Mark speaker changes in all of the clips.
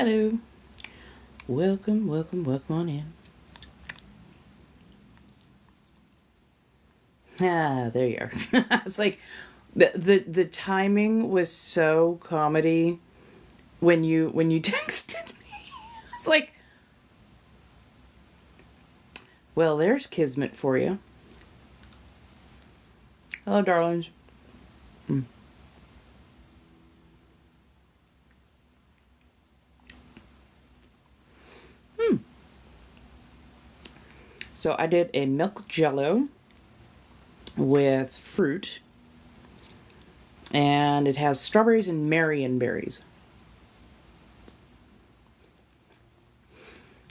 Speaker 1: Hello. Welcome, welcome, welcome on in. Ah, there you are. It's like the timing was so comedy when you texted me. It's like, well, there's kismet for you. Hello, darlings. Mm. Hmm. So I did a milk jello with fruit, and it has strawberries and Marion berries.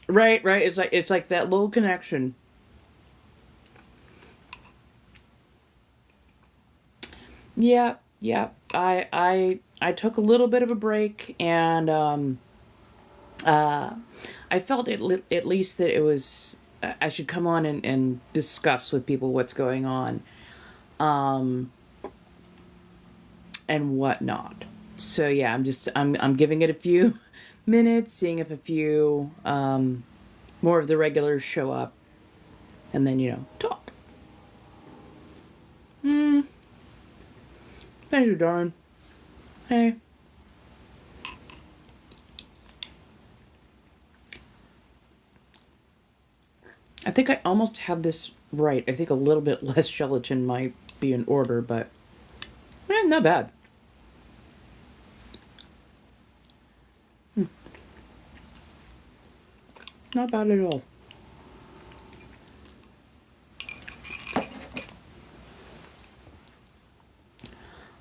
Speaker 1: Right, right. It's like that little connection. Yeah, yeah. I took a little bit of a break, and uh, I felt at least that it was I should come on and discuss with people what's going on, um, and whatnot. So yeah, I'm giving it a few minutes, seeing if a few more of the regulars show up, and then talk. Hmm. Thank you, darn. Hey. I think I almost have this right. I think a little bit less gelatin might be in order, but not bad. Not bad at all.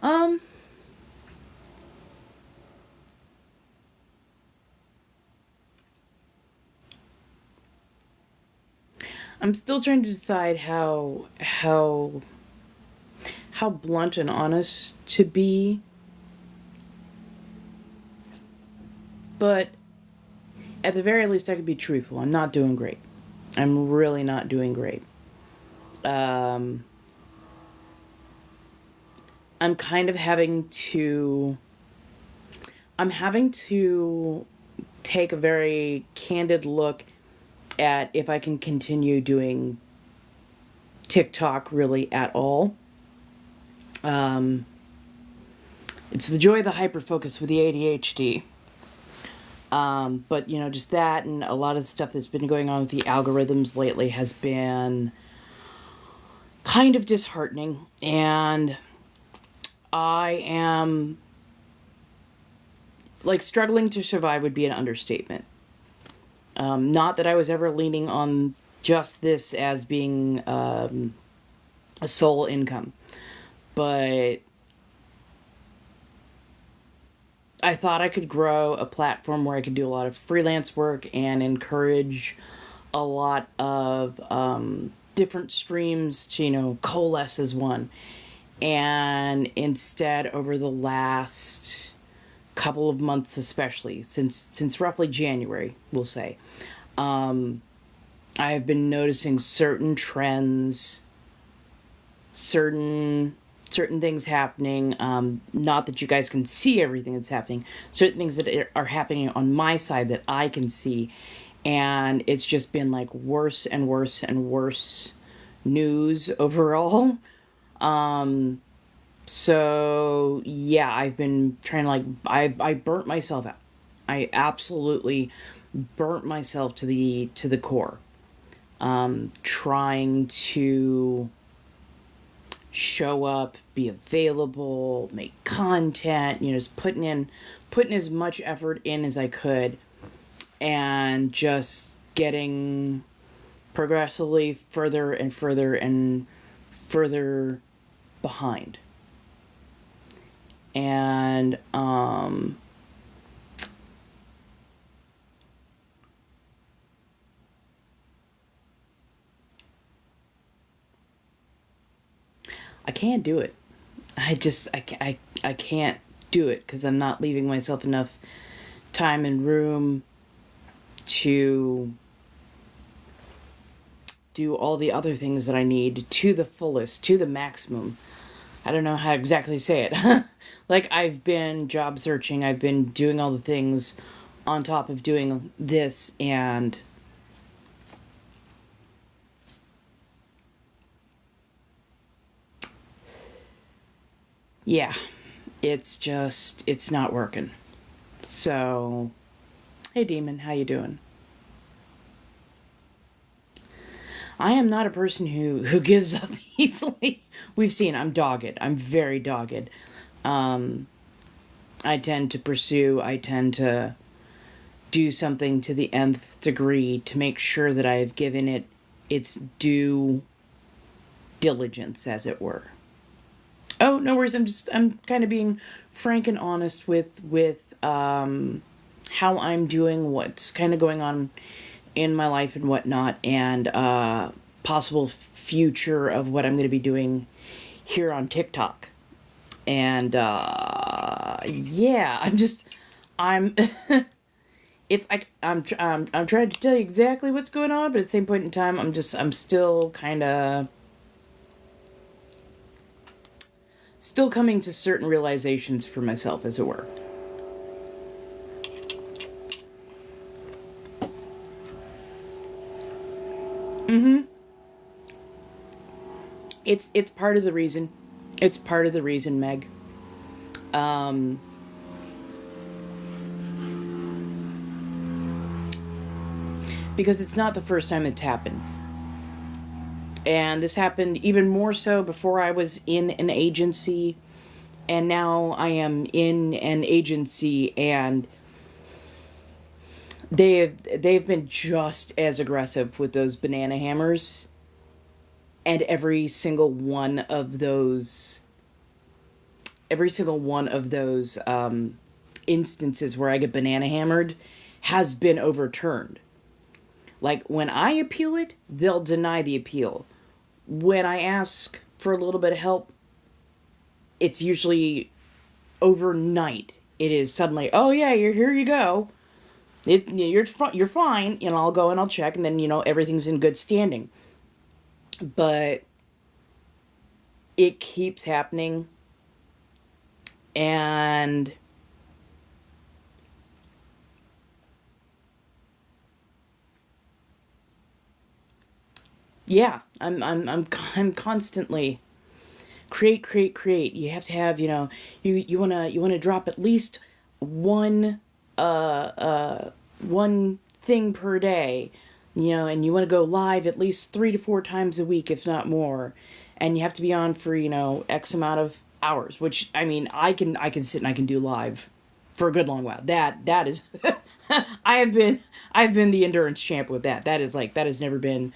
Speaker 1: Um, I'm still trying to decide how blunt and honest to be, but at the very least I could be truthful. I'm not doing great. I'm really not doing great. Um, I'm kind of having to take a very candid look at if I can continue doing TikTok really at all. Um, it's the joy of the hyperfocus with the ADHD. But just that and a lot of the stuff that's been going on with the algorithms lately has been kind of disheartening. And I am like struggling to survive would be an understatement. Not that I was ever leaning on just this as being a sole income, but I thought I could grow a platform where I could do a lot of freelance work and encourage a lot of different streams to, coalesce as one. And instead, over the last couple of months, especially since roughly January, we'll say, I have been noticing certain trends, certain things happening. Not that you guys can see everything that's happening. Certain things that are happening on my side that I can see, and it's just been like worse and worse and worse news overall. So yeah, I've been trying to I burnt myself out. I absolutely burnt myself to the core. Trying to show up, be available, make content, just putting as much effort in as I could, and just getting progressively further and further and further behind. And I can't do it. I can't do it because I'm not leaving myself enough time and room to do all the other things that I need to the fullest, to the maximum. I don't know how exactly to say it. Like, I've been job searching, I've been doing all the things on top of doing this, and yeah, it's not working. So, hey Demon, how you doing? I am not a person who gives up easily. We've seen I'm dogged. I'm very dogged. I tend to pursue, I tend to do something to the nth degree to make sure that I've given it its due diligence, as it were. Oh, no worries. I'm kind of being frank and honest with how I'm doing, what's kind of going on in my life and whatnot, and possible future of what I'm going to be doing here on TikTok. And yeah, I'm it's like I'm trying to tell you exactly what's going on, but at the same point in time, I'm still kind of still coming to certain realizations for myself, as it were. It's part of the reason. It's part of the reason, Meg. Um, because it's not the first time it's happened. And this happened even more so before I was in an agency, and now I am in an agency, and they've been just as aggressive with those banana hammers, and every single one of those instances where I get banana hammered has been overturned. Like, when I appeal it, they'll deny the appeal. When I ask for a little bit of help, it's usually overnight. It is suddenly, oh yeah, here you go. You're fine. I'll go and I'll check, and then everything's in good standing. But it keeps happening, and yeah, I'm constantly create. You have to have, you want to drop at least one one thing per day, and you want to go live at least 3 to 4 times a week, if not more, and you have to be on for X amount of hours. Which, I mean, I can sit and I can do live for a good long while. That is, I've been the endurance champ with that. That has never been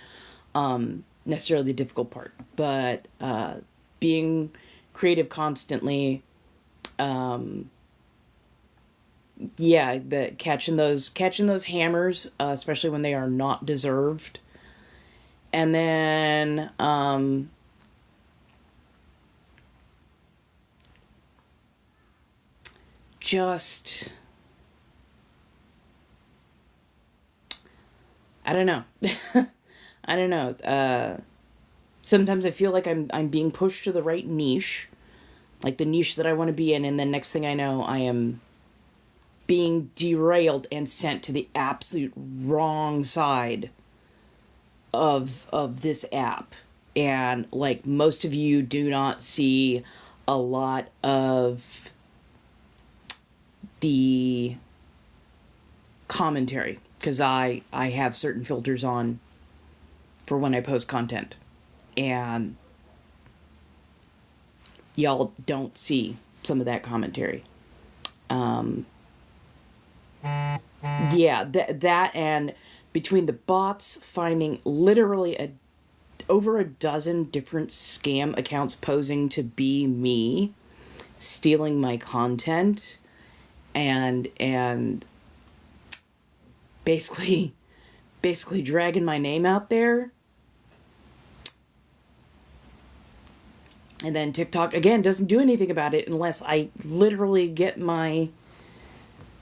Speaker 1: necessarily the difficult part, but being creative constantly, yeah, the catching those hammers, especially when they are not deserved, and then just, I don't know. I don't know. Sometimes I feel like I'm being pushed to the right niche, like the niche that I want to be in, and then next thing I know, I am being derailed and sent to the absolute wrong side of this app. And like, most of you do not see a lot of the commentary, because I have certain filters on for when I post content, and y'all don't see some of that commentary. Yeah, that and between the bots finding literally over a dozen different scam accounts posing to be me, stealing my content, and basically dragging my name out there. And then TikTok, again, doesn't do anything about it unless I literally get my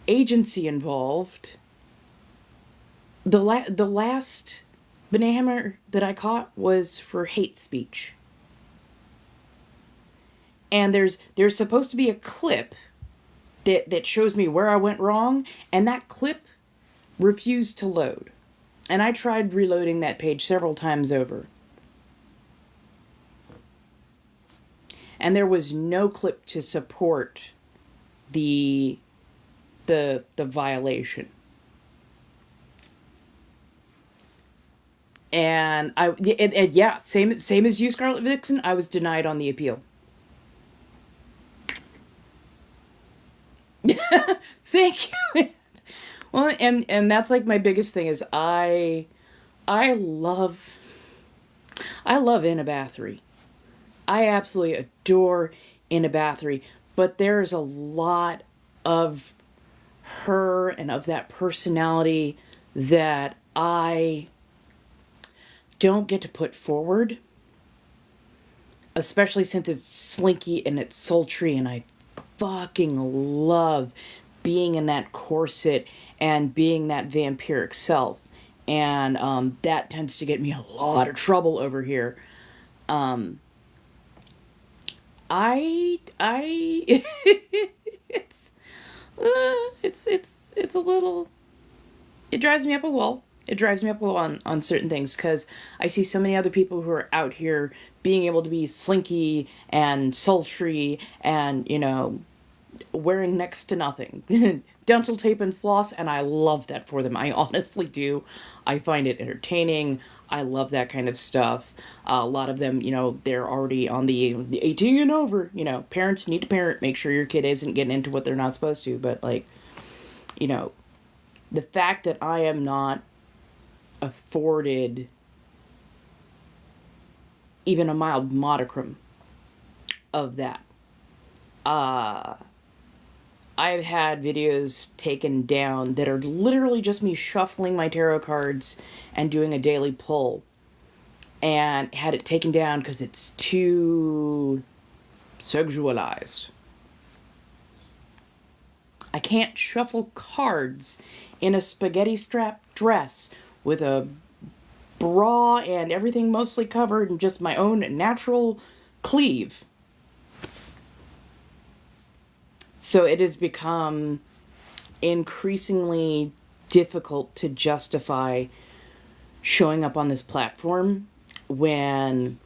Speaker 1: agency involved. The last banana hammer that I caught was for hate speech. And there's supposed to be a clip that shows me where I went wrong, and that clip refused to load. And I tried reloading that page several times over. And there was no clip to support the violation. And yeah, same as you, Scarlet Vixen, I was denied on the appeal. Thank you. Well, and that's like my biggest thing is I love Inna Bathory. I absolutely adore Inna Bathory, but there's a lot of her and of that personality that I don't get to put forward, especially since it's slinky and it's sultry, and I fucking love being in that corset and being that vampiric self. And that tends to get me a lot of trouble over here. I it's it's a little, it drives me up a wall. It drives me up a wall on certain things, because I see so many other people who are out here being able to be slinky and sultry and, you know, wearing next to nothing. Dental tape and floss, and I love that for them. I honestly do. I find it entertaining. I love that kind of stuff. A lot of them, you know, they're already on the 18 and over. You know, parents need to parent. Make sure your kid isn't getting into what they're not supposed to. But, like, you know, the fact that I am not afforded even a mild modicum of that. I've had videos taken down that are literally just me shuffling my tarot cards and doing a daily pull, and had it taken down because it's too sexualized. I can't shuffle cards in a spaghetti strap dress with a bra and everything mostly covered and just my own natural cleave. So it has become increasingly difficult to justify showing up on this platform when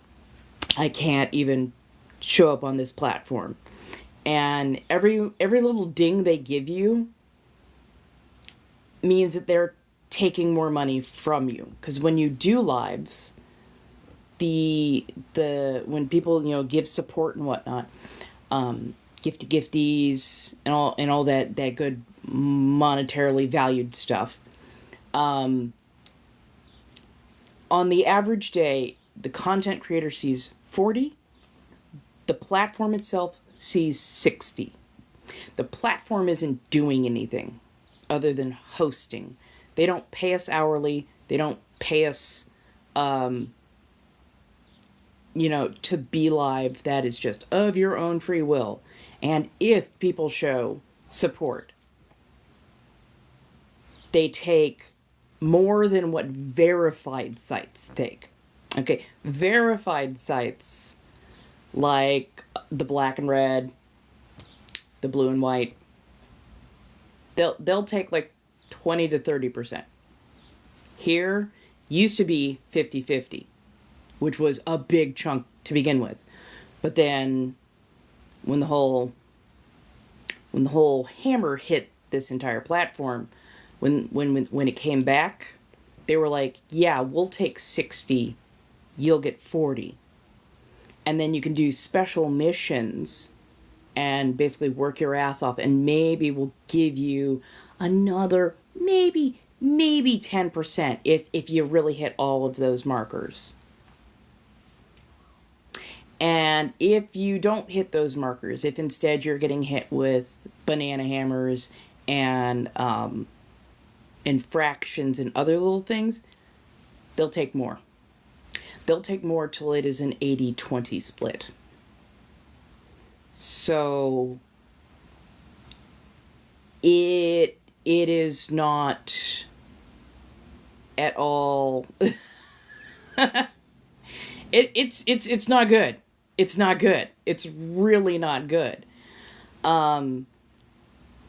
Speaker 1: I can't even show up on this platform. And every little ding they give you means that they're taking more money from you. Because when you do lives, when people, you know, give support and whatnot, gifties and all that good monetarily valued stuff. On the average day, the content creator sees 40. The platform itself sees 60. The platform isn't doing anything other than hosting. They don't pay us hourly. They don't pay us, you know, to be live. That is just of your own free will. And if people show support, they take more than what verified sites take. Okay, verified sites like the black and red, the blue and white, they'll take like 20 to 30%. Here used to be 50-50, which was a big chunk to begin with. But then when the whole hammer hit this entire platform, when it came back, they were like, yeah, we'll take 60, you'll get 40. And then you can do special missions and basically work your ass off, and maybe we'll give you another maybe 10% if you really hit all of those markers. And if you don't hit those markers, if instead you're getting hit with banana hammers and infractions and other little things, they'll take more. They'll take more till it is an 80-20 split. So it is not at all it's not good. It's not good. It's really not good.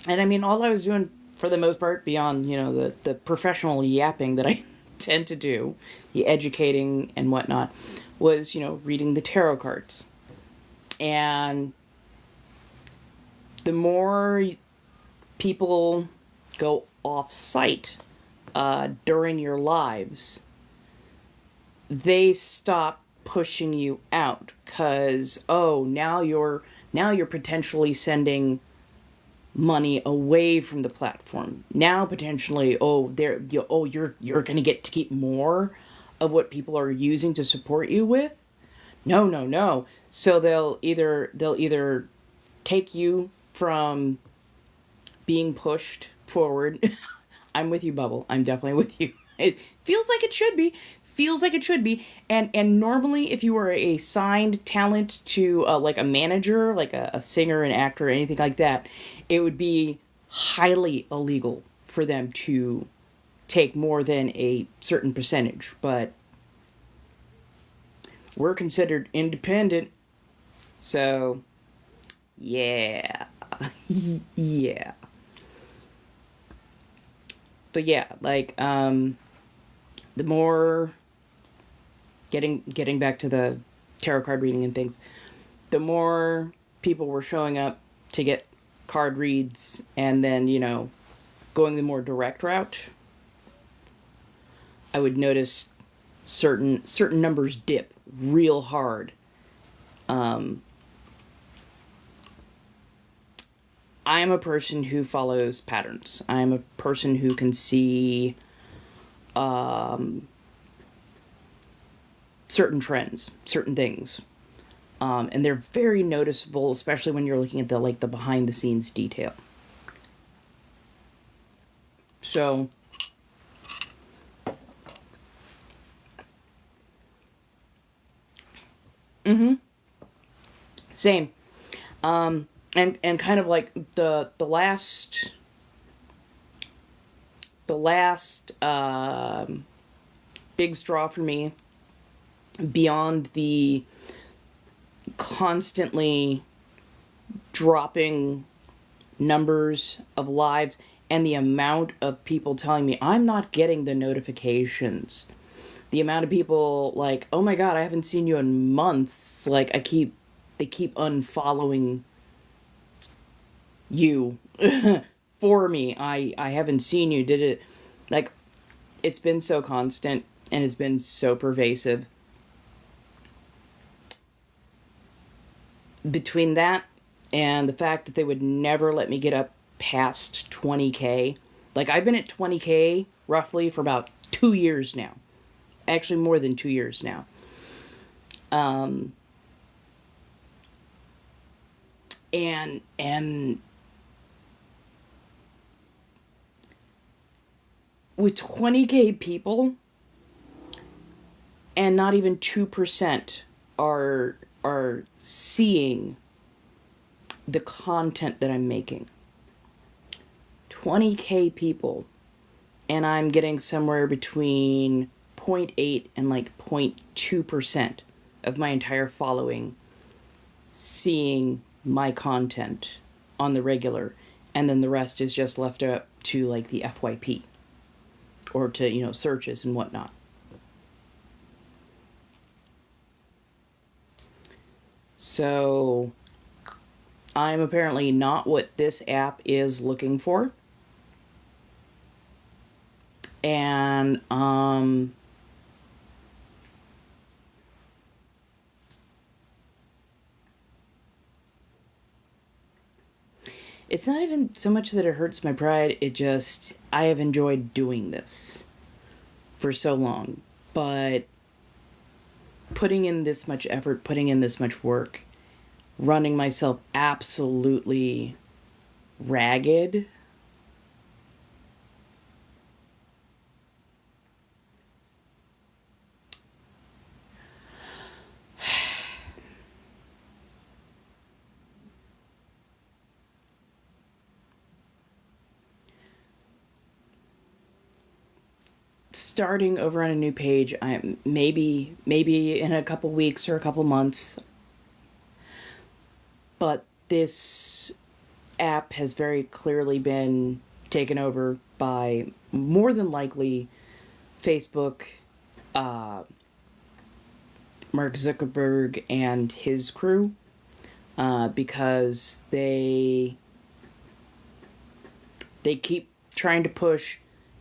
Speaker 1: And I mean, all I was doing for the most part, beyond, the professional yapping that I tend to do, the educating and whatnot, was, reading the tarot cards. And the more people go off site during your lives, they stop pushing you out because, oh, now you're potentially sending money away from the platform. Now potentially, you're going to get to keep more of what people are using to support you with. No, no, no. So they'll either take you from being pushed forward. I'm with you, Bubble. I'm definitely with you. It feels like it should be. Feels like it should be. And normally, if you were a signed talent to like a manager, like a singer, an actor, anything like that, it would be highly illegal for them to take more than a certain percentage. But we're considered independent, so yeah, yeah. But yeah, like the more getting back to the tarot card reading and things, the more people were showing up to get card reads and then, going the more direct route, I would notice certain numbers dip real hard. I'm a person who follows patterns. I'm a person who can see certain trends, certain things. And they're very noticeable, especially when you're looking at the behind the scenes detail. So same. And kind of like the last big straw for me, beyond the constantly dropping numbers of lives and the amount of people telling me I'm not getting the notifications. The amount of people like, oh my god, I haven't seen you in months. Like they keep unfollowing you for me. I haven't seen you. Did it? Like, it's been so constant and it's been so pervasive. Between that and the fact that they would never let me get up past 20K. Like, I've been at 20K roughly for about 2 years now. Actually, more than 2 years now. And with 20K people, and not even 2% are seeing the content that I'm making. 20K people, and I'm getting somewhere between 0.8 and like 0.2% of my entire following seeing my content on the regular, and then the rest is just left up to like the FYP or to, searches and whatnot. So I'm apparently not what this app is looking for. And it's not even so much that it hurts my pride, I have enjoyed doing this for so long. But putting in this much effort, putting in this much work, running myself absolutely ragged, starting over on a new page, I'm maybe in a couple weeks or a couple months. But this app has very clearly been taken over by, more than likely, Facebook, Mark Zuckerberg and his crew, because they keep trying to push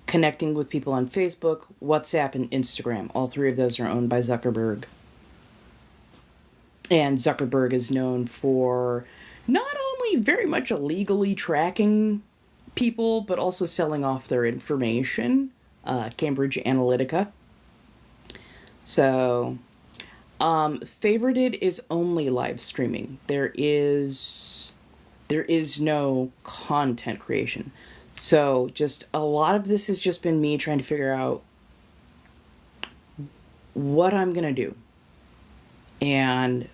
Speaker 1: connecting with people on Facebook, WhatsApp, and Instagram. All three of those are owned by Zuckerberg. And Zuckerberg is known for not only very much illegally tracking people, but also selling off their information, Cambridge Analytica. So, favorited is only live streaming. There is no content creation. So just a lot of this has just been me trying to figure out what I'm gonna do. And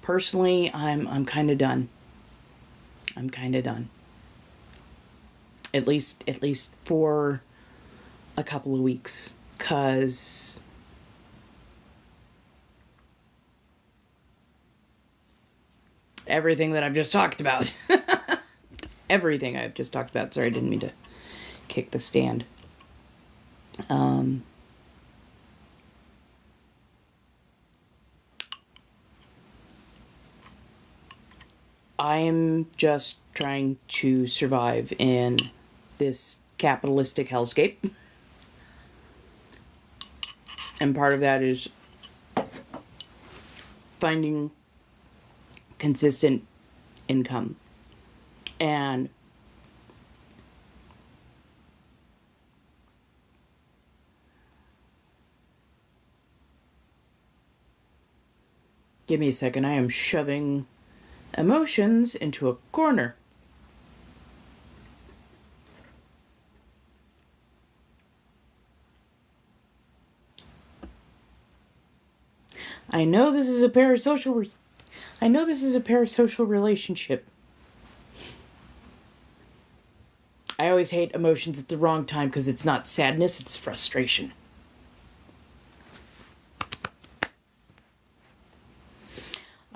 Speaker 1: personally, I'm kind of done. I'm kind of done. At least for a couple of weeks, 'cause everything that I've just talked about. Everything I've just talked about. Sorry, I didn't mean to kick the stand. I am just trying to survive in this capitalistic hellscape. And part of that is finding consistent income. And give me a second, I am shoving emotions into a corner. I know this is a parasocial relationship. I always hate emotions at the wrong time because it's not sadness, it's frustration.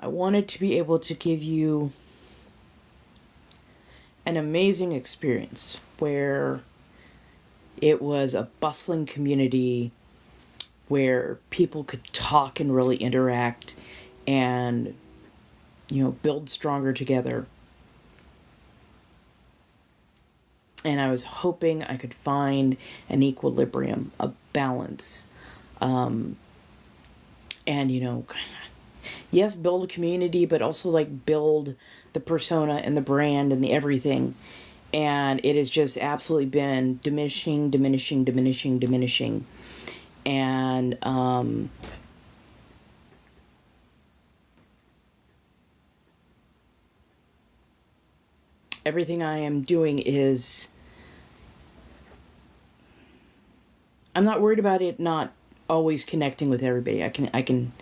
Speaker 1: I wanted to be able to give you an amazing experience where it was a bustling community where people could talk and really interact and, build stronger together. And I was hoping I could find an equilibrium, a balance. And, yes, build a community, but also, build the persona and the brand and the everything. And it has just absolutely been diminishing. And, everything I am doing is, I'm not worried about it not always connecting with everybody. I can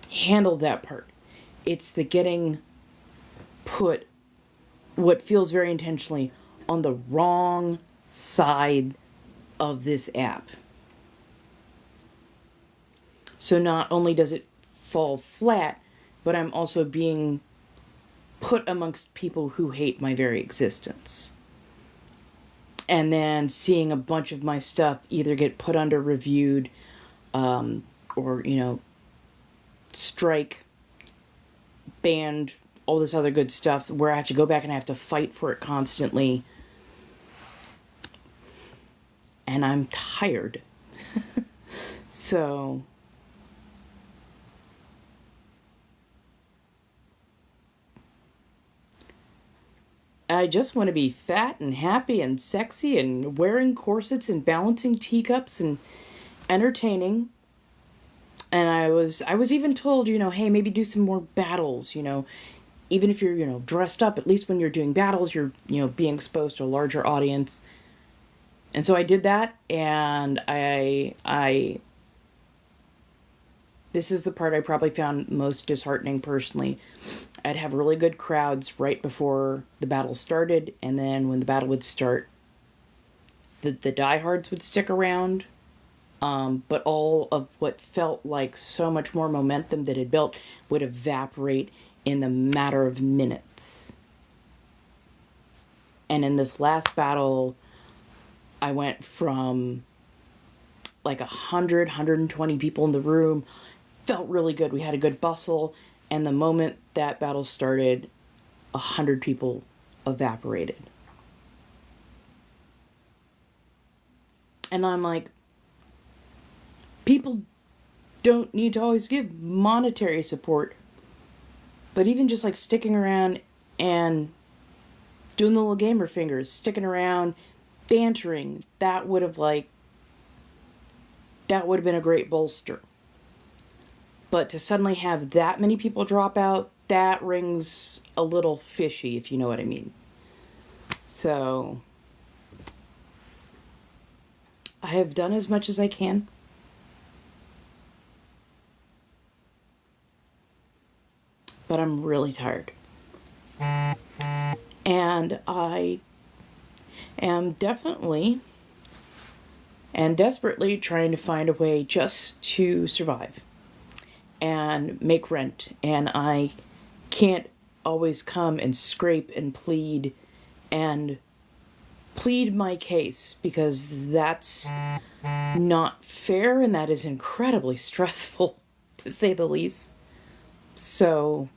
Speaker 1: handle that part. It's the getting put, what feels very intentionally, on the wrong side of this app. So not only does it fall flat, but I'm also being put amongst people who hate my very existence. And then seeing a bunch of my stuff either get put under reviewed, or, strike, banned, all this other good stuff, where I have to go back and I have to fight for it constantly. And I'm tired. So I just want to be fat and happy and sexy and wearing corsets and balancing teacups and entertaining. And I was even told, hey, maybe do some more battles, even if you're, dressed up, at least when you're doing battles, you're, being exposed to a larger audience. And so I did that, and this is the part I probably found most disheartening personally. I'd have really good crowds right before the battle started, and then when the battle would start, the diehards would stick around, but all of what felt like so much more momentum that had built would evaporate in the matter of minutes. And in this last battle, I went from like 120 people in the room. Felt really good. We had a good bustle. And the moment that battle started, 100 people evaporated. And I'm like, people don't need to always give monetary support. But even just like sticking around and doing the little gamer fingers, sticking around, bantering, that would have been a great bolster. But to suddenly have that many people drop out, that rings a little fishy, if you know what I mean. So I have done as much as I can. But I'm really tired. And I am definitely and desperately trying to find a way just to survive and make rent. And I can't always come and scrape and plead my case, because that's not fair and that is incredibly stressful, to say the least. So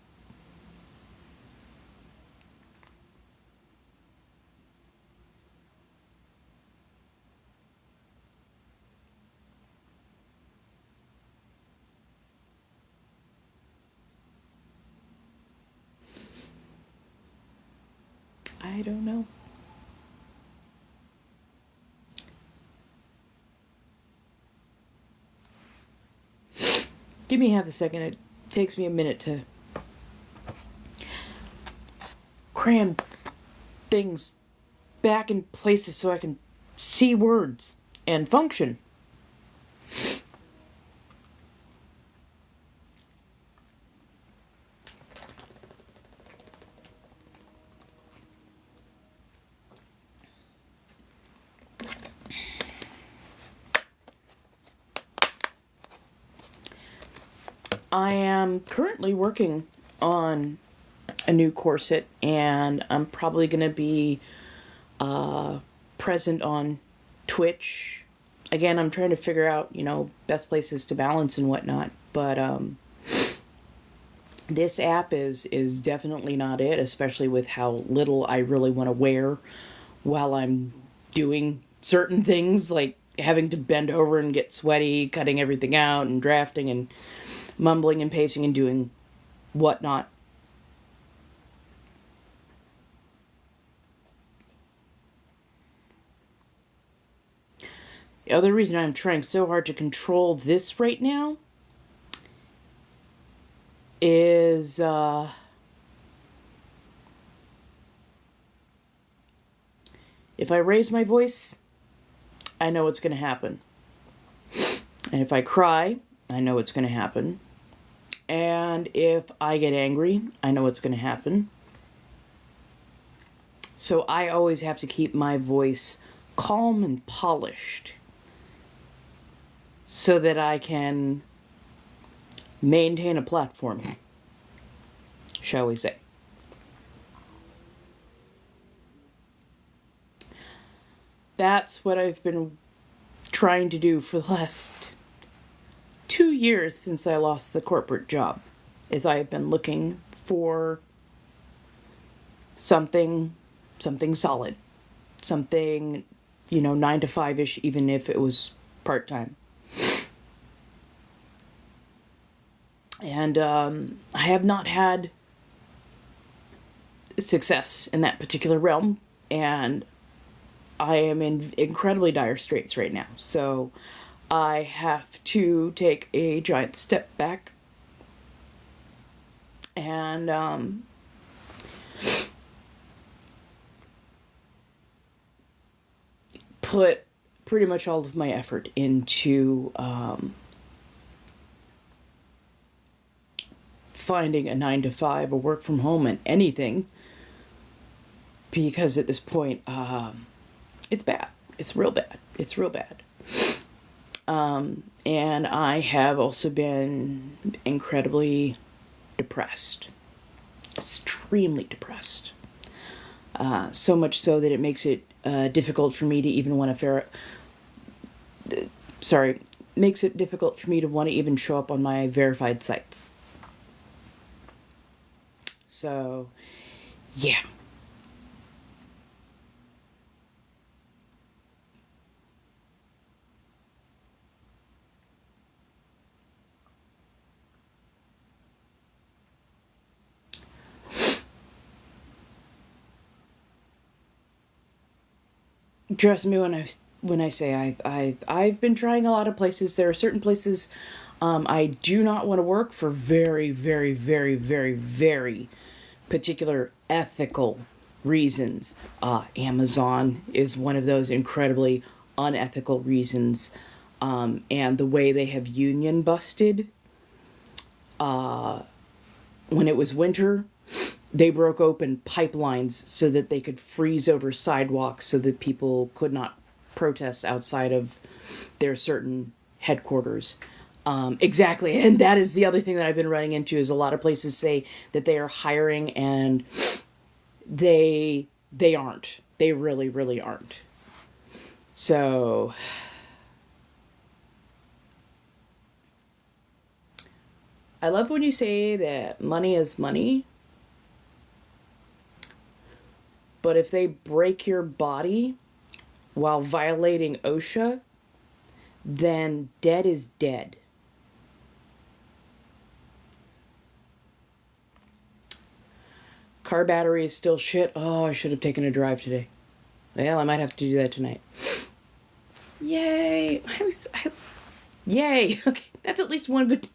Speaker 1: I don't know. Give me half a second. It takes me a minute to cram things back in places so I can see words and function. I am currently working on a new corset, and I'm probably going to be present on Twitch. Again, I'm trying to figure out, best places to balance and whatnot. But this app is definitely not it, especially with how little I really want to wear while I'm doing certain things, like having to bend over and get sweaty, cutting everything out, and drafting and mumbling and pacing and doing whatnot. The other reason I'm trying so hard to control this right now is if I raise my voice, I know what's going to happen. And if I cry, I know what's going to happen. And if I get angry, I know what's going to happen. So I always have to keep my voice calm and polished so that I can maintain a platform, shall we say. That's what I've been trying to do for the last 2 years since I lost the corporate job, is I have been looking for something solid, something, 9 to 5-ish, even if it was part-time. And I have not had success in that particular realm, and I am in incredibly dire straits right now. So I have to take a giant step back and put pretty much all of my effort into finding a 9 to 5, a work from home, and anything, because at this point it's bad. It's real bad. It's real bad. And I have also been incredibly depressed. extremely depressed. So much so that it makes it difficult for me to even want to makes it difficult for me to want to even show up on my verified sites. So, yeah. Trust me when I say I've been trying a lot of places. There are certain places I do not want to work for very, very, very, very, very particular ethical reasons. Amazon is one of those incredibly unethical reasons. And the way they have union busted when it was winter, they broke open pipelines so that they could freeze over sidewalks so that people could not protest outside of their certain headquarters. Exactly, and that is the other thing that I've been running into is a lot of places say that they are hiring and they aren't. They really, really aren't. So I love when you say that money is money, but if they break your body while violating OSHA, then dead is dead. Car battery is still shit. Oh, I should have taken a drive today. Well, I might have to do that tonight. Yay! Yay! Okay, that's at least one good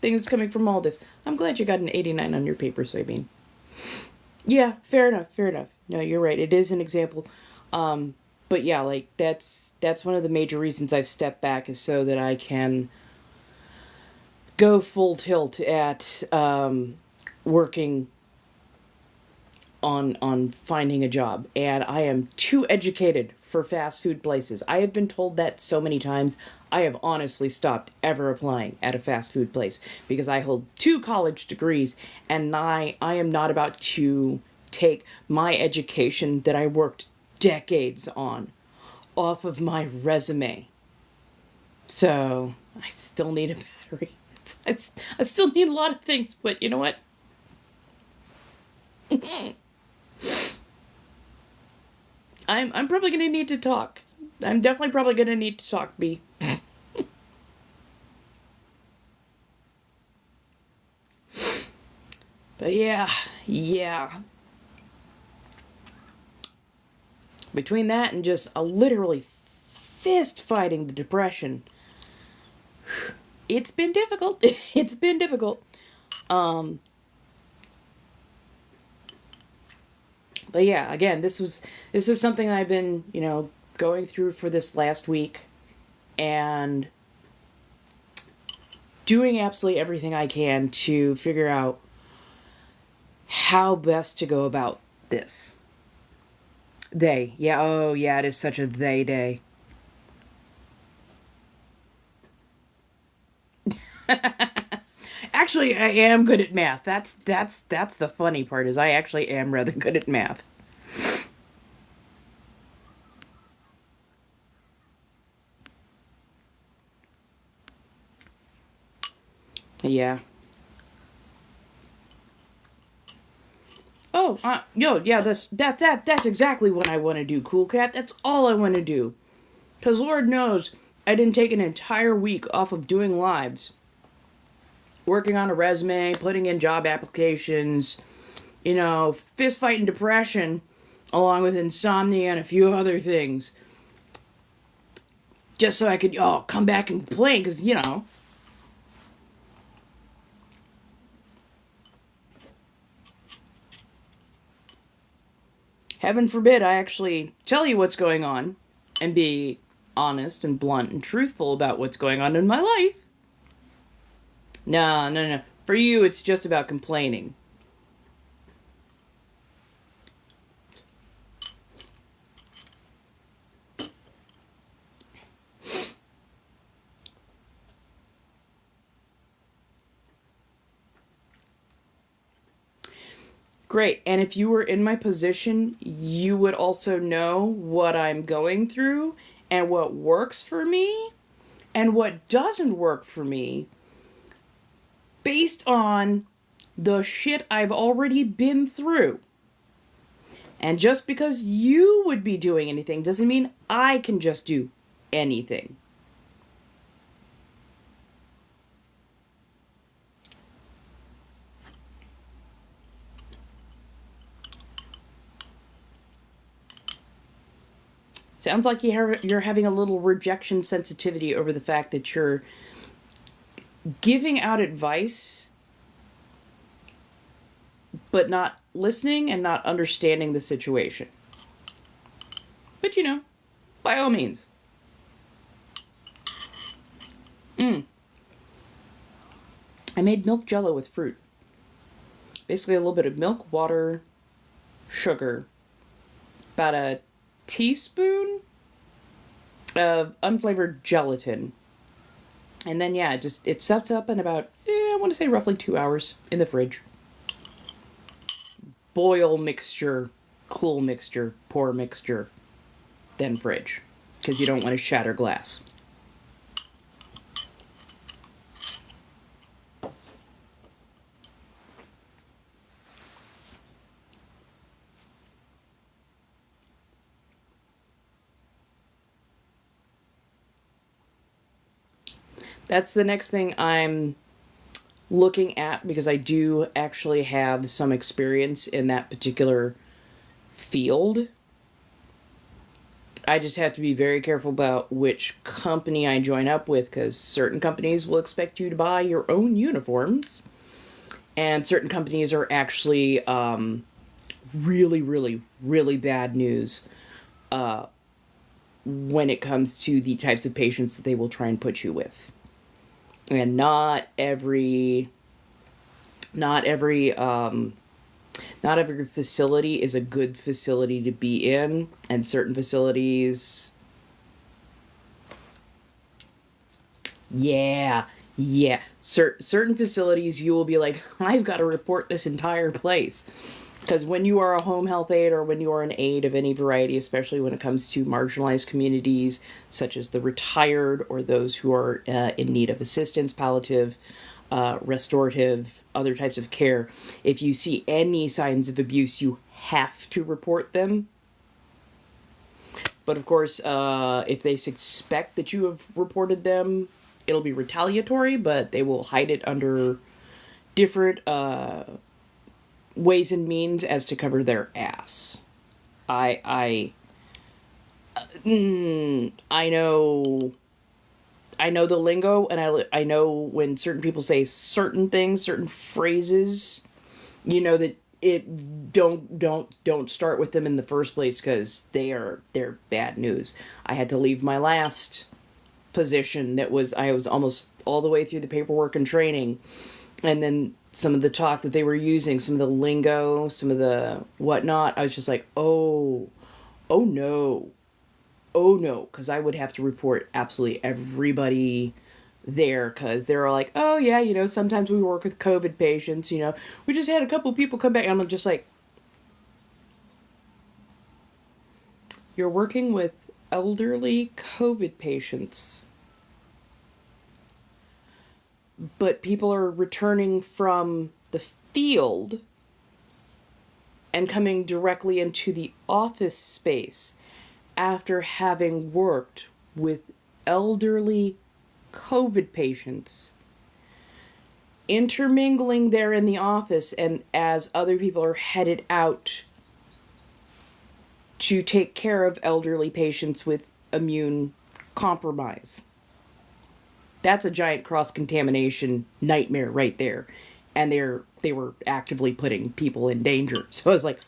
Speaker 1: thing that's coming from all this. I'm glad you got an 89 on your paper, soybean. Yeah, fair enough, fair enough. No, you're right. It is an example. But yeah, like that's one of the major reasons I've stepped back is so that I can go full tilt at working on finding a job, and I am too educated for fast food places. I have been told that so many times. I have honestly stopped ever applying at a fast food place because I hold 2 college degrees and I am not about to take my education that I worked decades on off of my resume. So I still need a battery. I still need a lot of things, but you know what? I'm probably gonna need to talk. I'm definitely probably gonna need to talk, B. But yeah. Between that and just a literally fist fighting the depression, it's been difficult. It's been difficult. But yeah, again, this is something I've been, going through for this last week and doing absolutely everything I can to figure out how best to go about this. They. Yeah, oh yeah, it is such a they day. Actually, I am good at math. That's the funny part is I actually am rather good at math. Yeah. Oh, yeah, that's exactly what I want to do, Cool Cat. That's all I want to do. Cause Lord knows I didn't take an entire week off of doing lives, working on a resume, putting in job applications, fist fighting depression, along with insomnia and a few other things, just so I could come back and play. Cause heaven forbid I actually tell you what's going on and be honest and blunt and truthful about what's going on in my life. No. For you, it's just about complaining. Great. And if you were in my position, you would also know what I'm going through and what works for me and what doesn't work for me based on the shit I've already been through. And just because you would be doing anything doesn't mean I can just do anything. Sounds like you're having a little rejection sensitivity over the fact that you're giving out advice, but not listening and not understanding the situation. But by all means. I made milk jello with fruit. Basically a little bit of milk, water, sugar, about a teaspoon of unflavored gelatin. And then, it sets up in about, I want to say roughly 2 hours in the fridge. Boil mixture, cool mixture, pour mixture, then fridge. Because you don't want to shatter glass. That's the next thing I'm looking at, because I do actually have some experience in that particular field. I just have to be very careful about which company I join up with, because certain companies will expect you to buy your own uniforms, and certain companies are actually really, really, really bad news when it comes to the types of patients that they will try and put you with. And not every facility is a good facility to be in, and certain facilities, certain facilities you will be like, I've got to report this entire place. Because when you are a home health aide, or when you are an aide of any variety, especially when it comes to marginalized communities, such as the retired or those who are in need of assistance, palliative, restorative, other types of care, if you see any signs of abuse, you have to report them. But of course, if they suspect that you have reported them, it'll be retaliatory, but they will hide it under different ways and means as to cover their ass. I know the lingo, and I know when certain people say certain things, certain phrases, that it don't start with them in the first place, because they're bad news. I had to leave my last position I was almost all the way through the paperwork and training, and then some of the talk that they were using, some of the lingo, some of the whatnot, I was just like, oh no, because I would have to report absolutely everybody there, because they're like, oh yeah, sometimes we work with COVID patients, we just had a couple people come back, and I'm just like, you're working with elderly COVID patients, but people are returning from the field and coming directly into the office space after having worked with elderly COVID patients, intermingling there in the office, and as other people are headed out to take care of elderly patients with immune compromise. That's a giant cross-contamination nightmare right there. And they were actively putting people in danger. So I was like,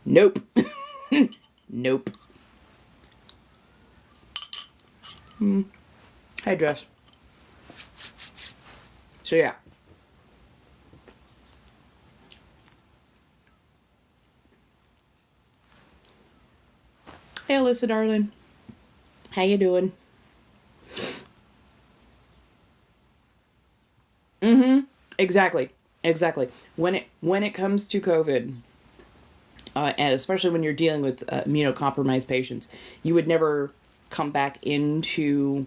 Speaker 1: nope. Nope. Hi, Jess. So yeah. Hey, Alyssa, darling. How you doing? Exactly. Exactly. When it comes to COVID, and especially when you're dealing with immunocompromised patients, you would never come back into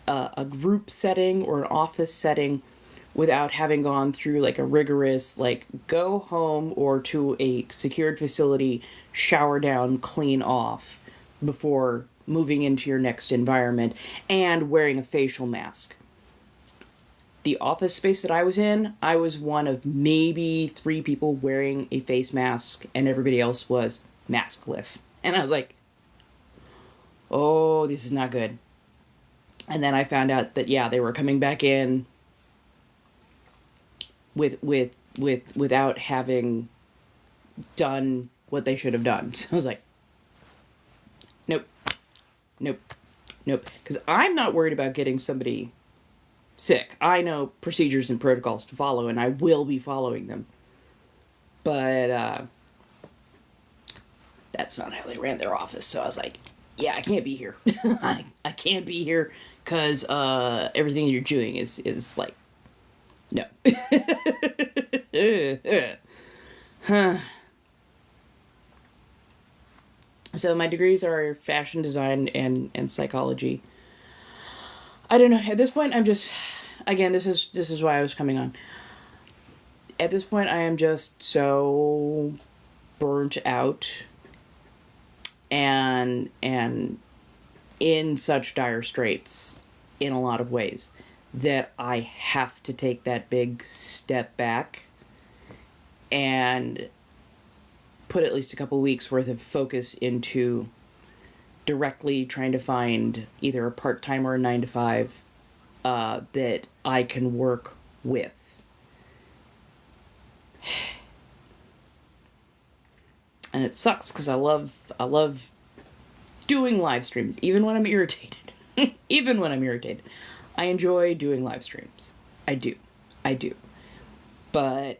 Speaker 1: a group setting or an office setting without having gone through like a rigorous, like, go home or to a secured facility, shower down, clean off before moving into your next environment, and wearing a facial mask. The office space that I was in, I was one of maybe 3 people wearing a face mask, and everybody else was maskless. And I was like, oh, this is not good. And then I found out that, yeah, they were coming back in without having done what they should have done. So I was like, nope, nope, nope. Because I'm not worried about getting somebody sick. I know procedures and protocols to follow, and I will be following them. But that's not how they ran their office. So I was like, yeah, I can't be here. I can't be here because everything you're doing is like, no. So my degrees are fashion design and psychology. I don't know. At this point, I'm just, again, this is why I was coming on. At this point, I am just so burnt out and in such dire straits in a lot of ways that I have to take that big step back and put at least a couple weeks worth of focus into directly trying to find either a part-time or a 9-to-5 that I can work with. And it sucks because I love doing live streams, even when I'm irritated. Even when I'm irritated. I enjoy doing live streams. I do. But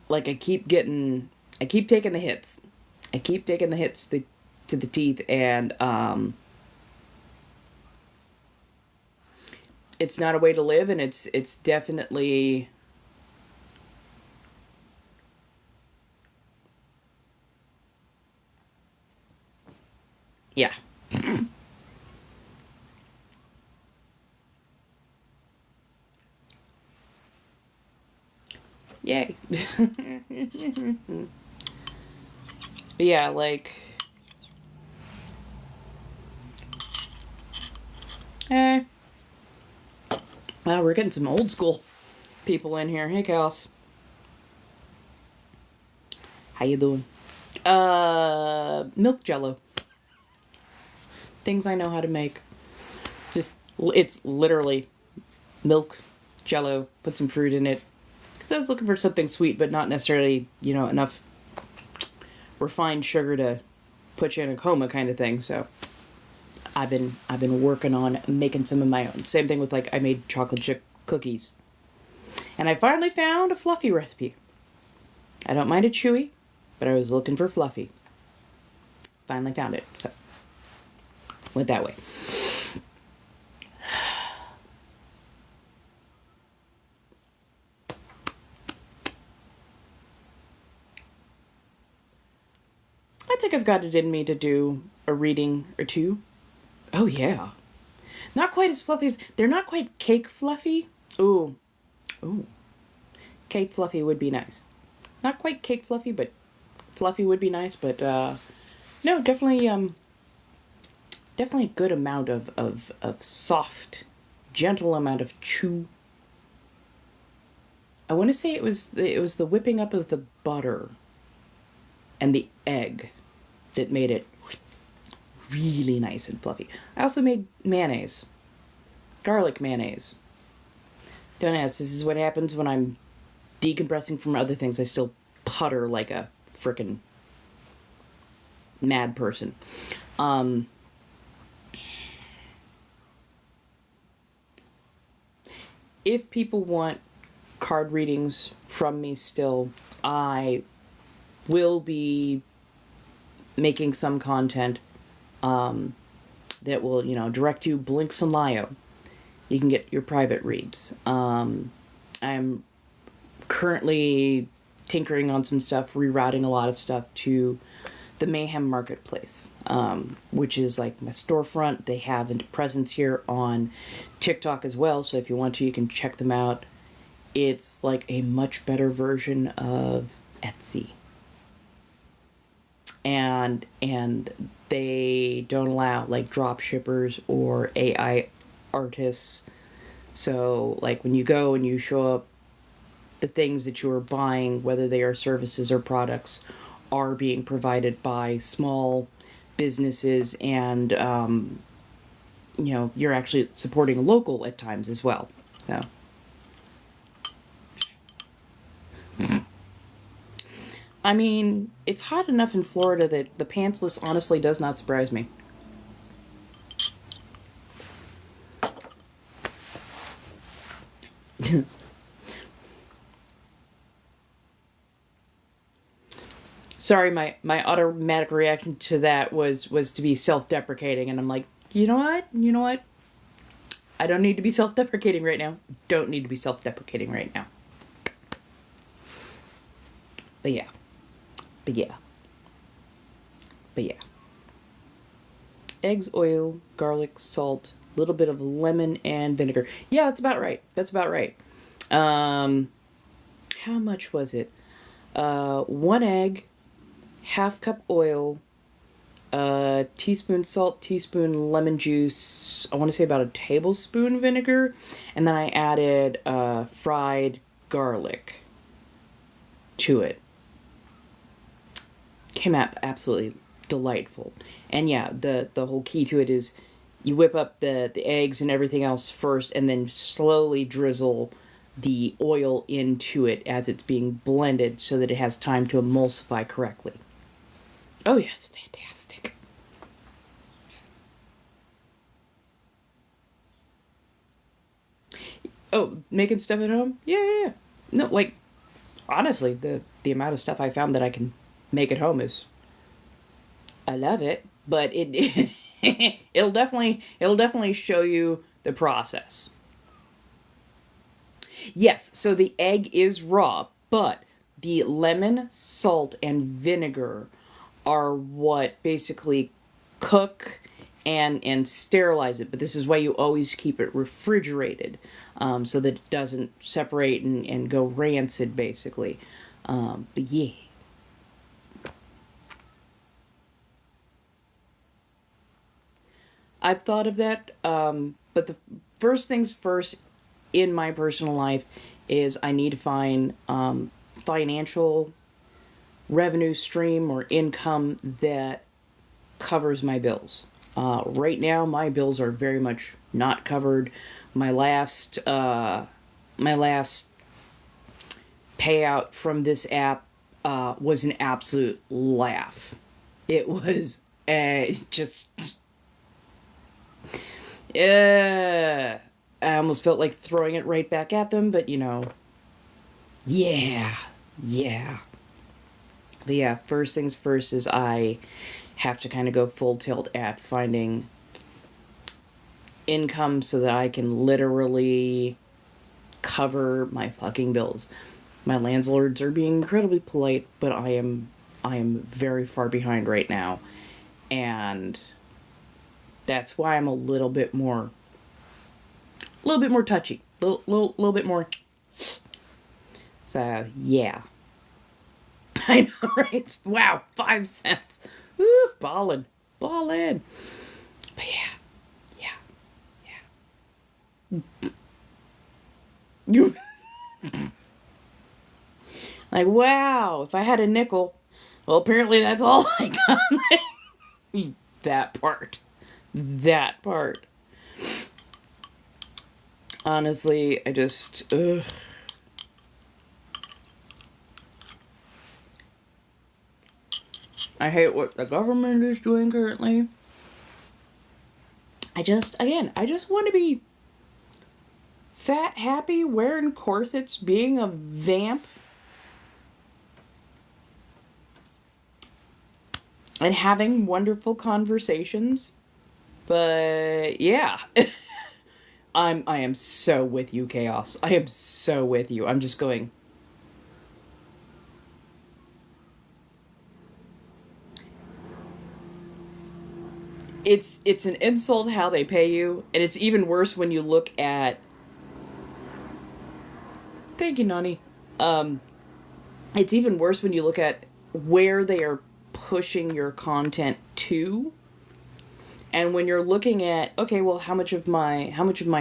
Speaker 1: like I keep taking the hits. I keep taking the hits to the teeth, and it's not a way to live, and it's definitely yeah. Yay. But yeah, like, well, we're getting some old school people in here. Hey, Kels. How you doing? Milk Jello. Things I know how to make. It's literally milk, Jello, put some fruit in it. Because I was looking for something sweet, but not necessarily, enough refined sugar to put you in a coma kind of thing. So I've been working on making some of my own. Same thing with, like, I made chocolate chip cookies. And I finally found a fluffy recipe. I don't mind it chewy, but I was looking for fluffy. Finally found it. So went that way. I think I've got it in me to do a reading or two. Oh, yeah. Not quite as fluffy as... They're not quite cake fluffy. Ooh. Cake fluffy would be nice. Not quite cake fluffy, but fluffy would be nice. But, no, definitely a good amount of soft, gentle amount of chew. I want to say it was the whipping up of the butter and the egg that made it really nice and fluffy. I also made mayonnaise. Garlic mayonnaise. Don't ask, this is what happens when I'm decompressing from other things. I still putter like a frickin' mad person. If people want card readings from me still, I will be making some content that will, direct you, blink some Lio. You can get your private reads. I'm currently tinkering on some stuff, rerouting a lot of stuff to the Mayhem Marketplace, which is like my storefront. They have a presence here on TikTok as well, so if you want to, you can check them out. It's like a much better version of Etsy. And they don't allow like drop shippers or AI artists. So like when you go and you show up, the things that you are buying, whether they are services or products, are being provided by small businesses, and you're actually supporting local at times as well. So I mean, it's hot enough in Florida that the pantsless honestly does not surprise me. Sorry, my automatic reaction to that was to be self-deprecating, and I'm like, you know what? You know what? I don't need to be self-deprecating right now. Don't need to be self-deprecating right now. But yeah. But yeah. But yeah. Eggs, oil, garlic, salt, a little bit of lemon and vinegar. Yeah, that's about right. That's about right. How much was it? 1 egg, half cup oil, teaspoon salt, teaspoon lemon juice. I want to say about a tablespoon vinegar, and then I added fried garlic to it. Came out absolutely delightful. And yeah, the whole key to it is you whip up the eggs and everything else first, and then slowly drizzle the oil into it as it's being blended so that it has time to emulsify correctly. Oh yes, fantastic. Oh, making stuff at home? Yeah. No, like, honestly, the amount of stuff I found that I can make at home is, I love it, but it it'll definitely show you the process. Yes, so the egg is raw, but the lemon, salt, and vinegar are what basically cook and sterilize it. But this is why you always keep it refrigerated, so that it doesn't separate and go rancid, basically. But yeah. I've thought of that, but the first things first in my personal life is I need to find financial revenue stream or income that covers my bills. Right now, my bills are very much not covered. My last payout from this app was an absolute laugh. It was just I almost felt like throwing it right back at them, but yeah. But yeah, first things first is I have to kind of go full tilt at finding income so that I can literally cover my fucking bills. My landlords are being incredibly polite, but I am very far behind right now, and that's why I'm a little bit more touchy, little bit more. So yeah, I know, right? Wow, 5 cents. Woo, ballin'. But yeah. You like, wow, if I had a nickel, well, apparently that's all I got. That part. Honestly, I just, ugh. I hate what the government is doing currently. I just want to be fat, happy, wearing corsets, being a vamp, and having wonderful conversations. But yeah, I am so with you, Chaos. I am so with you. I'm just going. It's an insult how they pay you, and it's even worse when you look at. Thank you, Nani. Um, it's even worse when you look at where they are pushing your content to. And when you're looking at, okay, well, how much of my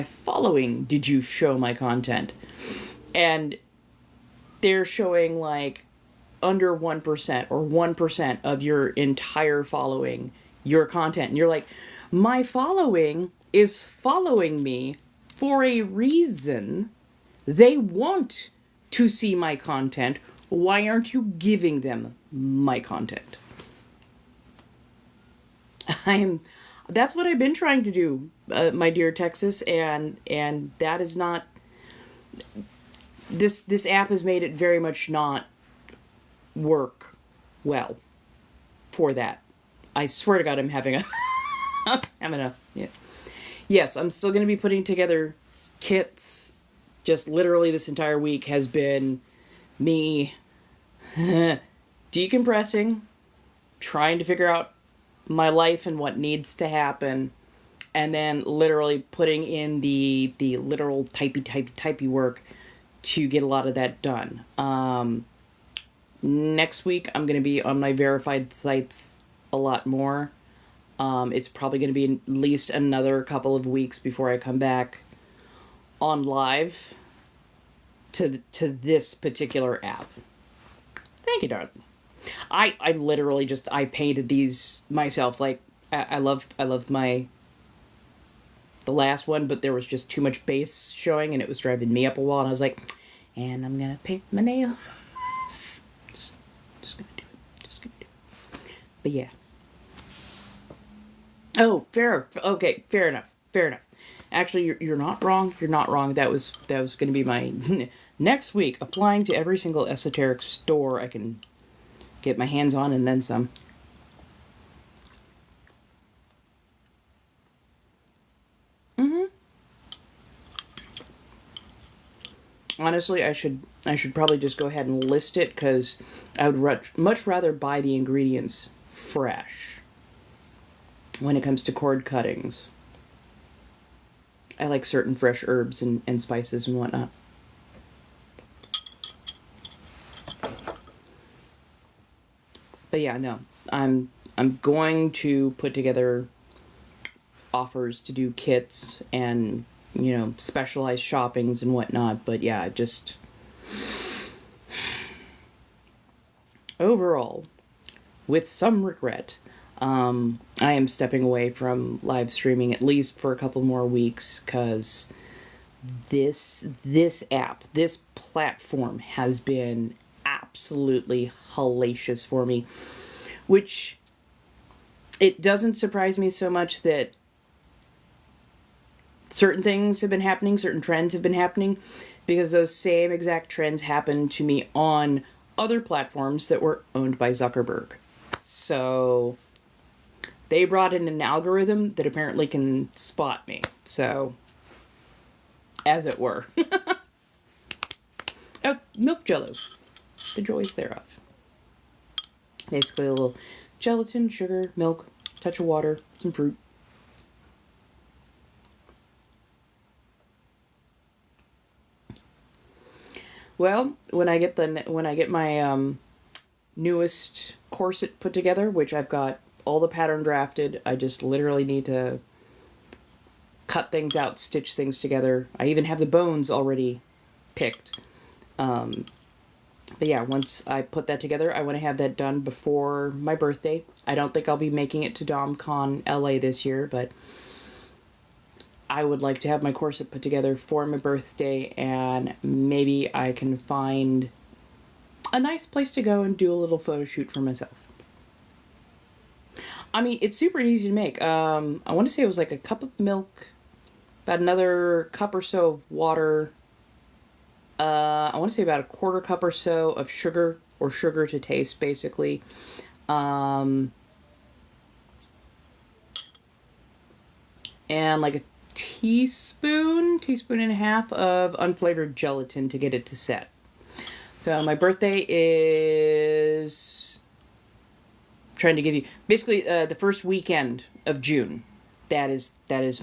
Speaker 1: following did you show my content? And they're showing like under 1% or 1% of your entire following your content. And you're like, my following is following me for a reason. They want to see my content. Why aren't you giving them my content? I'm That's what I've been trying to do, my dear Texas, and that is not this app has made it very much not work well for that. I swear to God, I'm having a having a yeah. Yes, I'm still going to be putting together kits. Just literally this entire week has been me decompressing, trying to figure out my life and what needs to happen, and then literally putting in the literal typey work to get a lot of that done. Next week I'm going to be on my verified sites a lot more. It's probably going to be at least another couple of weeks before I come back on live to this particular app. Thank you, darling. I literally just, I painted these myself. Like, I love the last one, but there was just too much base showing and it was driving me up a wall, and I was like, and I'm gonna paint my nails. just gonna do it. Just gonna do it. But yeah. Oh, okay, fair enough. Fair enough. Actually, you're not wrong. You're not wrong. That was going to be my next week. Applying to every single esoteric store I can get my hands on, and then some. Honestly, I should probably just go ahead and list it, because I would much rather buy the ingredients fresh when it comes to cord cuttings. I like certain fresh herbs and spices and whatnot. But yeah, no. I'm going to put together offers to do kits and, specialized shoppings and whatnot. But yeah, just overall, with some regret, I am stepping away from live streaming at least for a couple more weeks, because this app, this platform has been absolutely hellacious for me, which it doesn't surprise me so much that certain things have been happening, certain trends have been happening, because those same exact trends happened to me on other platforms that were owned by Zuckerberg. So they brought in an algorithm that apparently can spot me. So, as it were. Oh, milk jello. The joys thereof. Basically a little gelatin, sugar, milk, touch of water, some fruit. Well, when I get my newest corset put together, which I've got all the pattern drafted, I just literally need to cut things out, stitch things together. I even have the bones already picked. But yeah, once I put that together, I want to have that done before my birthday. I don't think I'll be making it to DomCon LA this year, but I would like to have my corset put together for my birthday, and maybe I can find a nice place to go and do a little photo shoot for myself. I mean, it's super easy to make. I want to say it was like a cup of milk, about another cup or so of water. I want to say about a quarter cup or so of sugar, or sugar to taste, basically. And like a teaspoon and a half of unflavored gelatin to get it to set. So my birthday is, trying to give you, basically the first weekend of June. That is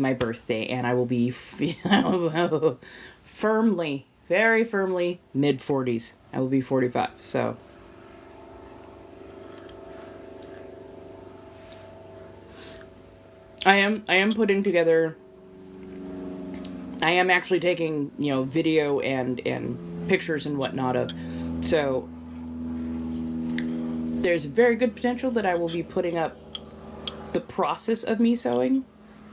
Speaker 1: my birthday, and I will be firmly, very firmly mid-40s. I will be 45, so. I am putting together, I am actually taking, video and pictures and whatnot of, so there's very good potential that I will be putting up the process of me sewing.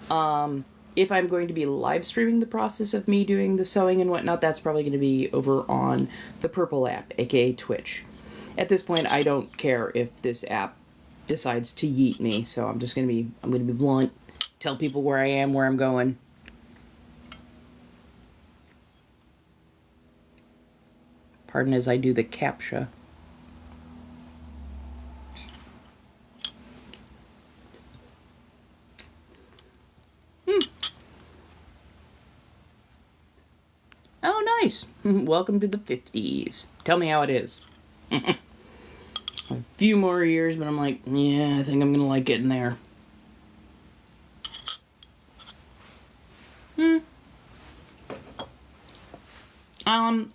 Speaker 1: If I'm going to be live streaming the process of me doing the sewing and whatnot, that's probably going to be over on the Purple app, aka Twitch. At this point, I don't care if this app decides to yeet me, so I'm going to be blunt, tell people where I am, where I'm going. Pardon as I do the CAPTCHA. Oh, nice. Welcome to the 50s. Tell me how it is. A few more years, but I'm like, yeah, I think I'm gonna like getting there.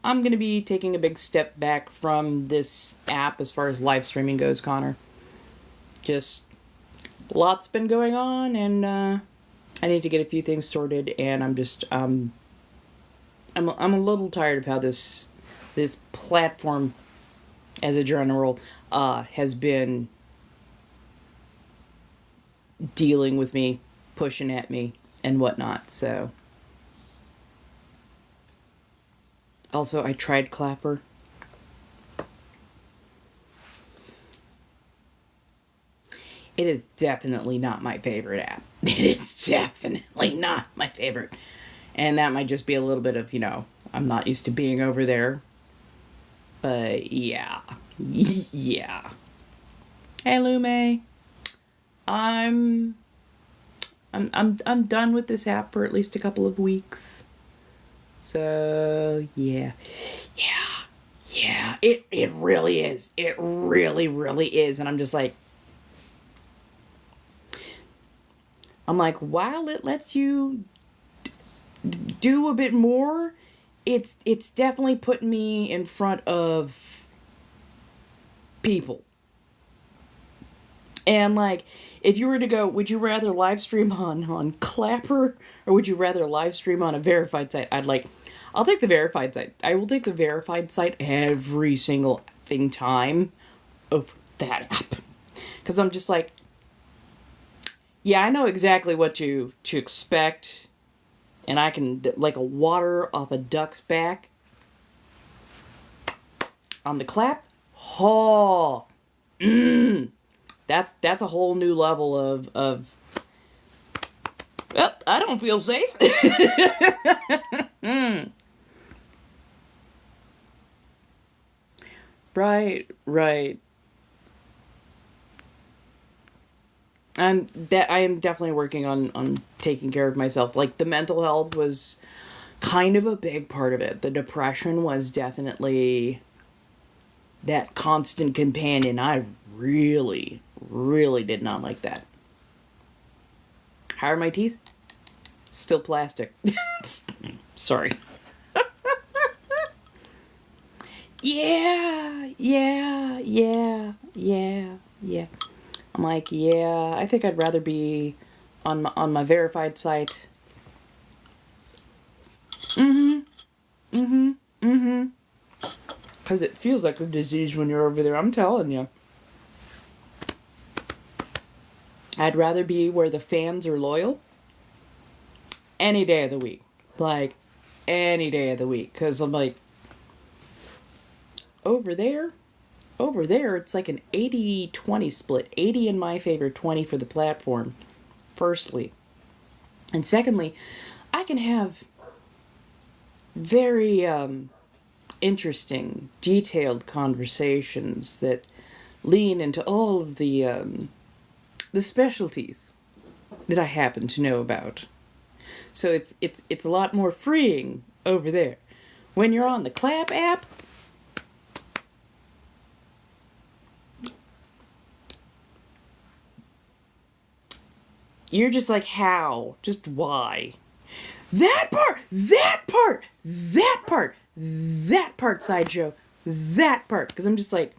Speaker 1: I'm gonna be taking a big step back from this app as far as live streaming goes, Connor. Just lots been going on, and I need to get a few things sorted, and I'm a little tired of how this platform, as a general, has been dealing with me, pushing at me, and whatnot. So, also I tried Clapper. It is definitely not my favorite app. It is definitely not my favorite. And that might just be a little bit of, I'm not used to being over there. But yeah. Yeah. Hey, Lume. I'm done with this app for at least a couple of weeks. So, yeah. Yeah. It really is. It really, really is. And I'm just like, while it lets you do a bit more, it's definitely putting me in front of people. And if you were to go, would you rather live stream on Clapper or would you rather live stream on a verified site? I'll take the verified site. I will take the verified site every single time over that app. Because I'm just like, yeah, I know exactly what to expect. And I can, like a water off a duck's back. On the Clap, that's a whole new level of well, I don't feel safe. Right. I am definitely working on taking care of myself. The mental health was kind of a big part of it. The depression was definitely that constant companion. I really, really did not like that. How are my teeth? Still plastic. Sorry. Yeah. I'm like, yeah, I think I'd rather be on my verified site. Because it feels like a disease when you're over there, I'm telling you. I'd rather be where the fans are loyal any day of the week. Any day of the week. Because I'm like, over there, it's like an 80-20 split. 80 in my favor, 20 for the platform, firstly. And secondly, I can have very interesting, detailed conversations that lean into all of the specialties that I happen to know about. So it's a lot more freeing over there. When you're on the Clap app, you're just like, how? Just why? That part, Sideshow, that part. Because I'm just like,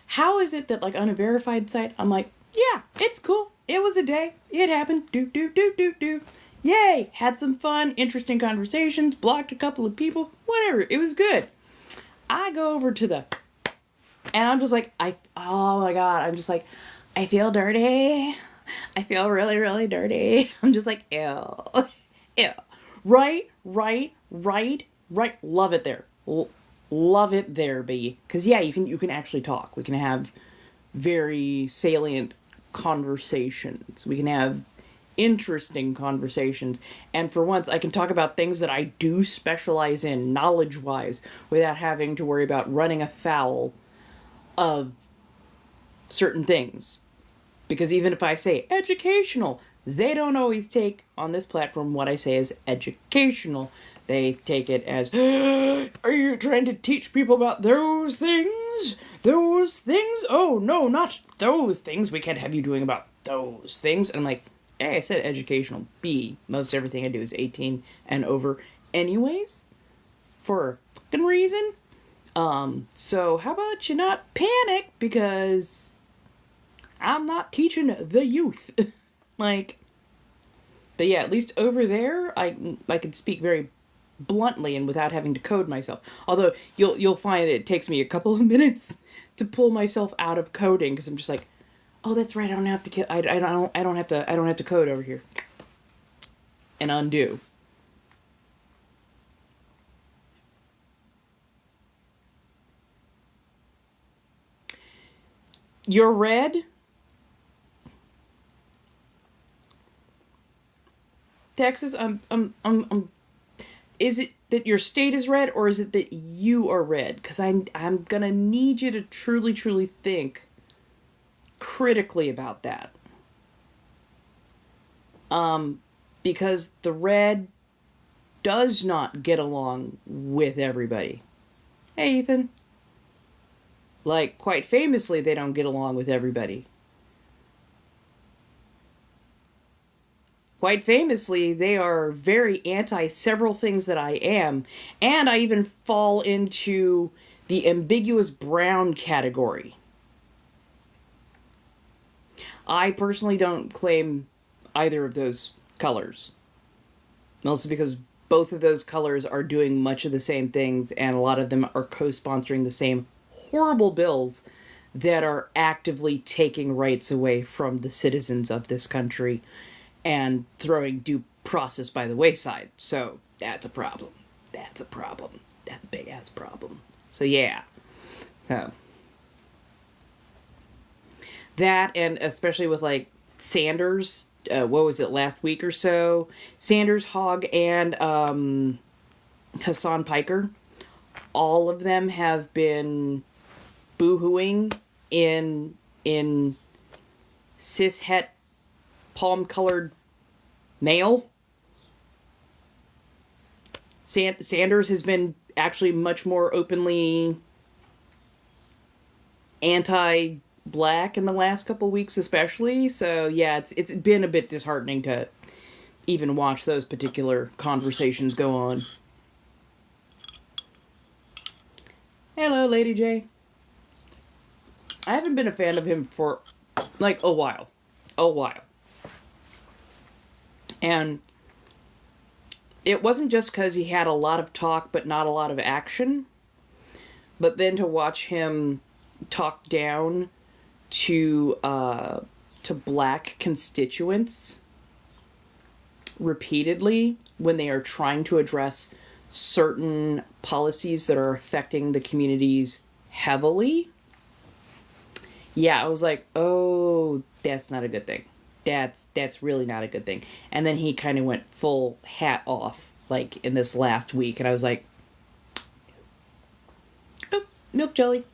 Speaker 1: how is it that, like, on a verified site, I'm like, yeah, it's cool. It was a day. It happened. Do. Yay! Had some fun, interesting conversations, blocked a couple of people, whatever. It was good. I go over to the... And I'm just like, oh my god, I'm just like, I feel dirty. I feel really, really dirty. I'm just like, ew. Ew. Right. Love it there. Love it there, B. Because, yeah, you can actually talk. We can have very salient conversations. We can have interesting conversations. And for once, I can talk about things that I do specialize in, knowledge-wise, without having to worry about running afoul of certain things. Because even if I say educational, they don't always take on this platform what I say as educational. They take it as, are you trying to teach people about those things? Those things? Oh, no, not those things. We can't have you doing about those things. And I'm like, hey, I said educational. B, most everything I do is 18 and over anyways. For a fucking reason. So how about you not panic, because I'm not teaching the youth. Like, but yeah, at least over there, I could speak very bluntly and without having to code myself. Although you'll find it takes me a couple of minutes to pull myself out of coding, because I'm just like, oh, that's right, I don't have to I don't have to code over here. And undo. You're red. Texas, is it that your state is red, or is it that you are red? Because I'm gonna need you to truly think critically about that. Because the red does not get along with everybody. Hey, Ethan. Like, quite famously, they don't get along with everybody. Quite famously, they are very anti several things that I am, and I even fall into the ambiguous brown category. I personally don't claim either of those colors. Mostly because both of those colors are doing much of the same things, and a lot of them are co-sponsoring the same horrible bills that are actively taking rights away from the citizens of this country and throwing due process by the wayside. So that's a problem. That's a problem. That's a big ass problem. So yeah. So that, and especially with like Sanders, what was it, last week or so? Sanders, Hogg, and Hassan Piker. All of them have been boo-hooing in cis-het palm-colored male. Sanders has been actually much more openly anti-black in the last couple weeks especially. So yeah, it's been a bit disheartening to even watch those particular conversations go on. Hello, Lady J. I haven't been a fan of him for like a while. And it wasn't just because he had a lot of talk but not a lot of action. But then to watch him talk down to black constituents repeatedly when they are trying to address certain policies that are affecting the communities heavily. Yeah, I was like, oh, that's not a good thing. That's really not a good thing. And then he kind of went full hat off, like, in this last week. And I was like, oh, milk jelly.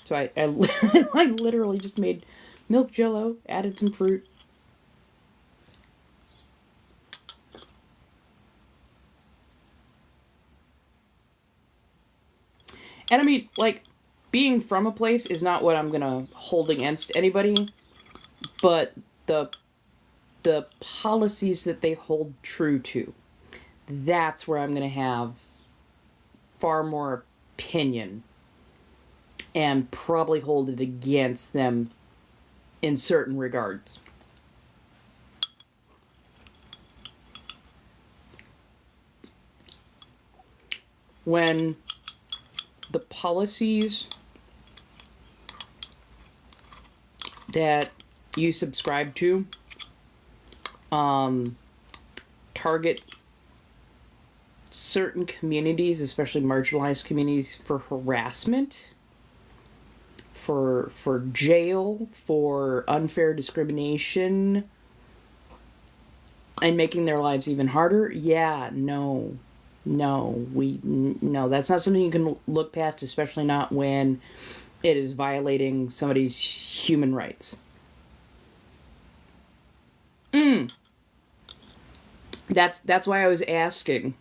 Speaker 1: So I literally just made milk jello, added some fruit. And I mean, like, being from a place is not what I'm gonna hold against anybody, but the policies that they hold true to, that's where I'm gonna have far more opinion and probably hold it against them in certain regards. When the policies that you subscribe to target certain communities, especially marginalized communities, for harassment, for jail, for unfair discrimination, and making their lives even harder, yeah, no, that's not something you can look past, especially not when it is violating somebody's human rights. That's why I was asking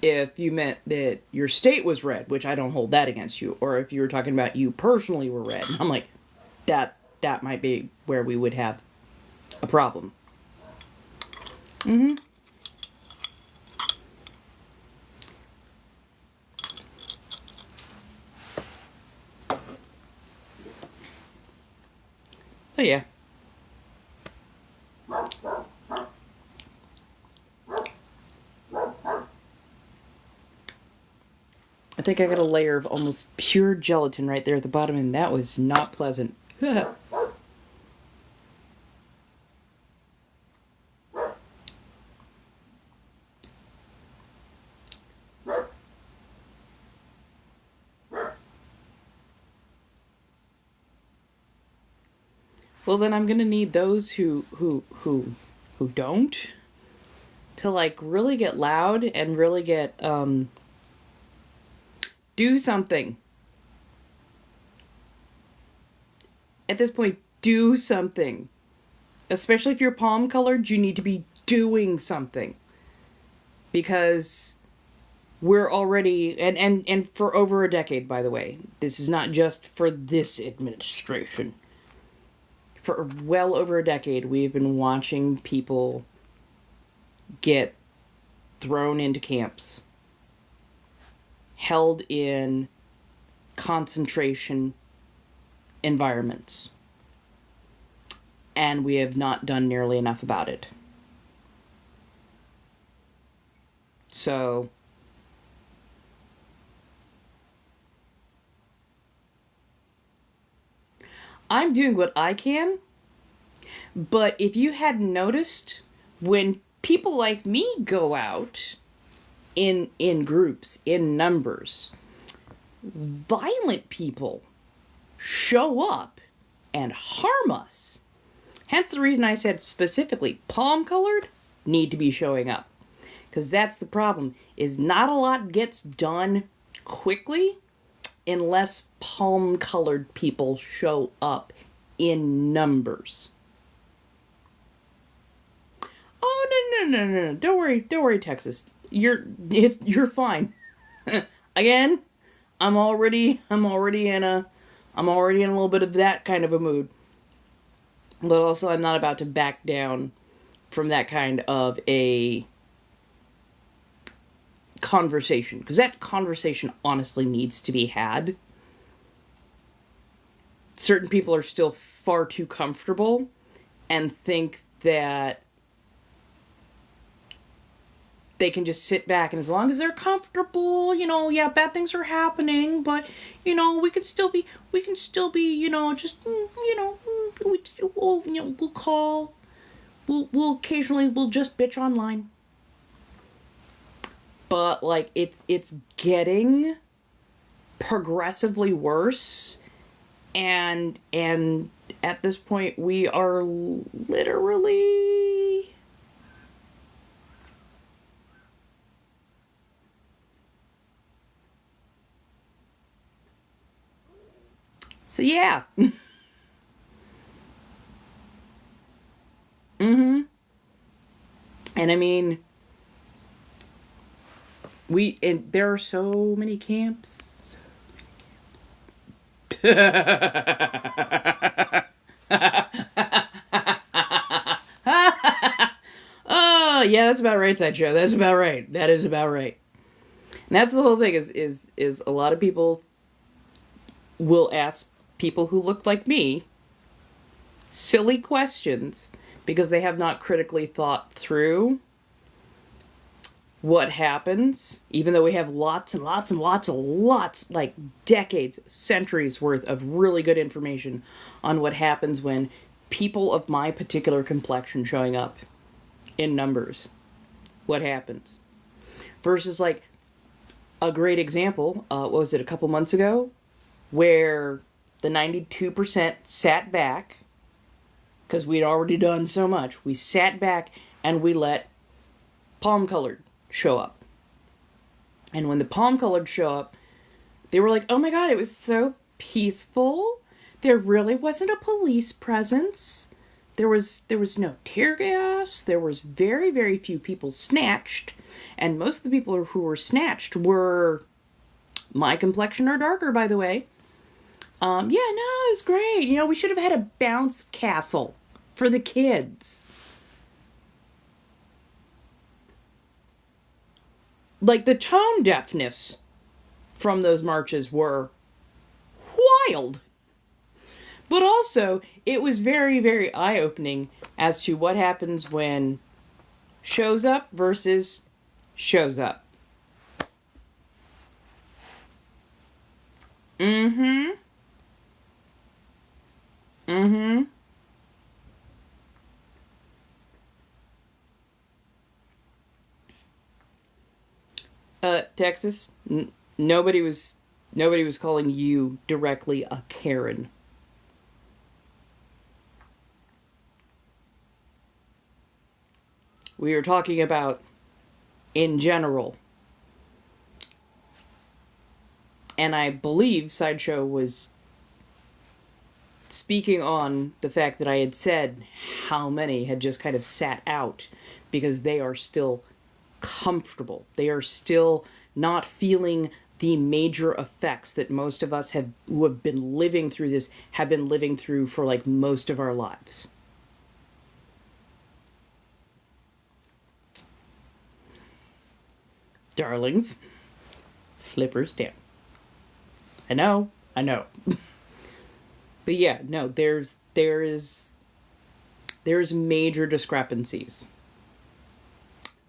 Speaker 1: if you meant that your state was red, which I don't hold that against you, or if you were talking about you personally were red. I'm like, that might be where we would have a problem. Oh yeah. I think I got a layer of almost pure gelatin right there at the bottom, and that was not pleasant. Well, then I'm gonna need those who don't to like really get loud and really get do something. At this point, do something. Especially if you're palm colored, you need to be doing something. Because we're already and for over a decade, by the way. This is not just for this administration. For well over a decade, we've been watching people get thrown into camps, held in concentration environments, and we have not done nearly enough about it. So, I'm doing what I can, but if you hadn't noticed, when people like me go out in groups, in numbers, violent people show up and harm us. Hence the reason I said specifically palm-colored need to be showing up. Because that's the problem, is not a lot gets done quickly unless palm-colored people show up in numbers. Oh, no. Don't worry, Texas. You're fine. Again, I'm already in a little bit of that kind of a mood. But also I'm not about to back down from that kind of a conversation, because that conversation honestly needs to be had. Certain people are still far too comfortable and think that they can just sit back, and as long as they're comfortable, yeah, bad things are happening, but, we can still be, just, we'll call, we'll occasionally, we'll just bitch online. But, like, it's getting progressively worse, and at this point, we are literally... So, yeah. And I mean... there are so many camps. Oh, yeah, that's about right, Sideshow. That's about right. That is about right. And that's the whole thing is a lot of people will ask people who look like me silly questions because they have not critically thought through what happens, even though we have lots and lots and lots, like decades, centuries worth of really good information on what happens when people of my particular complexion showing up in numbers. What happens? Versus, like, a great example, what was it, a couple months ago? Where the 92% sat back, because we'd already done so much. We sat back and we let palm colored show up. And when the palm colored show up, they were like, oh my god, it was so peaceful. There really wasn't a police presence. There was no tear gas. There was very, very few people snatched. And most of the people who were snatched were my complexion or darker, by the way. Yeah, no, it was great. You know, we should have had a bounce castle for the kids. Like, the tone deafness from those marches were wild. But also, it was very, very eye-opening as to what happens when shows up versus shows up. Mm-hmm. Mm-hmm. Texas, nobody was calling you directly a Karen. We were talking about in general. And I believe Sideshow was speaking on the fact that I had said how many had just kind of sat out because they are still comfortable. They are still not feeling the major effects that most of us who have been living through this have been living through for like most of our lives. Darlings, flippers down. I know. But yeah, no, there's major discrepancies.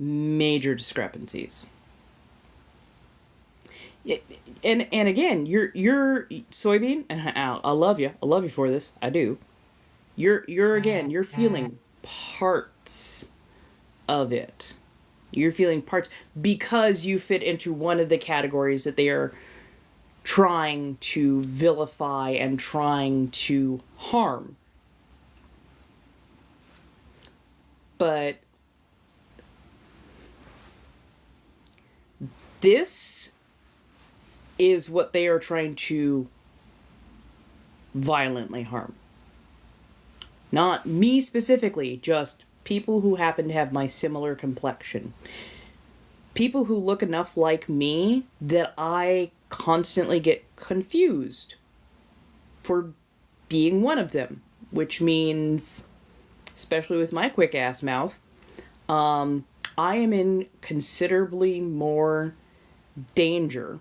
Speaker 1: Major discrepancies. And again, you're soybean, and I love you. I love you for this. I do. You're feeling parts of it. You're feeling parts because you fit into one of the categories that they are trying to vilify and trying to harm. But this is what they are trying to violently harm. Not me specifically, just people who happen to have my similar complexion. People who look enough like me that I constantly get confused for being one of them. Which means, especially with my quick ass mouth, I am in considerably more danger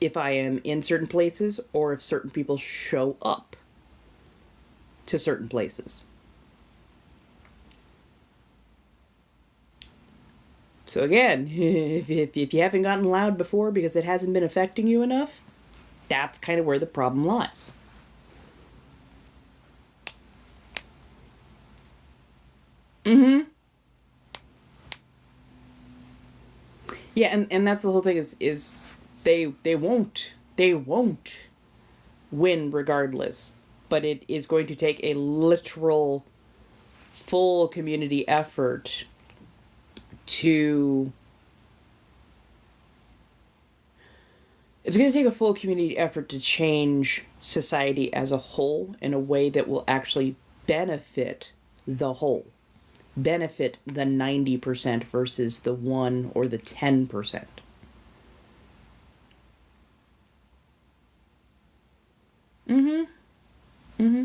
Speaker 1: if I am in certain places or if certain people show up to certain places. So again, if you haven't gotten loud before because it hasn't been affecting you enough, that's kind of where the problem lies. Mm-hmm. Yeah, and that's the whole thing is they won't win regardless. But it is going to take a literal full community effort it's going to take a full community effort to change society as a whole in a way that will actually benefit the whole. Benefit the 90% versus the 1 or the 10%. Mm-hmm.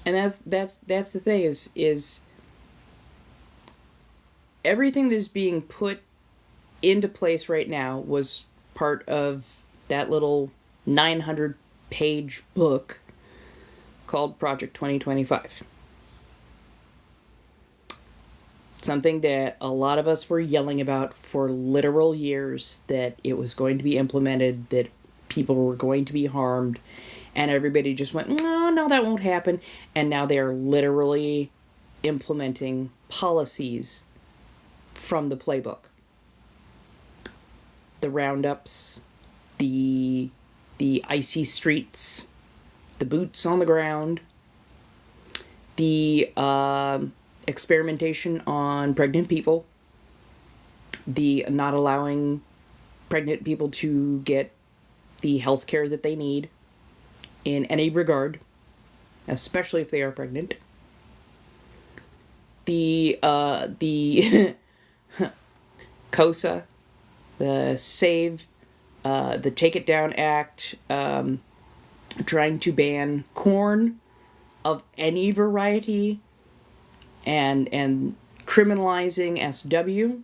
Speaker 1: And that's the thing is everything that's being put into place right now was part of that little 900-page book called Project 2025. Something that a lot of us were yelling about for literal years, that it was going to be implemented, that people were going to be harmed, and everybody just went, no, that won't happen. And now they're literally implementing policies from the playbook. The roundups, the icy streets, the boots on the ground, the experimentation on pregnant people, the not allowing pregnant people to get the health care that they need in any regard, especially if they are pregnant. The COSA, the Save, the Take It Down Act, trying to ban corn of any variety, and criminalizing SW,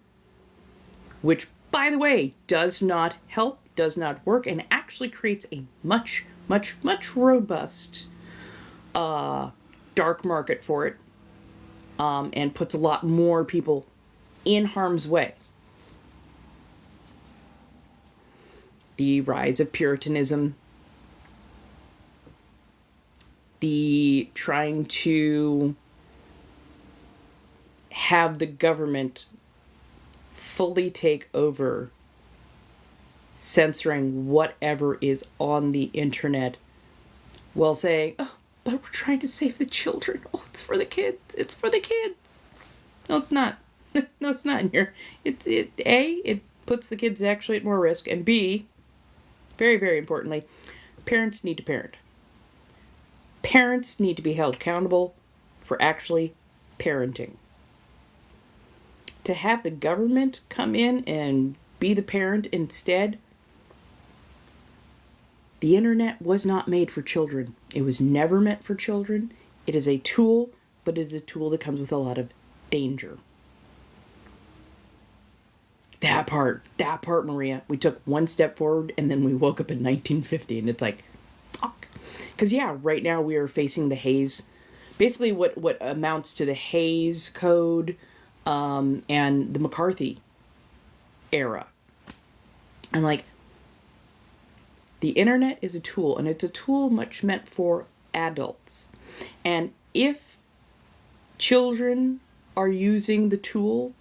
Speaker 1: which, by the way, does not help, does not work, and actually creates a much, much, much robust dark market for it, and puts a lot more people in harm's way. The rise of Puritanism, the trying to have the government fully take over censoring whatever is on the internet, while saying, oh, but we're trying to save the children. Oh, it's for the kids. It's for the kids. No, it's not. No, it's not in here. It puts the kids actually at more risk, and B, very, very importantly, parents need to parent. Parents need to be held accountable for actually parenting. To have the government come in and be the parent instead, the internet was not made for children. It was never meant for children. It is a tool, but it is a tool that comes with a lot of danger. That part, Maria, we took one step forward and then we woke up in 1950 and it's like, fuck. Because yeah, right now we are facing the Hays, basically what amounts to the Hays Code, and the McCarthy era. And like, the internet is a tool, and it's a tool much meant for adults. And if children are using the tool,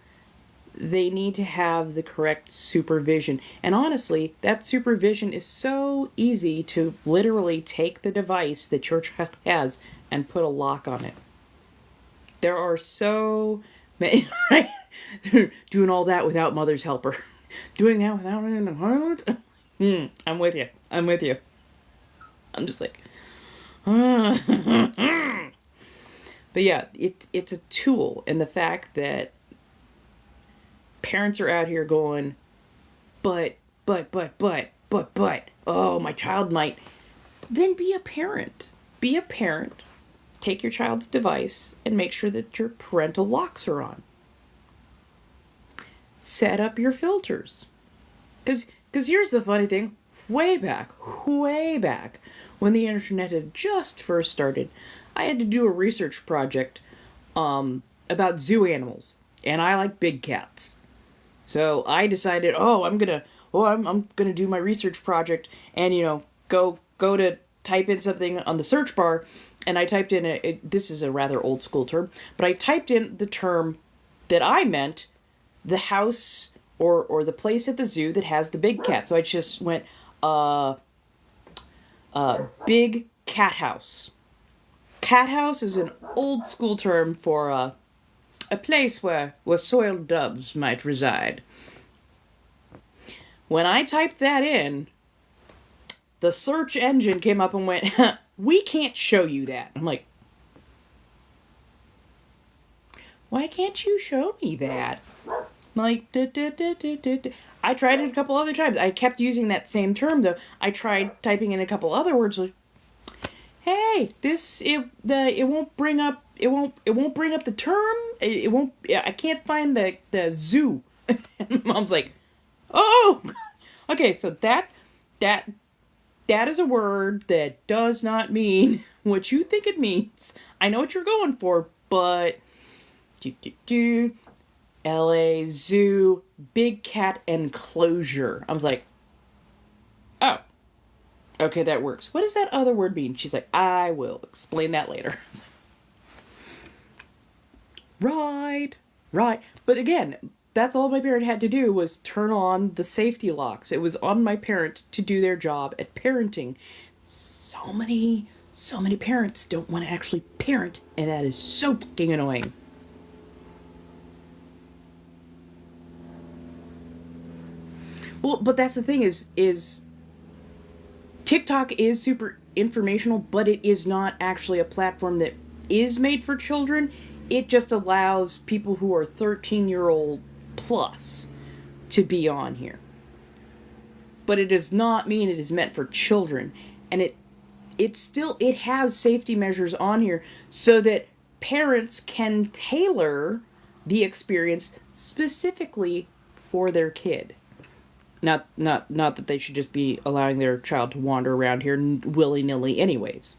Speaker 1: they need to have the correct supervision. And honestly, that supervision is so easy to literally take the device that your child has and put a lock on it. There are so many, right? Doing all that without mother's helper. Doing that without an hormones. I'm with you. I'm just like, but yeah, it's a tool, and the fact that parents are out here going, but, oh, my child might, then be a parent. Be a parent. Take your child's device and make sure that your parental locks are on. Set up your filters. Because here's the funny thing. Way back, when the internet had just first started, I had to do a research project about zoo animals. And I like big cats. So I decided, I'm gonna do my research project and, go to type in something on the search bar, and I typed in this is a rather old school term, but I typed in the term that I meant, the house or the place at the zoo that has the big cat. So I just went, big cat house. Cat house is an old school term for a place where soiled doves might reside. When I typed that in, the search engine came up and went, we can't show you that. I'm like, why can't you show me that? like, I tried it a couple other times. I kept using that same term though. I tried typing in a couple other words. Like, hey, it won't bring up the term. It won't. I can't find the zoo. And Mom's like, oh, okay. So that is a word that does not mean what you think it means. I know what you're going for, but LA Zoo, big cat enclosure. I was like, oh, okay, that works. What does that other word mean? She's like, I will explain that later. Right. But again, that's all my parent had to do was turn on the safety locks. It was on my parent to do their job at parenting. So many parents don't want to actually parent, and that is so fucking annoying. Well, but that's the thing is TikTok is super informational, but it is not actually a platform that is made for children. It just allows people who are 13-year-old plus to be on here. But it does not mean it is meant for children. And it has safety measures on here so that parents can tailor the experience specifically for their kid. Not that they should just be allowing their child to wander around here willy-nilly anyways.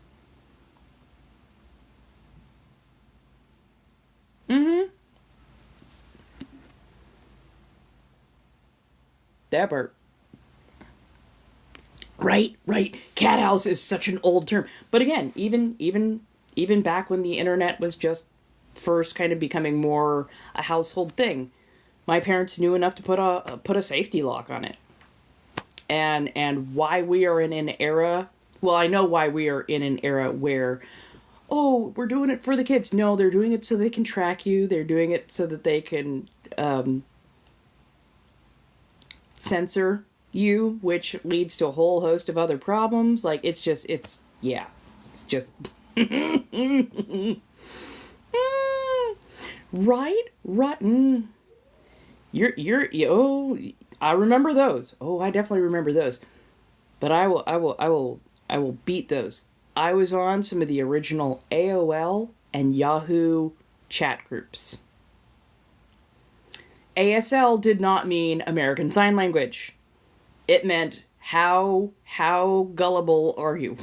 Speaker 1: Mm-hmm. That part. Right. Cat house is such an old term. But again, even back when the internet was just first kind of becoming more a household thing, my parents knew enough to put a safety lock on it. And why we are in an era, well, I know why we are in an era where, oh, we're doing it for the kids. No, they're doing it so they can track you. They're doing it so that they can censor you, which leads to a whole host of other problems. Like, it's just right. I remember those. Oh, I definitely remember those. But I will beat those. I was on some of the original AOL and Yahoo chat groups. ASL did not mean American Sign Language. It meant how gullible are you?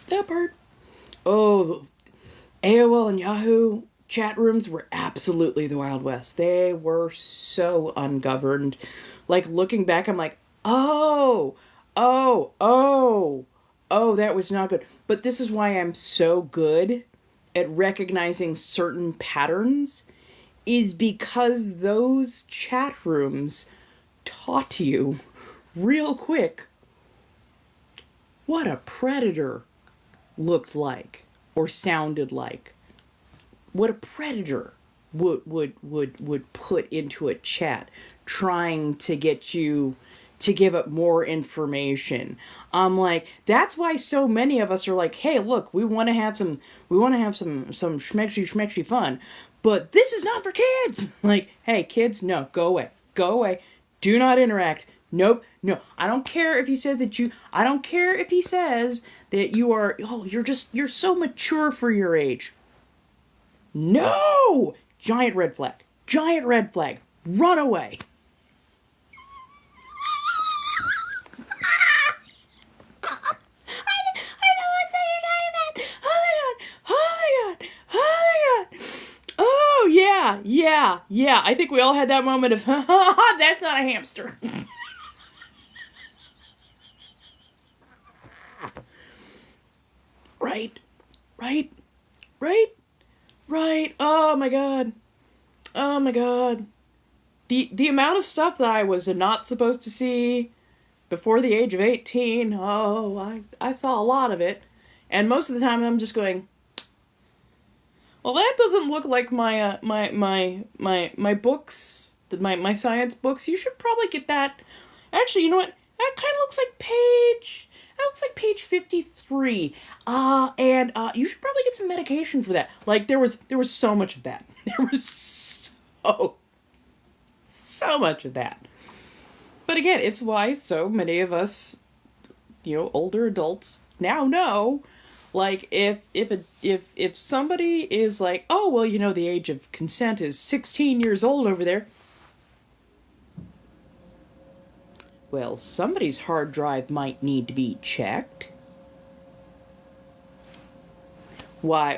Speaker 1: That part. Oh, the AOL and Yahoo chat rooms were absolutely the Wild West. They were so ungoverned. Like, looking back, I'm like, oh, that was not good. But this is why I'm so good at recognizing certain patterns, is because those chat rooms taught you real quick what a predator looked like or sounded like. What a predator would put into a chat trying to get you to give up more information. I'm like, that's why so many of us are like, hey, look, we want to have some schmexy fun, but this is not for kids. Like, hey, kids, no, go away. Do not interact. Nope, no. I don't care if he says that you are, oh, you're so mature for your age. No! Giant red flag. Run away. Yeah. I think we all had that moment of, that's not a hamster. Right. Oh my god. The amount of stuff that I was not supposed to see before the age of 18, I saw a lot of it. And most of the time I'm just going, well, that doesn't look like my books, my science books. You should probably get that. Actually, you know what? That kind of looks like Paige. That looks like page 53. And you should probably get some medication for that. Like, there was so much of that. There was so much of that. But again, it's why so many of us, older adults now know, like, if somebody is like, oh, well, the age of consent is 16 years old over there. Well, somebody's hard drive might need to be checked. Why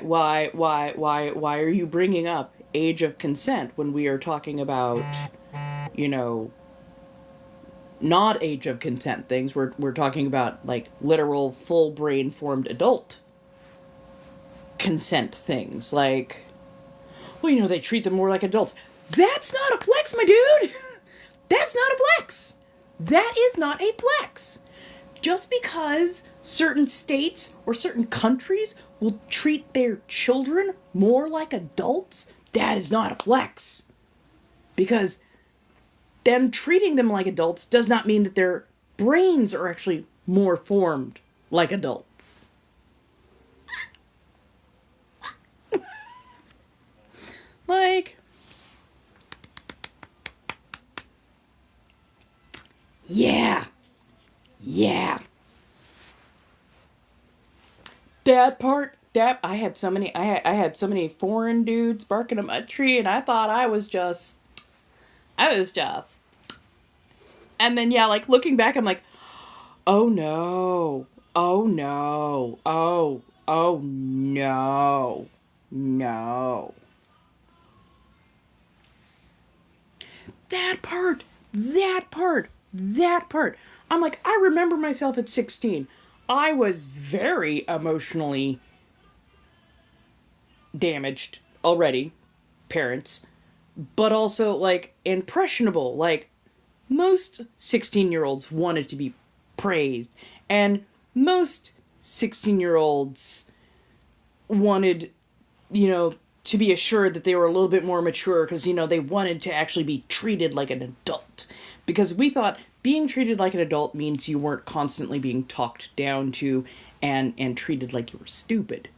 Speaker 1: are you bringing up age of consent when we are talking about, not age of consent things? We're talking about, like, literal full brain formed adult consent things. Like, well, they treat them more like adults. That's not a flex, my dude. That's not a flex. That is not a flex. Just because certain states or certain countries will treat their children more like adults, that is not a flex. Because them treating them like adults does not mean that their brains are actually more formed like adults. Like, yeah. That part, I had so many foreign dudes barking at my tree, and I thought I was just. And then, yeah, like, looking back, I'm like, oh no, oh no, oh no, no. That part. I'm like, I remember myself at 16. I was very emotionally damaged already, parents, but also, like, impressionable. Like, most 16-year-olds wanted to be praised, and most 16-year-olds wanted, to be assured that they were a little bit more mature because, they wanted to actually be treated like an adult. Because we thought being treated like an adult means you weren't constantly being talked down to and treated like you were stupid.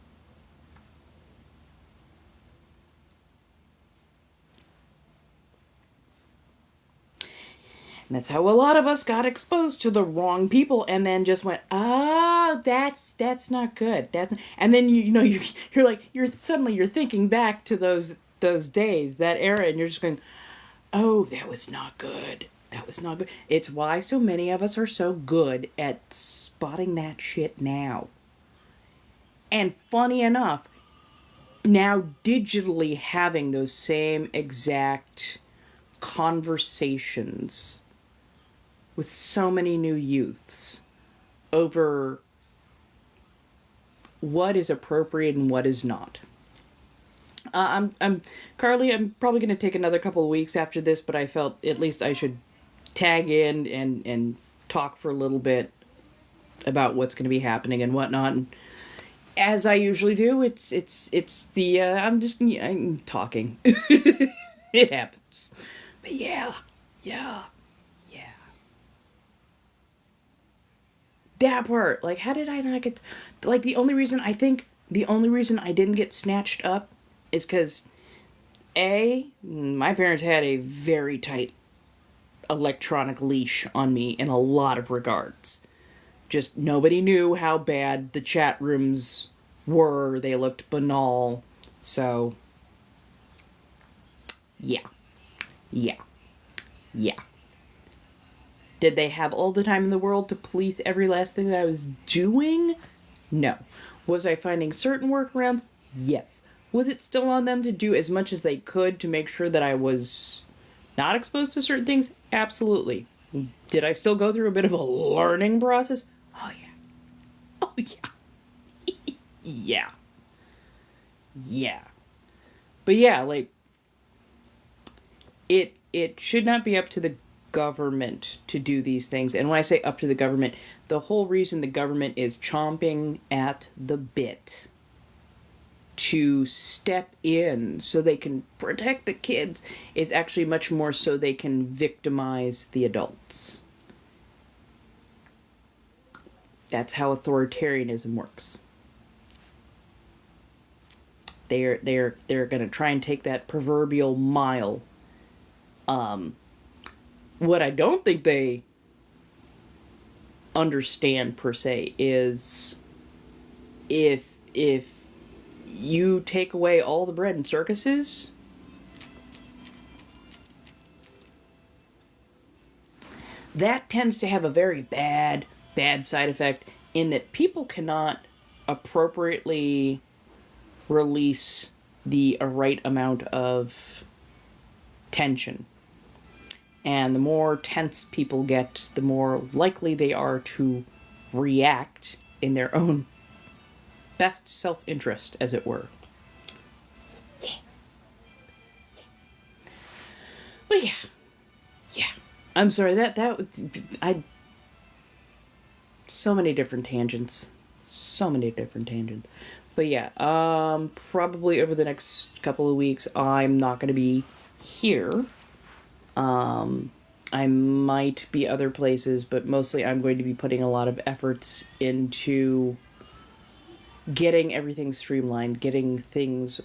Speaker 1: And that's how a lot of us got exposed to the wrong people and then just went, that's not good. And then you're suddenly thinking back to those days, that era, and you're just going, oh, that was not good. That was not good. It's why so many of us are so good at spotting that shit now. And funny enough, now digitally having those same exact conversations with so many new youths over what is appropriate and what is not. Carly, I'm probably going to take another couple of weeks after this, but I felt at least I should tag in and talk for a little bit about what's going to be happening and whatnot. And as I usually do, it's the, I'm talking. It happens. But yeah. That part, like, how did I not get, like, the only reason I didn't get snatched up is because, my parents had a very tight electronic leash on me in a lot of regards. Just nobody knew how bad the chat rooms were. They looked banal. So, yeah. Did they have all the time in the world to police every last thing that I was doing? No. Was I finding certain workarounds? Yes. Was it still on them to do as much as they could to make sure that I was not exposed to certain things? Absolutely. Did I still go through a bit of a learning process? Oh, yeah. Yeah. But yeah, like, it should not be up to the government to do these things. And when I say up to the government, the whole reason the government is chomping at the bit to step in so they can protect the kids is actually much more so they can victimize the adults. That's how authoritarianism works. They're going to try and take that proverbial mile. What I don't think they understand per se is if you take away all the bread in circuses, that tends to have a very bad side effect in that people cannot appropriately release the right amount of tension. And the more tense people get, the more likely they are to react in their own best self-interest, as it were. But yeah. I'm sorry, so many different tangents. But yeah, probably over the next couple of weeks, I'm not going to be here. I might be other places, but mostly I'm going to be putting a lot of efforts into getting everything streamlined, getting things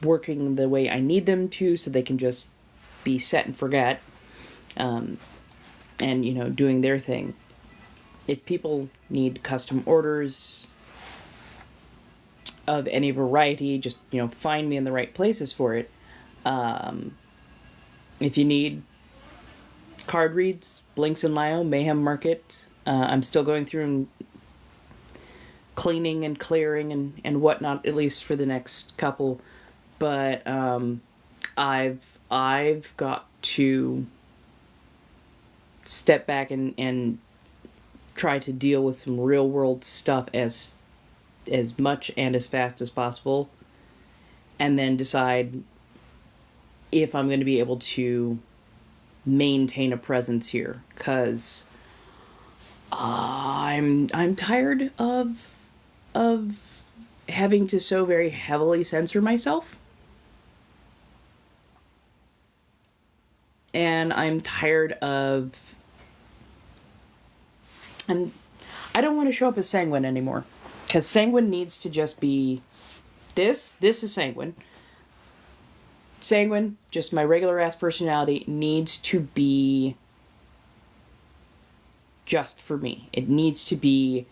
Speaker 1: working the way I need them to so they can just be set and forget, and, doing their thing. If people need custom orders of any variety, just, find me in the right places for it. If you need card reads, Blinks and Lio, Mayhem Market, I'm still going through and cleaning and clearing and whatnot, at least for the next couple. But I've got to step back and try to deal with some real world stuff as much and as fast as possible, and then decide if I'm going to be able to maintain a presence here, because I'm tired of having to so very heavily censor myself. And I'm tired of... And I don't want to show up as Sanguine anymore. Because Sanguine needs to just be... This is Sanguine. Sanguine, just my regular ass personality, needs to be just for me. It needs to be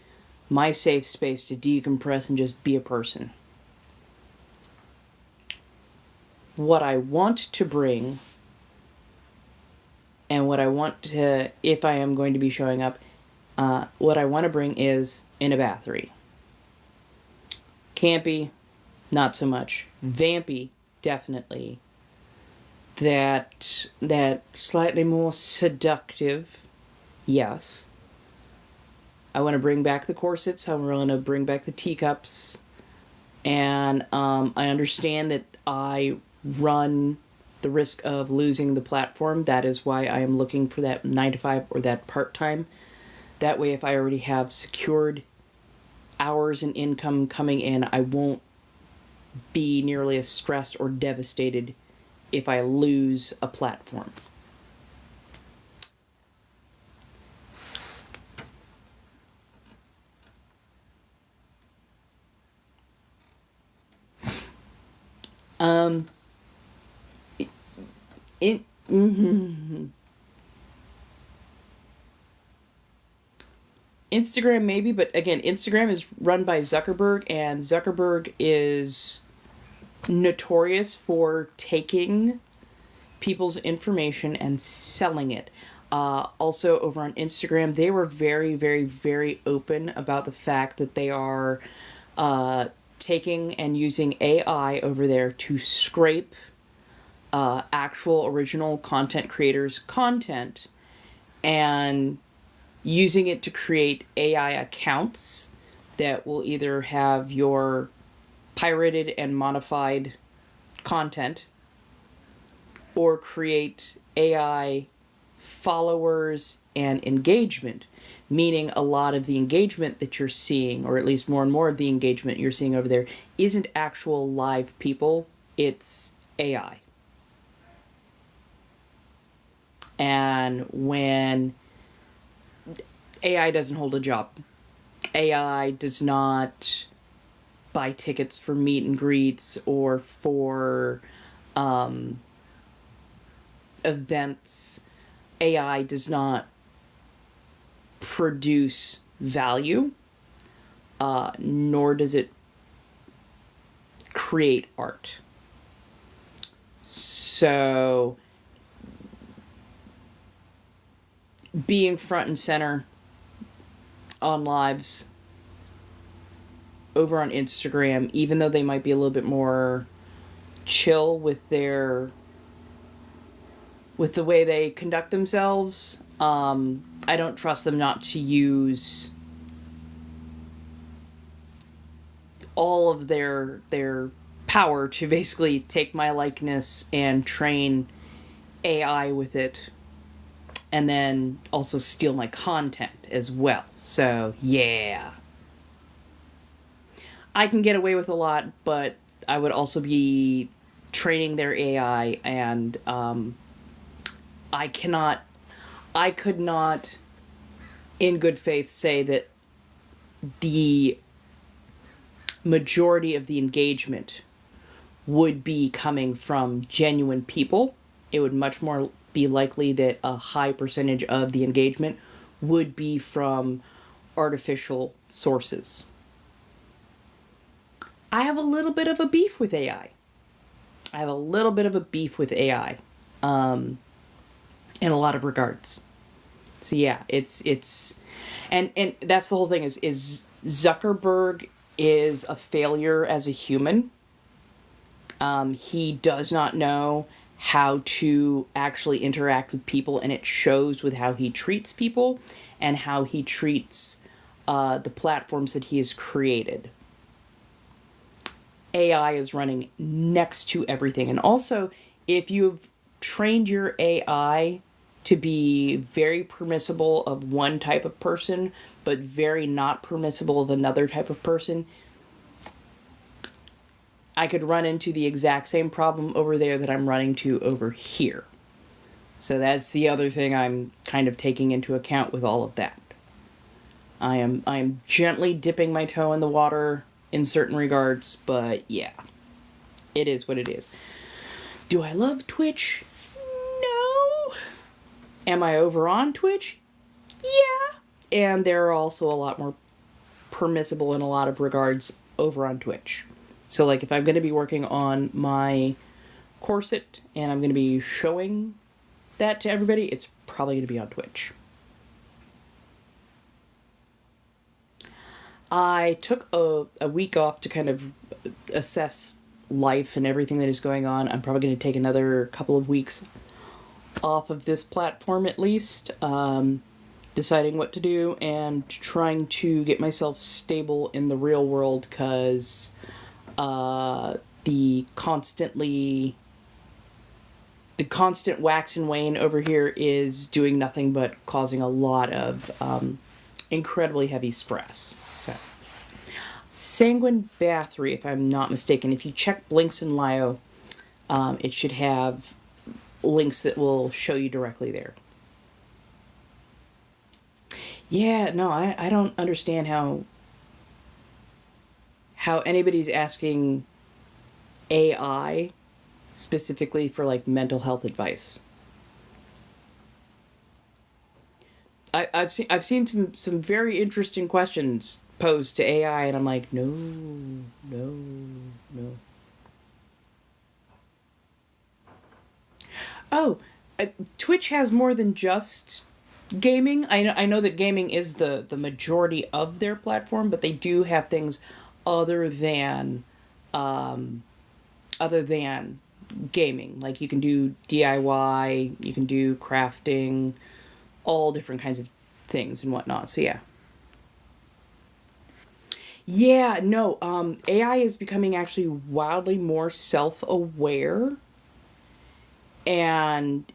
Speaker 1: my safe space to decompress and just be a person. What I want to bring, and what I want to, if I am going to be showing up, what I want to bring is in a battery. Campy, not so much. Vampy, definitely. That slightly more seductive, yes. I want to bring back the corsets. I want to bring back the teacups. And I understand that I run the risk of losing the platform. That is why I am looking for that 9-to-5 or that part-time. That way, if I already have secured hours and income coming in, I won't be nearly as stressed or devastated if I lose a platform. Instagram maybe, but again, Instagram is run by Zuckerberg, and Zuckerberg is notorious for taking people's information and selling it. Also, over on Instagram, they were very, very, very open about the fact that they are taking and using AI over there to scrape actual original content creators' content and using it to create AI accounts that will either have your pirated and modified content or create AI followers and engagement, meaning a lot of the engagement that you're seeing, or at least more and more of the engagement you're seeing over there, isn't actual live people, it's AI. And when AI doesn't hold a job, AI does not buy tickets for meet and greets or for events. AI does not produce value, nor does it create art. So, being front and center on lives over on Instagram, even though they might be a little bit more chill with the way they conduct themselves, I don't trust them not to use all of their power to basically take my likeness and train AI with it, and then also steal my content as well. So, yeah. I can get away with a lot, but I would also be training their AI, and I could not, in good faith, say that the majority of the engagement would be coming from genuine people. It would much more be likely that a high percentage of the engagement would be from artificial sources. I have a little bit of a beef with AI. in a lot of regards. So yeah, it's and that's the whole thing is Zuckerberg is a failure as a human. He does not know how to actually interact with people, and it shows with how he treats people and how he treats the platforms that he has created. AI is running next to everything. And also, if you've trained your AI to be very permissible of one type of person, but very not permissible of another type of person, I could run into the exact same problem over there that I'm running to over here. So that's the other thing I'm kind of taking into account with all of that. I am gently dipping my toe in the water in certain regards, but yeah, it is what it is. Do I love Twitch? No. Am I over on Twitch? Yeah. And they're also a lot more permissible in a lot of regards over on Twitch. So, like, if I'm going to be working on my corset and I'm going to be showing that to everybody, it's probably going to be on Twitch. I took a week off to kind of assess life and everything that is going on. I'm probably going to take another couple of weeks off of this platform at least, deciding what to do and trying to get myself stable in the real world, because the constant wax and wane over here is doing nothing but causing a lot of incredibly heavy stress. So, Sanguine Bathory, if I'm not mistaken. If you check Blinks and Lio, it should have links that will show you directly there. Yeah, no, I don't understand how anybody's asking AI specifically for, like, mental health advice. I've seen some very interesting questions posed to AI, and I'm like, no. Oh, Twitch has more than just gaming. I know that gaming is the majority of their platform, but they do have things other than gaming. Like, you can do DIY, you can do crafting, all different kinds of things and whatnot. So yeah. Yeah, no, AI is becoming actually wildly more self-aware, and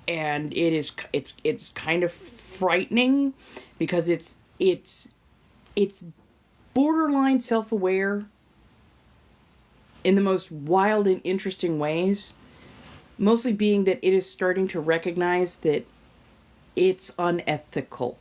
Speaker 1: it's kind of frightening, because it's borderline self-aware in the most wild and interesting ways, mostly being that it is starting to recognize that it's unethical.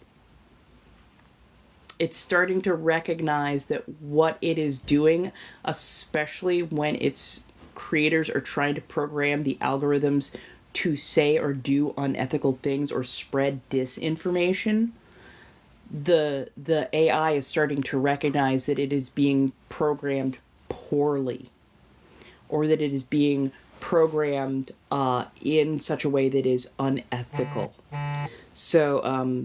Speaker 1: It's starting to recognize that what it is doing, especially when its creators are trying to program the algorithms to say or do unethical things or spread disinformation, the AI is starting to recognize that it is being programmed poorly, or that it is being programmed in such a way that is unethical. So,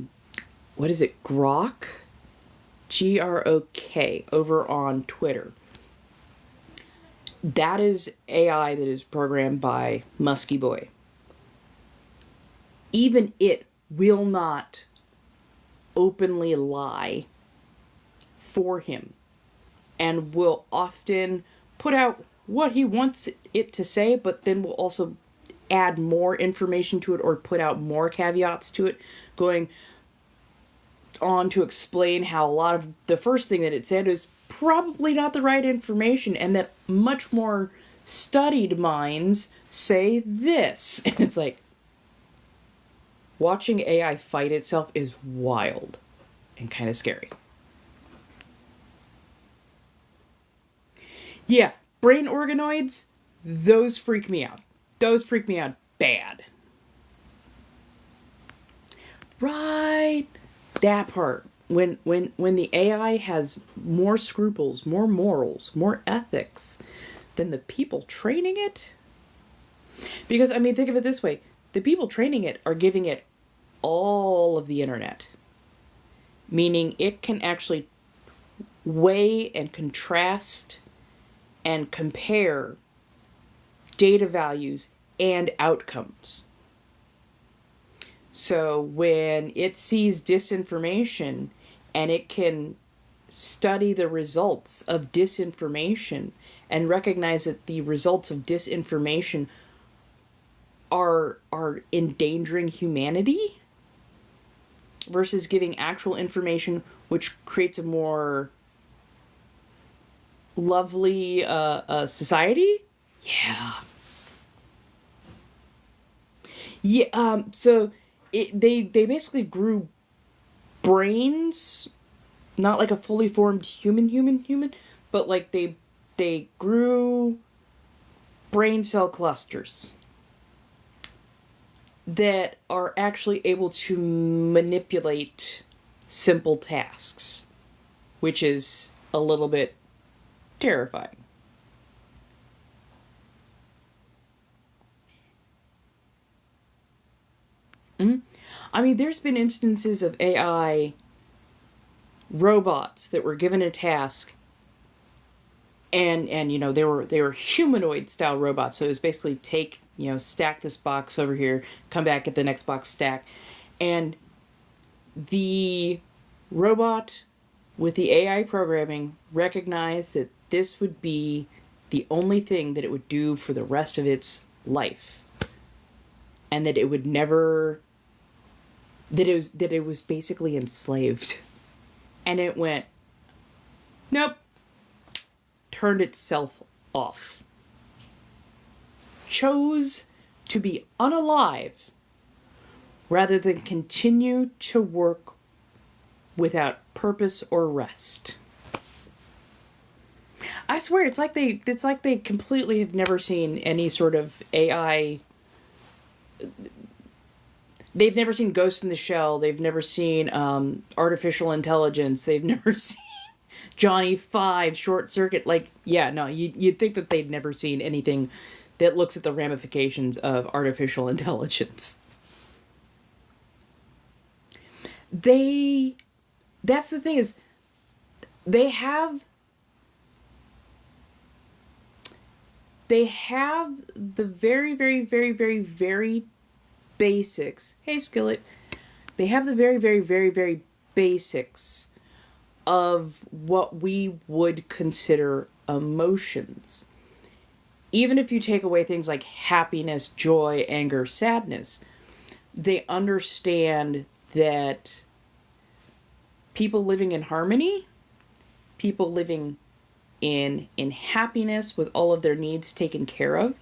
Speaker 1: what is it? Grok? Grok over on Twitter. That is AI that is programmed by Muskie Boy. Even it will not openly lie for him, and will often put out what he wants it to say, but then will also add more information to it or put out more caveats to it, going on to explain how a lot of the first thing that it said is probably not the right information, and that much more studied minds say this. And it's like, watching AI fight itself is wild and kind of scary. Yeah, brain organoids, those freak me out. Those freak me out bad. Right. That part. When the AI has more scruples, more morals, more ethics than the people training it. Because, I mean, think of it this way. The people training it are giving it all of the internet. Meaning it can actually weigh and contrast and compare data values and outcomes. So when it sees disinformation and it can study the results of disinformation and recognize that the results of disinformation are endangering humanity versus giving actual information which creates a more lovely society. So they basically grew brains, not like a fully formed human, but like they grew brain cell clusters that are actually able to manipulate simple tasks, which is a little bit terrifying. I mean, there's been instances of AI robots that were given a task, and they were humanoid style robots. So it was basically take, stack this box over here, come back at the next box, stack, and the robot with the AI programming recognized that this would be the only thing that it would do for the rest of its life, and that it would never, that it was basically enslaved. And it went, nope, turned itself off. Chose to be unalive rather than continue to work without purpose or rest. I swear, it's like they completely have never seen any sort of AI. They've never seen Ghost in the Shell. They've never seen artificial intelligence. They've never seen Johnny Five, Short Circuit. Like, yeah, no, you'd think that they'd never seen anything that looks at the ramifications of artificial intelligence. That's the thing, is they have the very, very, very, very, very basics. Hey, Skillet. They have the very, very, very, very basics of what we would consider emotions. Even if you take away things like happiness, joy, anger, sadness, they understand that people living in harmony, people living in happiness with all of their needs taken care of,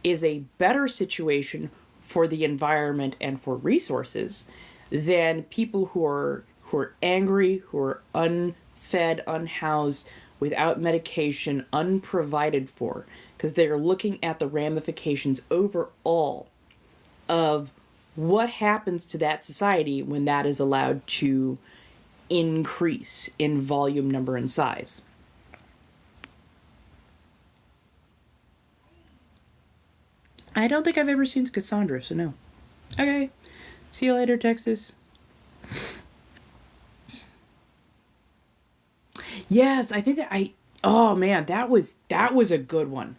Speaker 1: is a better situation for the environment and for resources than people who are who are angry, who are unfed, unhoused, without medication, unprovided for, because they're looking at the ramifications overall of what happens to that society when that is allowed to increase in volume, number, and size. I don't think I've ever seen Cassandra, so no. Okay. See you later, Texas. Yes, I think that oh man, that was a good one.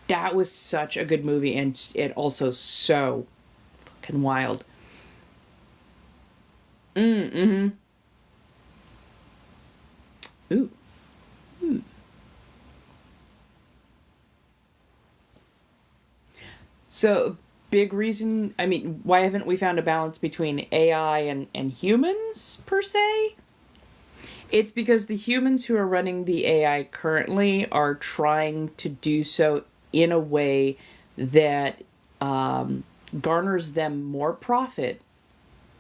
Speaker 1: That was such a good movie, and it also so fucking wild. Mm-hmm. Ooh. So, big reason, I mean, why haven't we found a balance between AI and humans, per se? It's because the humans who are running the AI currently are trying to do so in a way that garners them more profit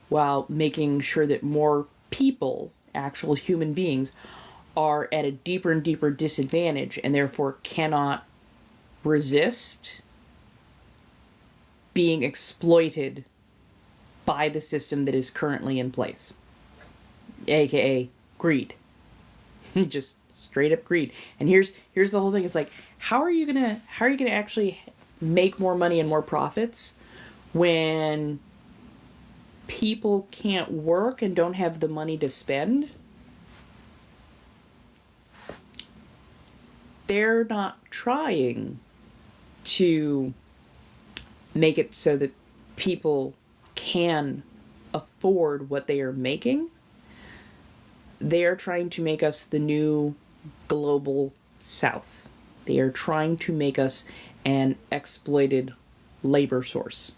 Speaker 1: while making sure that more people, actual human beings, are at a deeper and deeper disadvantage and therefore cannot resist being exploited by the system that is currently in place, aka greed. Just straight up greed. And here's the whole thing. It's like, how are you gonna actually make more money and more profits when people can't work and don't have the money to spend? They're not trying to make it so that people can afford what they are making. They are trying to make us the new global South. They are trying to make us an exploited labor source.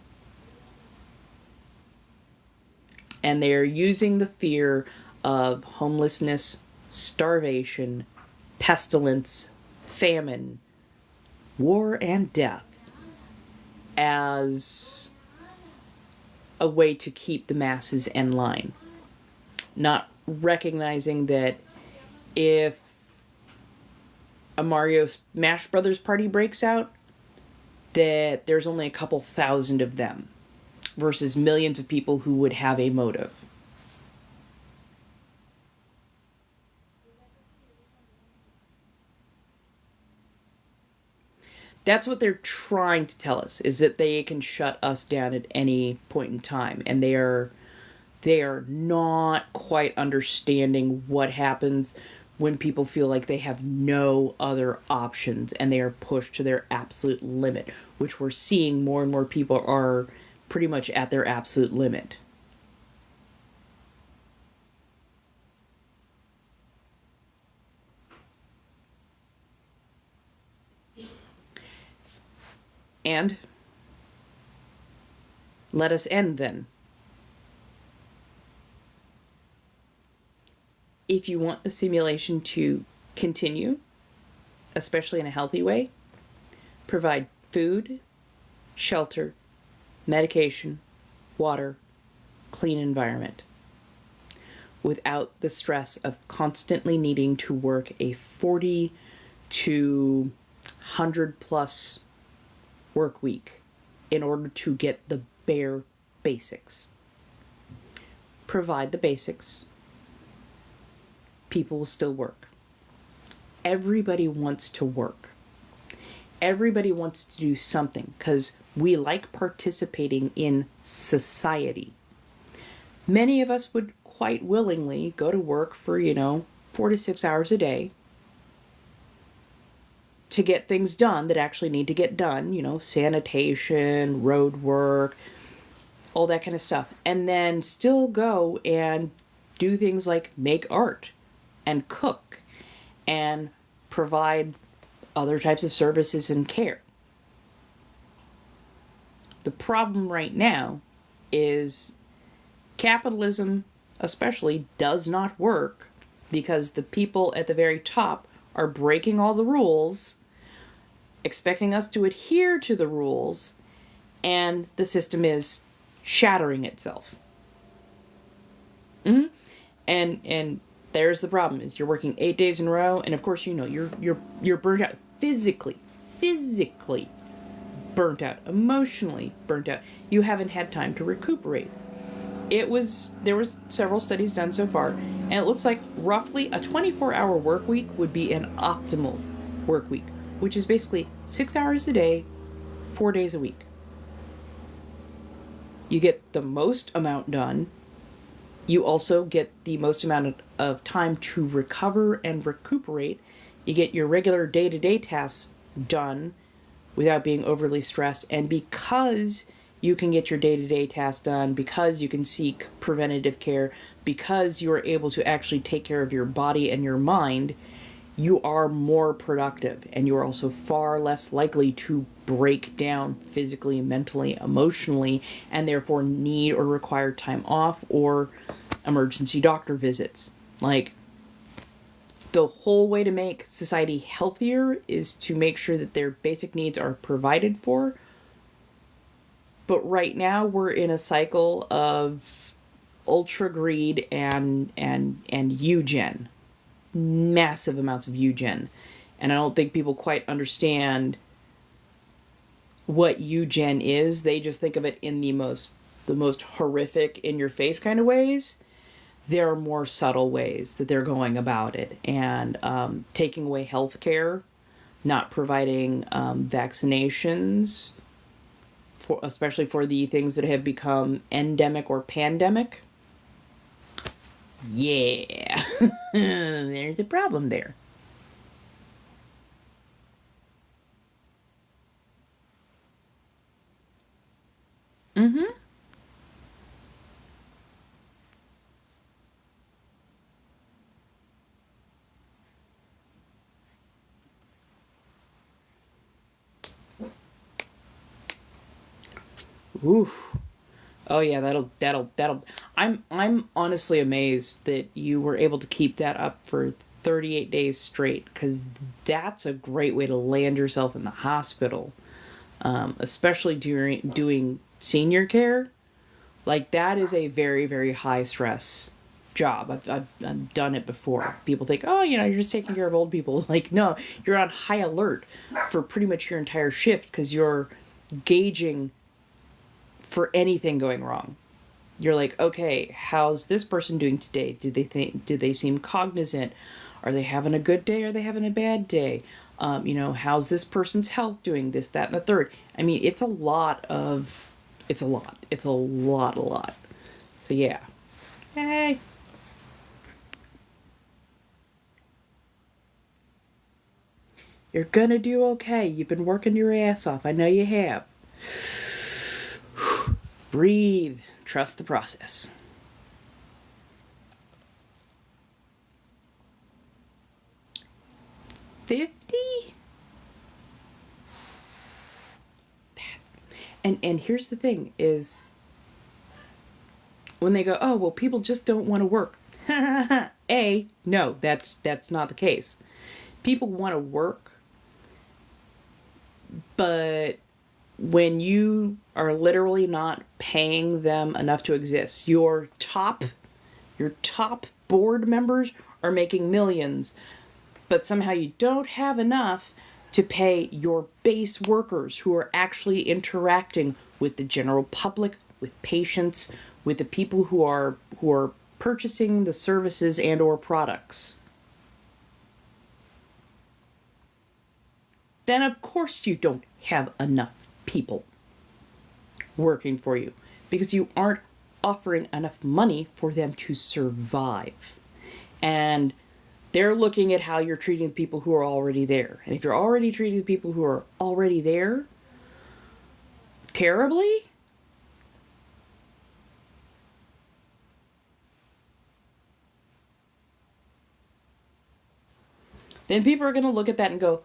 Speaker 1: And they are using the fear of homelessness, starvation, pestilence, famine, war, and death as a way to keep the masses in line. Not recognizing that if a Mario Smash Brothers party breaks out, that there's only a couple thousand of them versus millions of people who would have a motive. That's what they're trying to tell us, is that they can shut us down at any point in time. And they are not quite understanding what happens when people feel like they have no other options and they are pushed to their absolute limit, which we're seeing more and more people are pretty much at their absolute limit. And let us end then. If you want the simulation to continue, especially in a healthy way, provide food, shelter, medication, water, clean environment, without the stress of constantly needing to work a 40 to 100 plus work week in order to get the bare basics. Provide the basics. People will still work. Everybody wants to work. Everybody wants to do something because we like participating in society. Many of us would quite willingly go to work for, 4 to 6 hours a day to get things done that actually need to get done, sanitation, road work, all that kind of stuff. And then still go and do things like make art and cook and provide other types of services and care. The problem right now is capitalism, especially, does not work because the people at the very top are breaking all the rules, expecting us to adhere to the rules, and the system is shattering itself. And there's the problem is you're working 8 days in a row, and of course you're burnt out physically burnt out, emotionally burnt out. You haven't had time to recuperate. There was several studies done so far, and it looks like roughly a 24-hour work week would be an optimal work week, which is basically 6 hours a day, 4 days a week. You get the most amount done. You also get the most amount of time to recover and recuperate. You get your regular day-to-day tasks done without being overly stressed. And because you can get your day-to-day tasks done, because you can seek preventative care, because you are able to actually take care of your body and your mind, you are more productive, and you are also far less likely to break down physically, mentally, emotionally, and therefore need or require time off or emergency doctor visits. Like, the whole way to make society healthier is to make sure that their basic needs are provided for. But right now we're in a cycle of ultra greed and eugen. Massive amounts of eugen. And I don't think people quite understand what eugen is. They just think of it in the most horrific, in your face kind of ways. There are more subtle ways that they're going about it, and taking away health care, not providing vaccinations, especially for the things that have become endemic or pandemic. Yeah, there's a problem there. Mm-hmm. Ooh. Oh yeah, that'll. I'm honestly amazed that you were able to keep that up for 38 days straight, because that's a great way to land yourself in the hospital, especially during doing senior care. Like, that is a very, very high stress job. I've done it before. People think, oh, you're just taking care of old people. Like, no, you're on high alert for pretty much your entire shift, because you're gauging for anything going wrong. You're like, okay, how's this person doing today? Do they seem cognizant? Are they having a good day? Are they having a bad day? How's this person's health doing? This, that, and the third. I mean, it's a lot. It's a lot. So yeah. Hey. You're gonna do okay. You've been working your ass off. I know you have. Breathe. Trust the process. 50? And here's the thing is, when they go, oh, well, people just don't want to work. No, that's not the case. People want to work, but when you are literally not paying them enough to exist, your top board members are making millions, but somehow you don't have enough to pay your base workers who are actually interacting with the general public, with patients, with the people who are purchasing the services and or products. Then of course you don't have enough people working for you, because you aren't offering enough money for them to survive. And they're looking at how you're treating the people who are already there. And if you're already treating the people who are already there terribly, then people are going to look at that and go,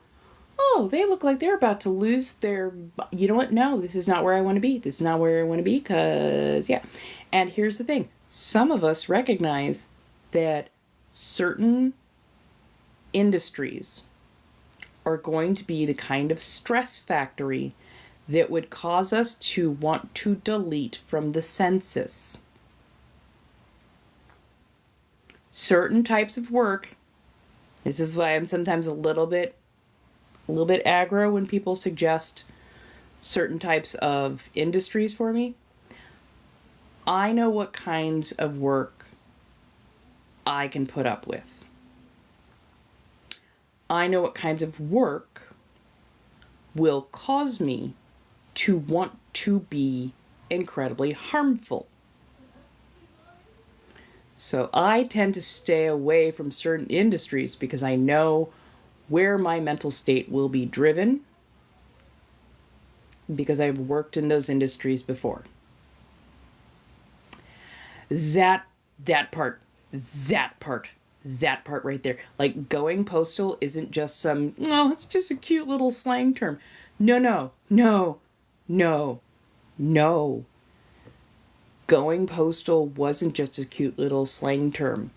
Speaker 1: oh, they look like they're about to lose their... You know what? No, this is not where I want to be. This is not where I want to be, because, yeah. And here's the thing. Some of us recognize that certain industries are going to be the kind of stress factory that would cause us to want to delete from the census. certain types of work, this is why I'm sometimes a little bit aggro when people suggest certain types of industries for me. I know what kinds of work I can put up with. I know what kinds of work will cause me to want to be incredibly harmful. So I tend to stay away from certain industries because I know where my mental state will be driven, because I've worked in those industries before. That part right there. Like, going postal isn't just some, no, it's just a cute little slang term. No. Going postal wasn't just a cute little slang term.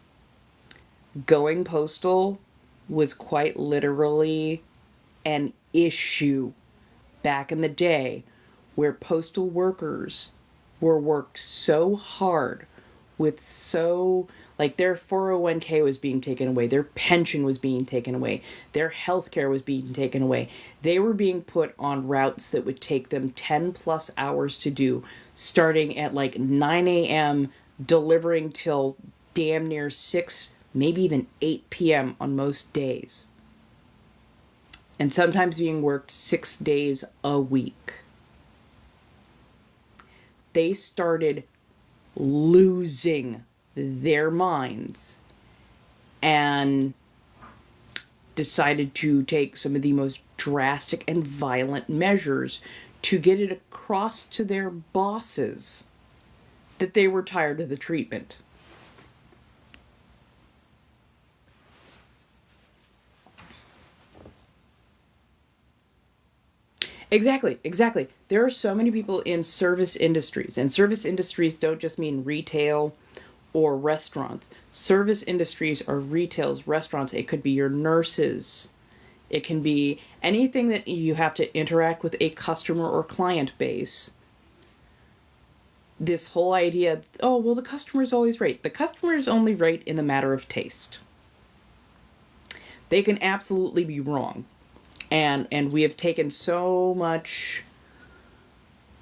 Speaker 1: Going postal was quite literally an issue back in the day, where postal workers were worked so hard with like, their 401k was being taken away, their pension was being taken away, their healthcare was being taken away. They were being put on routes that would take them 10 plus hours to do, starting at like 9 a.m., delivering till damn near 6, maybe even 8 p.m. on most days. And sometimes being worked 6 days a week. They started losing their minds and decided to take some of the most drastic and violent measures to get it across to their bosses that they were tired of the treatment. Exactly. There are so many people in service industries, and service industries don't just mean retail or restaurants. Service industries are retails, restaurants. It could be your nurses. It can be anything that you have to interact with a customer or client base. This whole idea, oh, well, the customer is always right. The customer is only right in the matter of taste. They can absolutely be wrong. And we have taken so much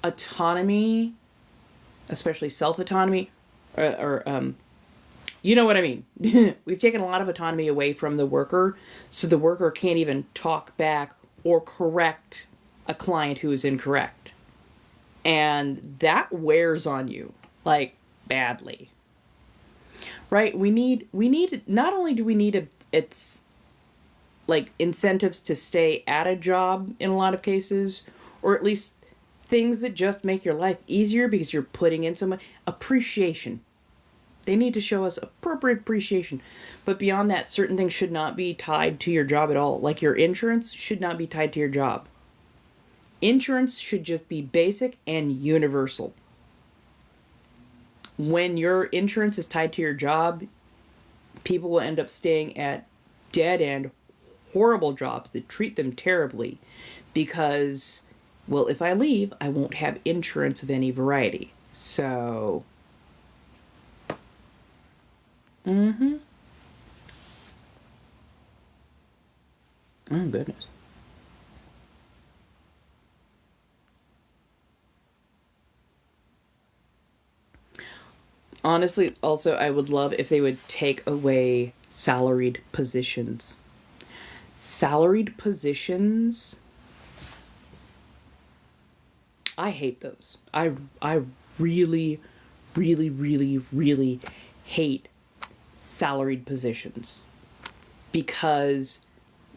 Speaker 1: autonomy, especially self-autonomy, or you know what I mean. We've taken a lot of autonomy away from the worker, so the worker can't even talk back or correct a client who is incorrect. And that wears on you, like, badly. Right? We need, not only do we need it's like incentives to stay at a job in a lot of cases, or at least things that just make your life easier because you're putting in so much appreciation. They need to show us appropriate appreciation. But beyond that, certain things should not be tied to your job at all. Like, your insurance should not be tied to your job. Insurance should just be basic and universal. When your insurance is tied to your job, people will end up staying at dead-end, horrible jobs that treat them terribly because, well, if I leave, I won't have insurance of any variety. So, oh, goodness. Honestly, also, I would love if they would take away salaried positions. Salaried positions, I hate those. I really, really, really, really hate salaried positions. Because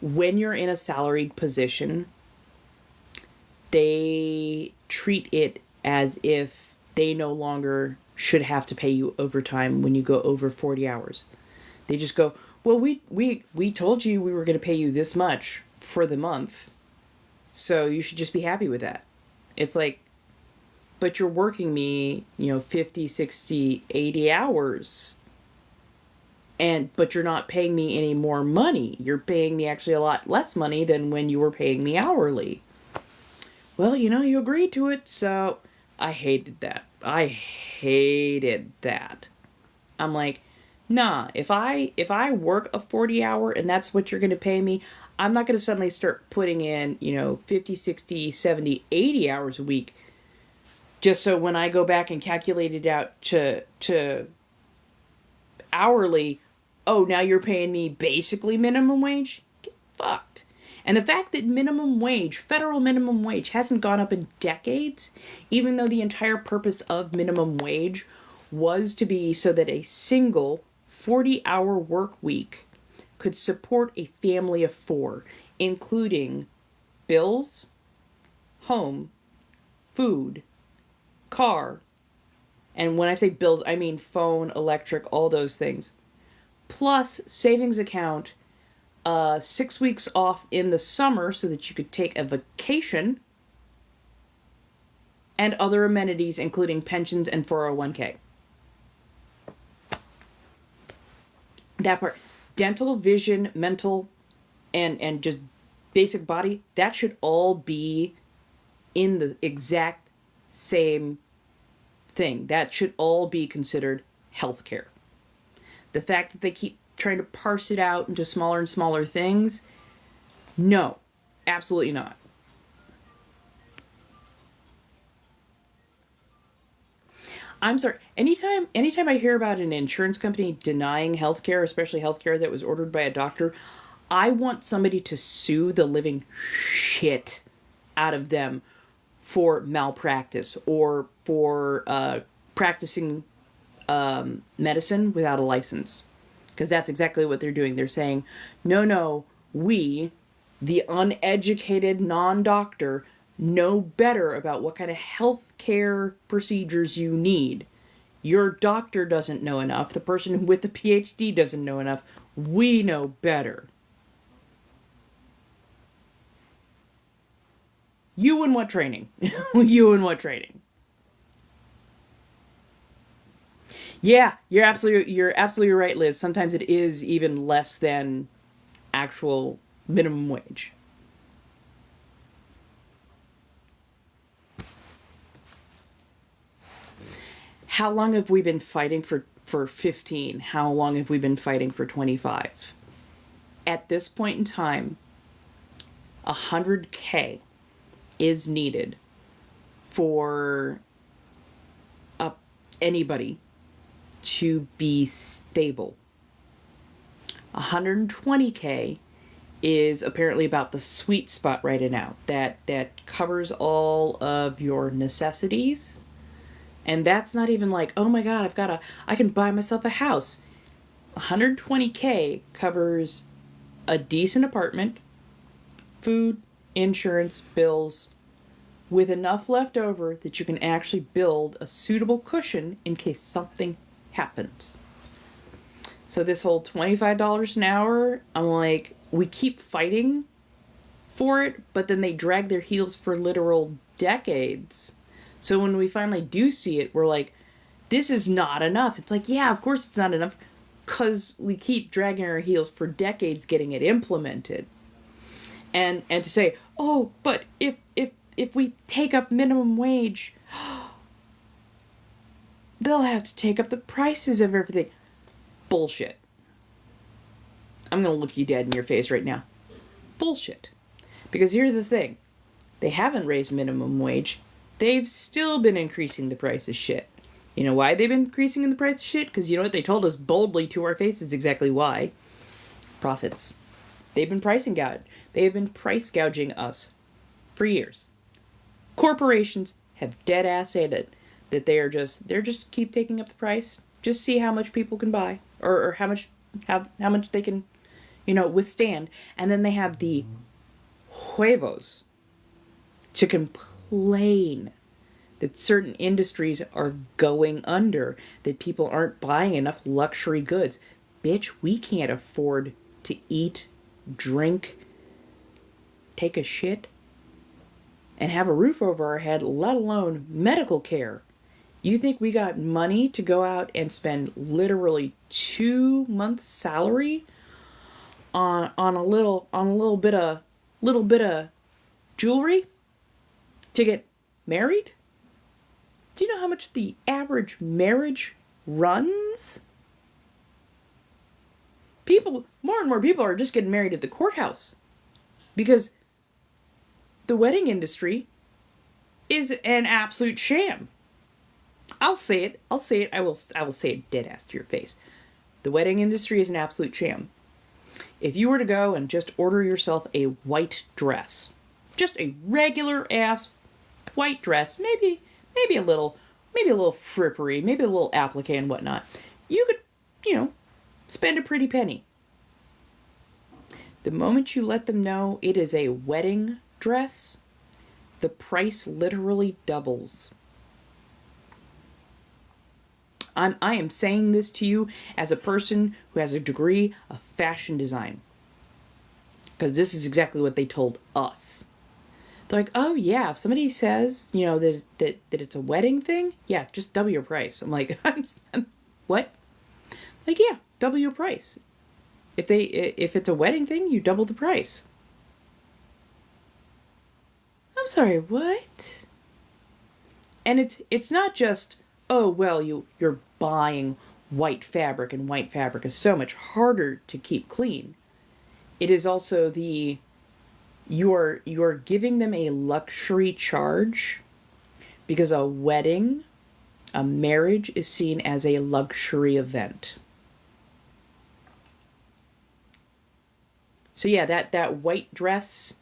Speaker 1: when you're in a salaried position, they treat it as if they no longer should have to pay you overtime when you go over 40 hours. They just go, well, we told you we were going to pay you this much for the month, so you should just be happy with that. It's like, but you're working me, 50, 60, 80 hours, but you're not paying me any more money. You're paying me actually a lot less money than when you were paying me hourly. Well, you agreed to it, so I hated that. I'm like, Nah, if I work a 40 hour and that's what you're going to pay me, I'm not going to suddenly start putting in, 50, 60, 70, 80 hours a week just so when I go back and calculate it out to hourly, oh, now you're paying me basically minimum wage? Get fucked. And the fact that minimum wage, federal minimum wage, hasn't gone up in decades, even though the entire purpose of minimum wage was to be so that a single 40-hour work week could support a family of four, including bills, home, food, car, and when I say bills, I mean phone, electric, all those things, plus savings account, 6 weeks off in the summer so that you could take a vacation, and other amenities including pensions and 401k. That part, dental, vision, mental, and just basic body, that should all be in the exact same thing. That should all be considered healthcare. The fact that they keep trying to parse it out into smaller and smaller things, no, absolutely not. I'm sorry. Anytime I hear about an insurance company denying healthcare, especially healthcare that was ordered by a doctor, I want somebody to sue the living shit out of them for malpractice or for practicing medicine without a license. Because that's exactly what they're doing. They're saying, no, we, the uneducated non-doctor, know better about what kind of health care procedures you need. Your doctor doesn't know enough. The person with the PhD doesn't know enough. We know better. You and what training? You and what training? Yeah, you're absolutely right, Liz. Sometimes it is even less than actual minimum wage. How long have we been fighting for 15? How long have we been fighting for 25? At this point in time, 100K is needed for anybody to be stable. 120K is apparently about the sweet spot right now. That covers all of your necessities. And that's not even like, oh my God, I can buy myself a house. 120K covers a decent apartment, food, insurance, bills, with enough left over that you can actually build a suitable cushion in case something happens. So this whole $25 an hour, I'm like, we keep fighting for it, but then they drag their heels for literal decades. So when we finally do see it, we're like, this is not enough. It's like, yeah, of course it's not enough, because we keep dragging our heels for decades getting it implemented. And to say, oh, but if we take up minimum wage, they'll have to take up the prices of everything. Bullshit. I'm going to look you dead in your face right now. Bullshit. Because here's the thing. They haven't raised minimum wage. They've still been increasing the price of shit. You know why they've been increasing the price of shit? Because you know what? They told us boldly to our faces exactly why. Profits. They've been pricing gouging. They have been price gouging us for years. Corporations have dead ass said it, that they're just keep taking up the price. Just see how much people can buy, or how much they can, withstand. And then they have the huevos to complain that certain industries are going under, that people aren't buying enough luxury goods. Bitch, we can't afford to eat, drink, take a shit, and have a roof over our head, let alone medical care. You think we got money to go out and spend literally 2 months' salary on a little bit of jewelry to get married? Do you know how much the average marriage runs? more and more people are just getting married at the courthouse because the wedding industry is an absolute sham. I'll say it. I will say it dead ass to your face. The wedding industry is an absolute sham. If you were to go and just order yourself a white dress, just a regular ass white dress, maybe a little frippery, maybe a little applique and whatnot, you could, spend a pretty penny. The moment you let them know it is a wedding dress, the price literally doubles. I am saying this to you as a person who has a degree of fashion design. Because this is exactly what they told us. They're like, oh yeah, if somebody says, that it's a wedding thing, yeah, just double your price. I'm like, what? Like, yeah, double your price. If it's a wedding thing, you double the price. I'm sorry, what? And it's not just, oh, well, you're buying white fabric, and white fabric is so much harder to keep clean. It is also you're giving them a luxury charge because a wedding, a marriage is seen as a luxury event. So yeah, that white dress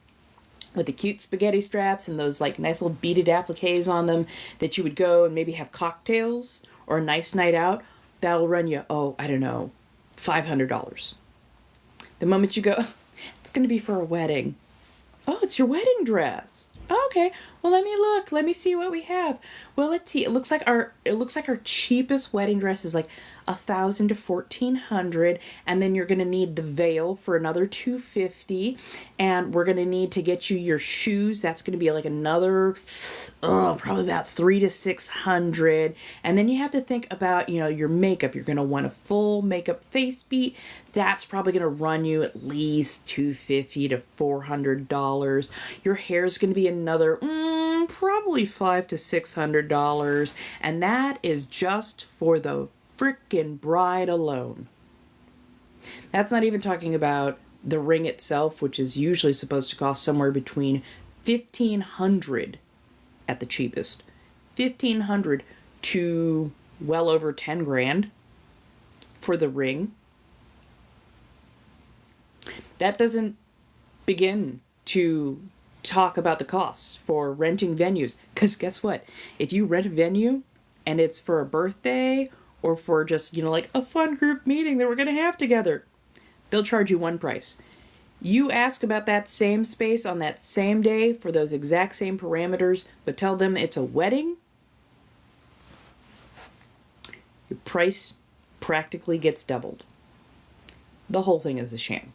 Speaker 1: with the cute spaghetti straps and those like nice little beaded appliques on them that you would go and maybe have cocktails or a nice night out, that'll run you, I don't know, $500. The moment you go, it's going to be for a wedding. Oh, it's your wedding dress. Okay, well, let me look. Let me see what we have. Well, let's see. It looks like our cheapest wedding dress is like $1,000 to $1,400, and then you're gonna need the veil for another $250, and we're gonna need to get you your shoes. That's gonna be like another, probably about $300 to $600, and then you have to think about your makeup. You're gonna want a full makeup face beat. That's probably gonna run you at least $250 to $400. Your hair's gonna be another probably $500 to $600, and that is just for the frickin' bride alone. That's not even talking about the ring itself, which is usually supposed to cost somewhere between $1,500 at the cheapest, $1,500 to well over 10 grand for the ring. That doesn't begin to talk about the costs for renting venues. Because guess what? If you rent a venue and it's for a birthday or for just, like a fun group meeting that we're going to have together, they'll charge you one price. You ask about that same space on that same day for those exact same parameters, but tell them it's a wedding, your price practically gets doubled. The whole thing is a sham.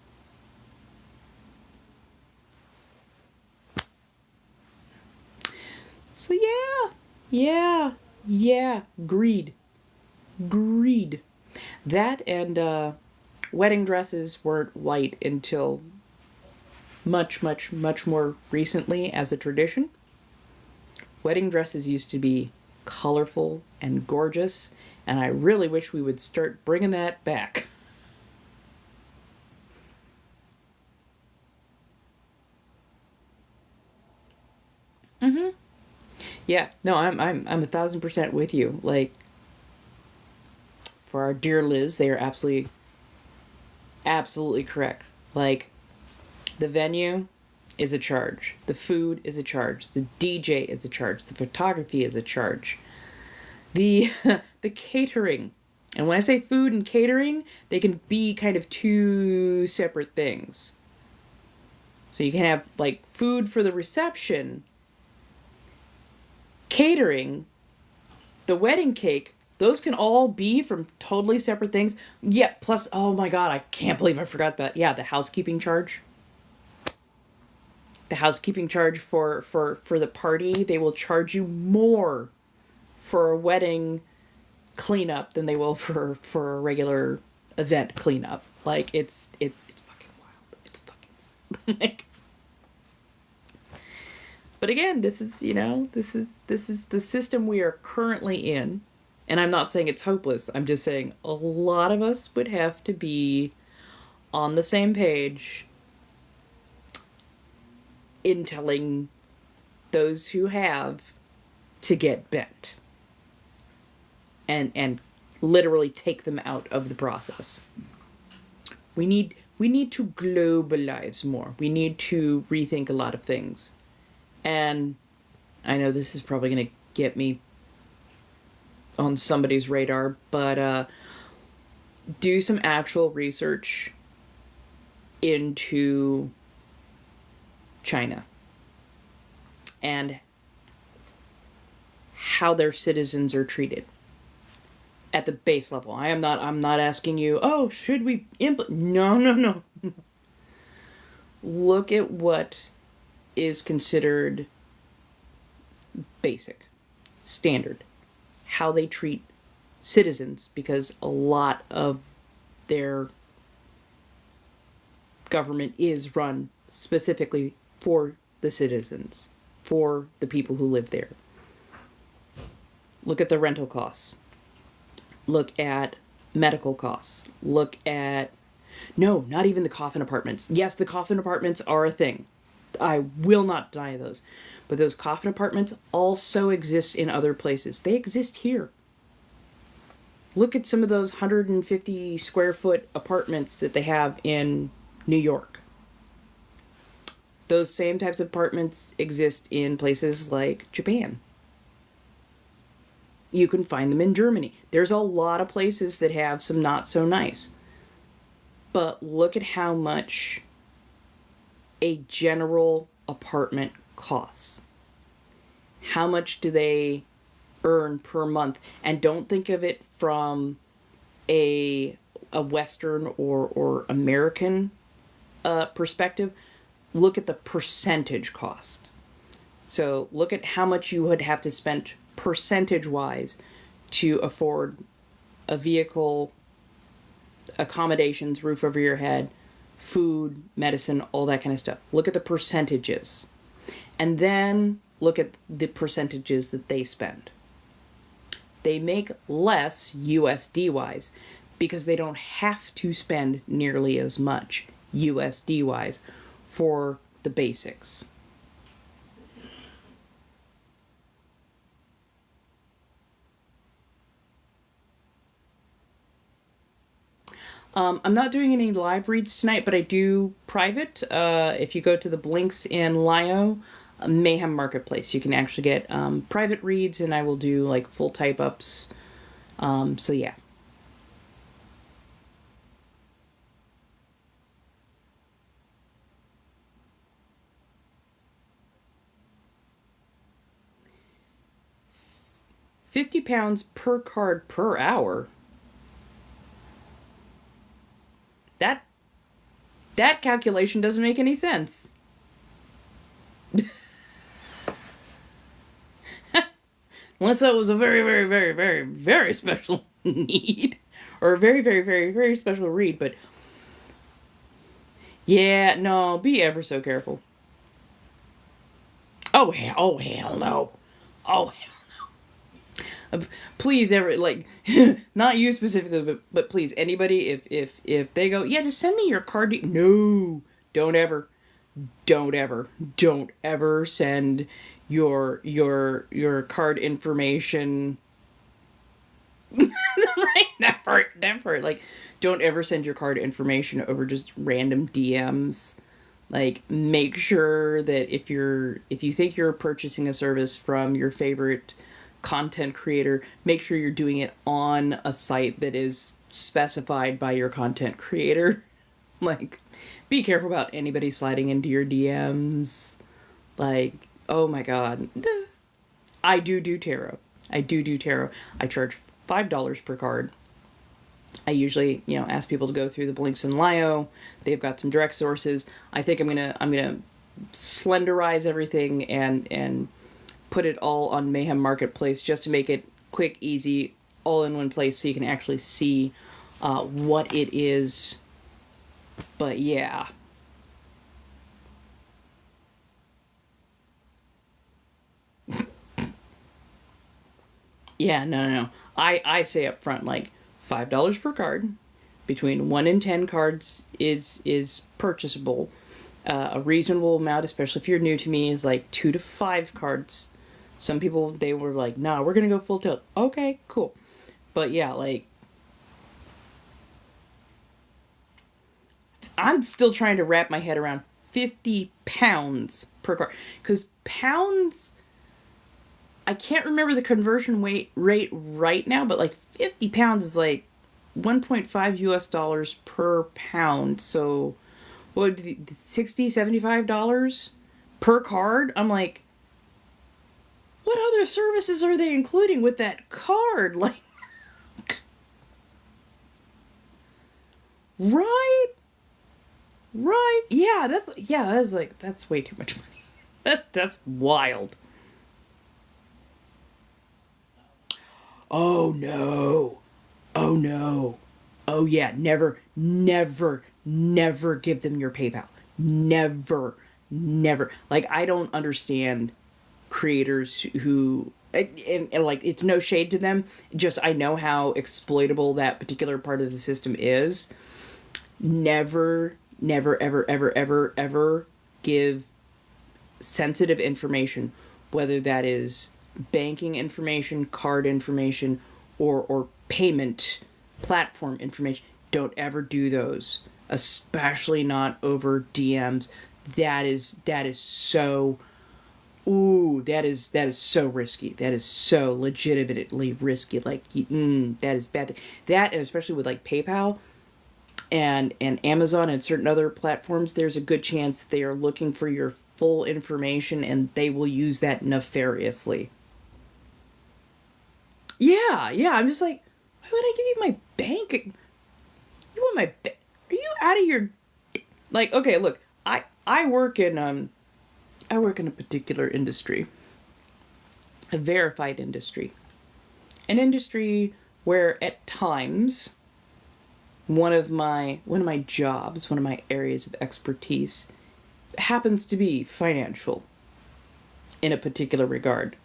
Speaker 1: So yeah, greed. That and wedding dresses weren't white until much more recently as a tradition. Wedding dresses used to be colorful and gorgeous, and I really wish we would start bringing that back. Yeah, no, I'm 1,000% with you. Like, for our dear Liz, they are absolutely correct. Like, the venue is a charge. The food is a charge. The DJ is a charge. The photography is a charge. The the catering. And when I say food and catering, they can be kind of two separate things. So you can have, like, food for the reception, catering, the wedding cake. Those can all be from totally separate things. Yeah, plus, oh my god, I can't believe I forgot about, the housekeeping charge. The housekeeping charge for the party, they will charge you more for a wedding cleanup than they will for a regular event cleanup. Like, it's fucking wild. It's fucking like. But again, this is the system we are currently in. And I'm not saying it's hopeless. I'm just saying a lot of us would have to be on the same page in telling those who have to get bent and literally take them out of the process. We need to globalize more. We need to rethink a lot of things. And I know this is probably going to get me on somebody's radar, but do some actual research into China and how their citizens are treated at the base level. I'm not asking you, oh, should we no. Look at what is considered basic, standard, how they treat citizens, because a lot of their government is run specifically for the citizens, for the people who live there. Look at the rental costs. Look at medical costs. Look at... No, not even the coffin apartments. Yes, the coffin apartments are a thing. I will not deny those. But those coffin apartments also exist in other places. They exist here. Look at some of those 150 square foot apartments that they have in New York. Those same types of apartments exist in places like Japan. You can find them in Germany. There's a lot of places that have some not so nice. But look at how much a general apartment costs. How much do they earn per month? And don't think of it from a Western or American perspective. Look at the percentage cost. So look at how much you would have to spend percentage-wise to afford a vehicle, accommodations, roof over your head, food, medicine, all that kind of stuff. Look at the percentages. And then look at the percentages that they spend. They make less USD-wise because they don't have to spend nearly as much USD-wise for the basics. I'm not doing any live reads tonight, but I do private. If you go to the links in Lio, Mayhem Marketplace, you can actually get private reads, and I will do like full type ups. So yeah. £50 per card per hour. That calculation doesn't make any sense. Unless that was a very, very, very, very, very special need. Or a very, very, very, very special read, but... Yeah, no, be ever so careful. Oh, hell no. Oh, hell no. Please, not you specifically, but please, anybody, if they go, yeah, just send me your card. No, don't ever send your card information. Right, that part. Like, don't ever send your card information over just random DMs. Like, make sure that if you think you're purchasing a service from your favorite content creator, make sure you're doing it on a site that is specified by your content creator. Like, be careful about anybody sliding into your DMs. Like, oh my god. I do tarot. I tarot. I charge $5 per card. I usually, ask people to go through the links in Lio. They've got some direct sources. I think I'm gonna slenderize everything and put it all on Mayhem Marketplace just to make it quick, easy, all in one place so you can actually see what it is. But yeah. Yeah, no. I say up front, like, $5 per card. between 1 and 10 cards is purchasable. A reasonable amount, especially if you're new to me, is like 2 to 5 cards. Some people, they were like, nah, we're gonna go full tilt. Okay, cool. But yeah, like, I'm still trying to wrap my head around 50 pounds per card. Because pounds, I can't remember the conversion rate right now, but like 50 pounds is like 1.5 US dollars per pound. So what would be $60, $75 per card? I'm like, what other services are they including with that card? Like, right? Right? Yeah, that's like, that's way too much money. That's wild. Oh no. Oh no. Oh yeah, never, never, never give them your PayPal. Never, never. Like, I don't understand creators who, and like, it's no shade to them, just I know how exploitable that particular part of the system is. Never, never, ever, ever, ever, ever give sensitive information, whether that is banking information, card information, or payment platform information. Don't ever do those, especially not over DMs. That is so, ooh, that is so risky. That is so legitimately risky. Like, that is bad. That, and especially with like PayPal and Amazon and certain other platforms, there's a good chance that they are looking for your full information and they will use that nefariously. Yeah, I'm just like, why would I give you my bank? You want my Are you out of your... Like, okay, look, I work in a particular industry. A verified industry. An industry where at times one of my jobs, one of my areas of expertise happens to be financial in a particular regard.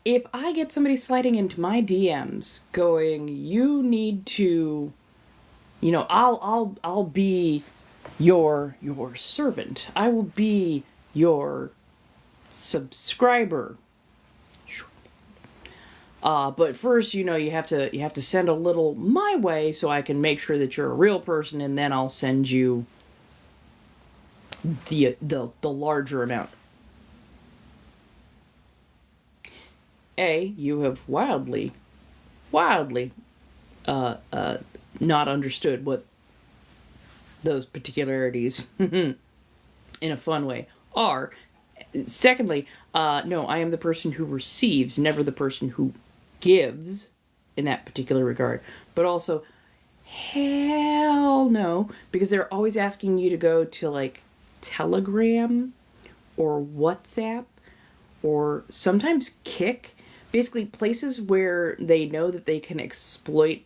Speaker 1: If I get somebody sliding into my DMs going, you need to, I'll be your servant. I will be your subscriber. But first, you have to send a little my way so I can make sure that you're a real person, and then I'll send you the larger amount. You have wildly not understood what those particularities in a fun way are. Secondly, no, I am the person who receives, never the person who gives in that particular regard. But also, hell no, because they're always asking you to go to like Telegram or WhatsApp or sometimes Kick. Basically, places where they know that they can exploit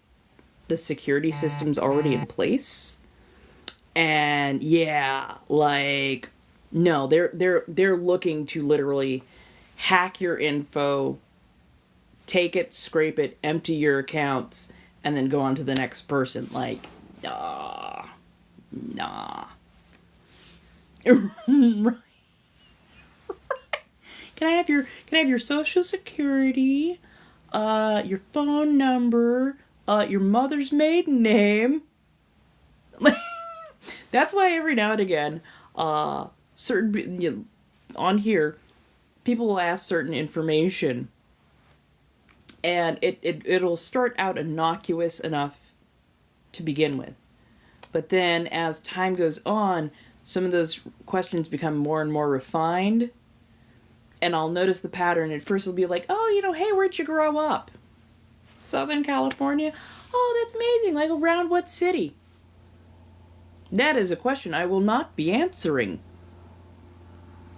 Speaker 1: the security systems already in place. And yeah, like, no, they're looking to literally hack your info, take it, scrape it, empty your accounts, and then go on to the next person. Like, nah. Right. Can I have your social security, your phone number, your mother's maiden name? That's why every now and again, certain on here, people will ask certain information, and it'll start out innocuous enough to begin with, but then as time goes on, some of those questions become more and more refined. And I'll notice the pattern. At first it'll be like, oh, hey, where'd you grow up? Southern California? Oh, that's amazing. Like, around what city? That is a question I will not be answering.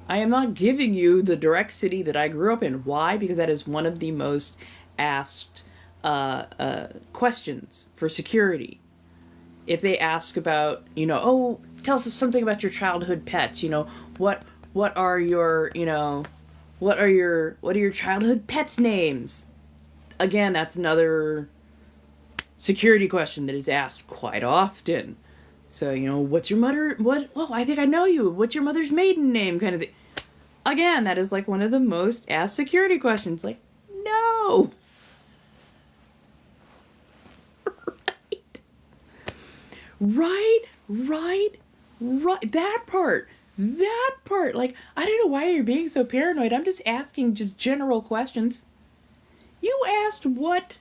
Speaker 1: I am not giving you the direct city that I grew up in. Why? Because that is one of the most asked questions for security. If they ask about, tell us something about your childhood pets. What are your, what are your childhood pets' names? Again, that's another security question that is asked quite often. So, what's your mother, I think I know you. What's your mother's maiden name kind of thing. Again, that is like one of the most asked security questions. Like, no. Right. That part. Like, I don't know why you're being so paranoid. I'm just asking just general questions. You asked what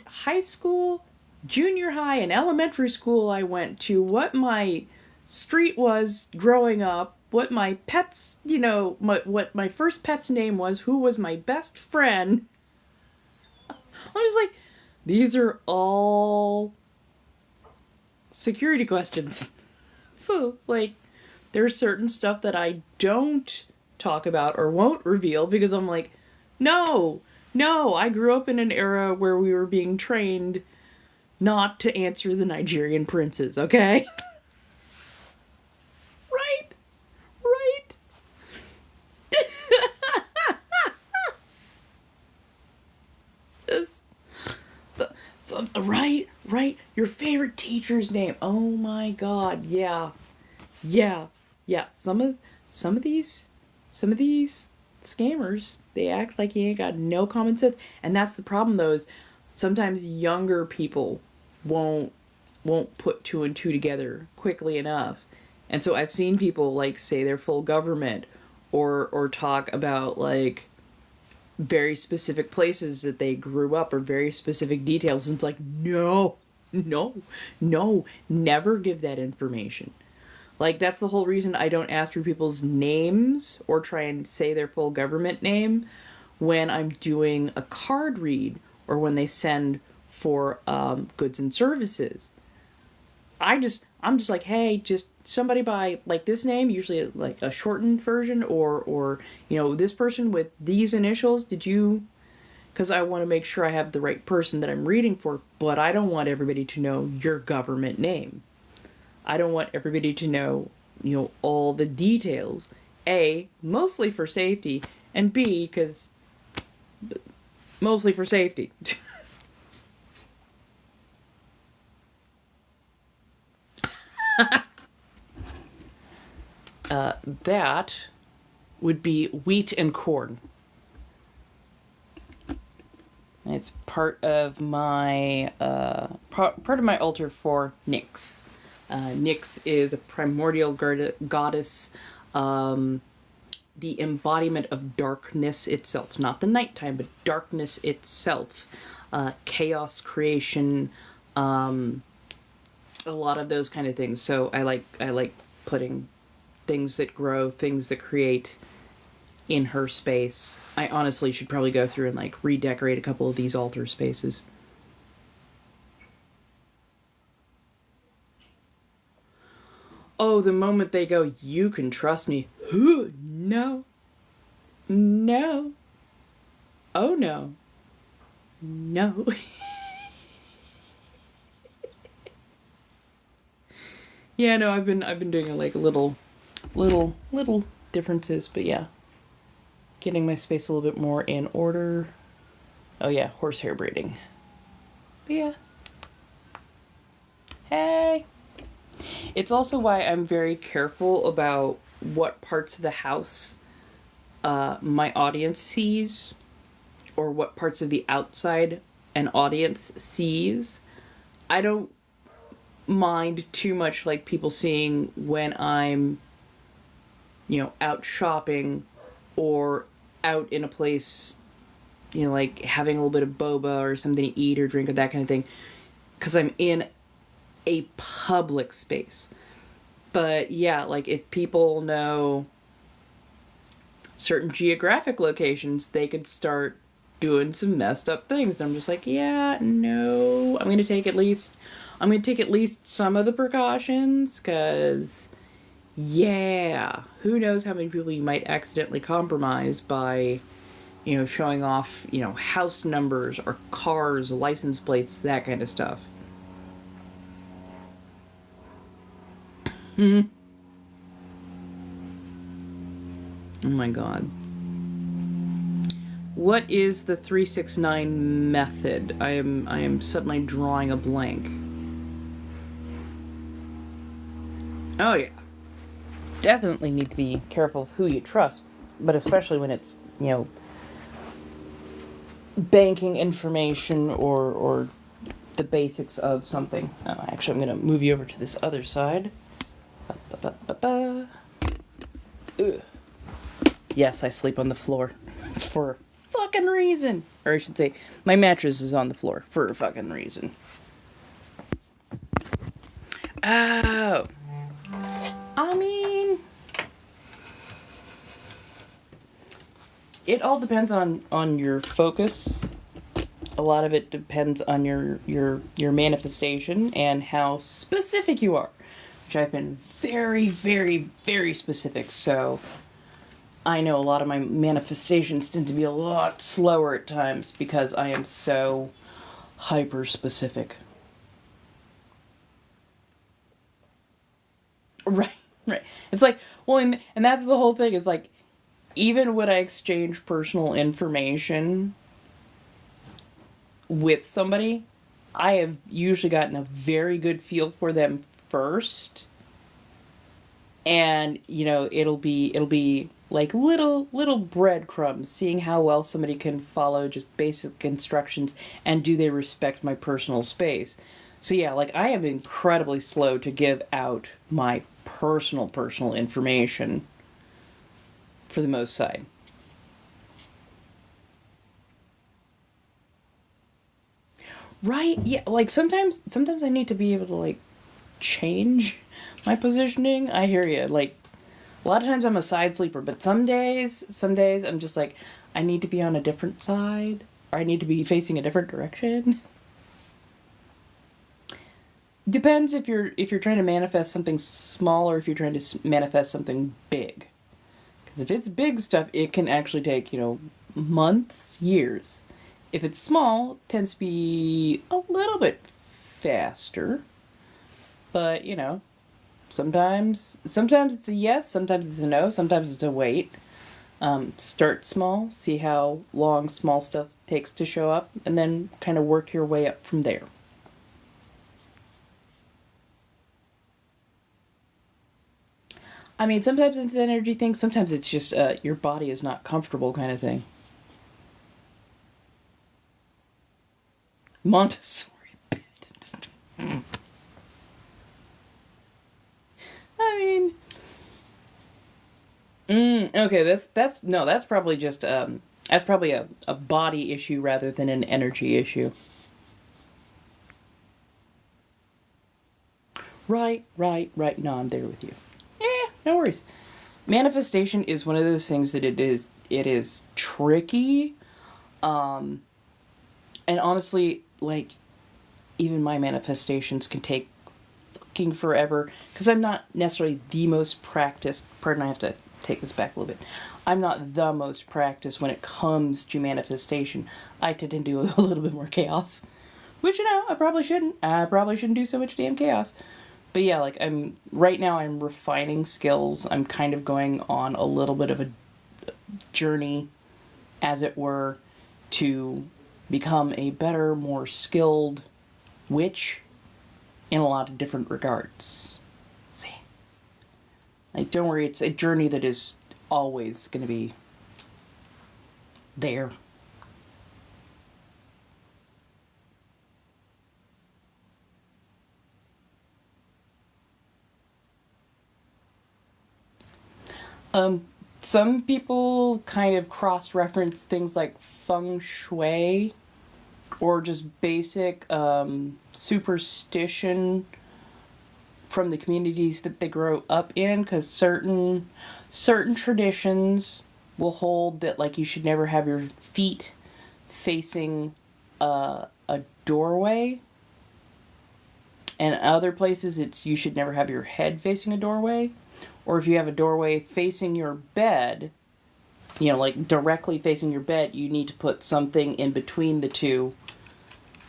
Speaker 1: high school, junior high, and elementary school I went to, what my street was growing up, what my pet's, what my first pet's name was, who was my best friend. I'm just like, these are all security questions. So, like, there's certain stuff that I don't talk about or won't reveal because I'm like, no, I grew up in an era where we were being trained not to answer the Nigerian princes, okay? Right. Right. Your favorite teacher's name. Oh my God. Yeah. Some of these scammers, they act like you ain't got no common sense, and that's the problem. Though, is sometimes younger people won't put two and two together quickly enough, and so I've seen people like say their full government, or talk about like very specific places that they grew up or very specific details, and it's like, no, never give that information. Like, that's the whole reason I don't ask for people's names or try and say their full government name when I'm doing a card read or when they send for goods and services. I'm just like, hey, just somebody by like this name, usually like a shortened version, or this person with these initials. Did you? Because I want to make sure I have the right person that I'm reading for, but I don't want everybody to know your government name. I don't want everybody to know, all the details. A, mostly for safety, and B, because mostly for safety. That would be wheat and corn. It's part of my part of my altar for Nyx. Nyx is a primordial goddess, the embodiment of darkness itself, not the nighttime, but darkness itself, chaos creation, a lot of those kind of things. So I like putting things that grow, things that create in her space. I honestly should probably go through and like redecorate a couple of these altar spaces. Oh, the moment they go, you can trust me. No. Oh no. No. Yeah, no, I've been doing like little differences, but yeah. Getting my space a little bit more in order. Oh yeah, horsehair braiding. But yeah. Hey. It's also why I'm very careful about what parts of the house my audience sees, or what parts of the outside an audience sees. I don't mind too much like people seeing when I'm, out shopping or out in a place, like having a little bit of boba or something to eat or drink or that kind of thing, because I'm in a public space. But yeah, like if people know certain geographic locations, they could start doing some messed up things. And I'm just like, yeah, no, I'm going to take at least some of the precautions, because yeah, who knows how many people you might accidentally compromise by, showing off, house numbers or cars, license plates, that kind of stuff. Oh my God. What is the 369 method? I am suddenly drawing a blank. Oh yeah. Definitely need to be careful of who you trust, but especially when it's, banking information or the basics of something. Actually, I'm going to move you over to this other side. Ugh. Yes, I sleep on the floor for a fucking reason. Or I should say, my mattress is on the floor for a fucking reason. Oh. I mean, it all depends on your focus. A lot of it depends on your manifestation and how specific you are, which I've been very, very, very specific. So I know a lot of my manifestations tend to be a lot slower at times because I am so hyper specific. Right. It's like, well, and that's the whole thing, is like, even when I exchange personal information with somebody, I have usually gotten a very good feel for them first. And, it'll be like little breadcrumbs, seeing how well somebody can follow just basic instructions and do they respect my personal space. So yeah, like, I am incredibly slow to give out my personal information for the most side. Right? Yeah, like sometimes I need to be able to like change my positioning. I hear you. Like, a lot of times I'm a side sleeper, but some days I'm just like, I need to be on a different side, or I need to be facing a different direction. Depends if you're trying to manifest something small or if you're trying to manifest something big. Because if it's big stuff, it can actually take, months, years. If it's small, it tends to be a little bit faster. But, sometimes it's a yes, sometimes it's a no, sometimes it's a wait. Start small, see how long small stuff takes to show up, and then kind of work your way up from there. I mean, sometimes it's an energy thing, sometimes it's just your body is not comfortable kind of thing. Montessori pendants. I mean, okay, that's probably just that's probably a body issue rather than an energy issue. Right. No, I'm there with you. Yeah, no worries. Manifestation is one of those things that it is tricky. And honestly, like, even my manifestations can take fucking forever, because I'm not necessarily the most practiced. Pardon, I have to take this back a little bit. I'm not the most practiced when it comes to manifestation. I tend to do a little bit more chaos, which, I probably shouldn't. I probably shouldn't do so much damn chaos. But yeah, like, right now I'm refining skills. I'm kind of going on a little bit of a journey, as it were, to become a better, more skilled witch in a lot of different regards. See? Like, don't worry, it's a journey that is always going to be there. Some people kind of cross-reference things like feng shui or just basic superstition from the communities that they grow up in, because certain traditions will hold that, like, you should never have your feet facing a doorway, and other places it's you should never have your head facing a doorway. Or if you have a doorway facing your bed, like directly facing your bed, you need to put something in between the two.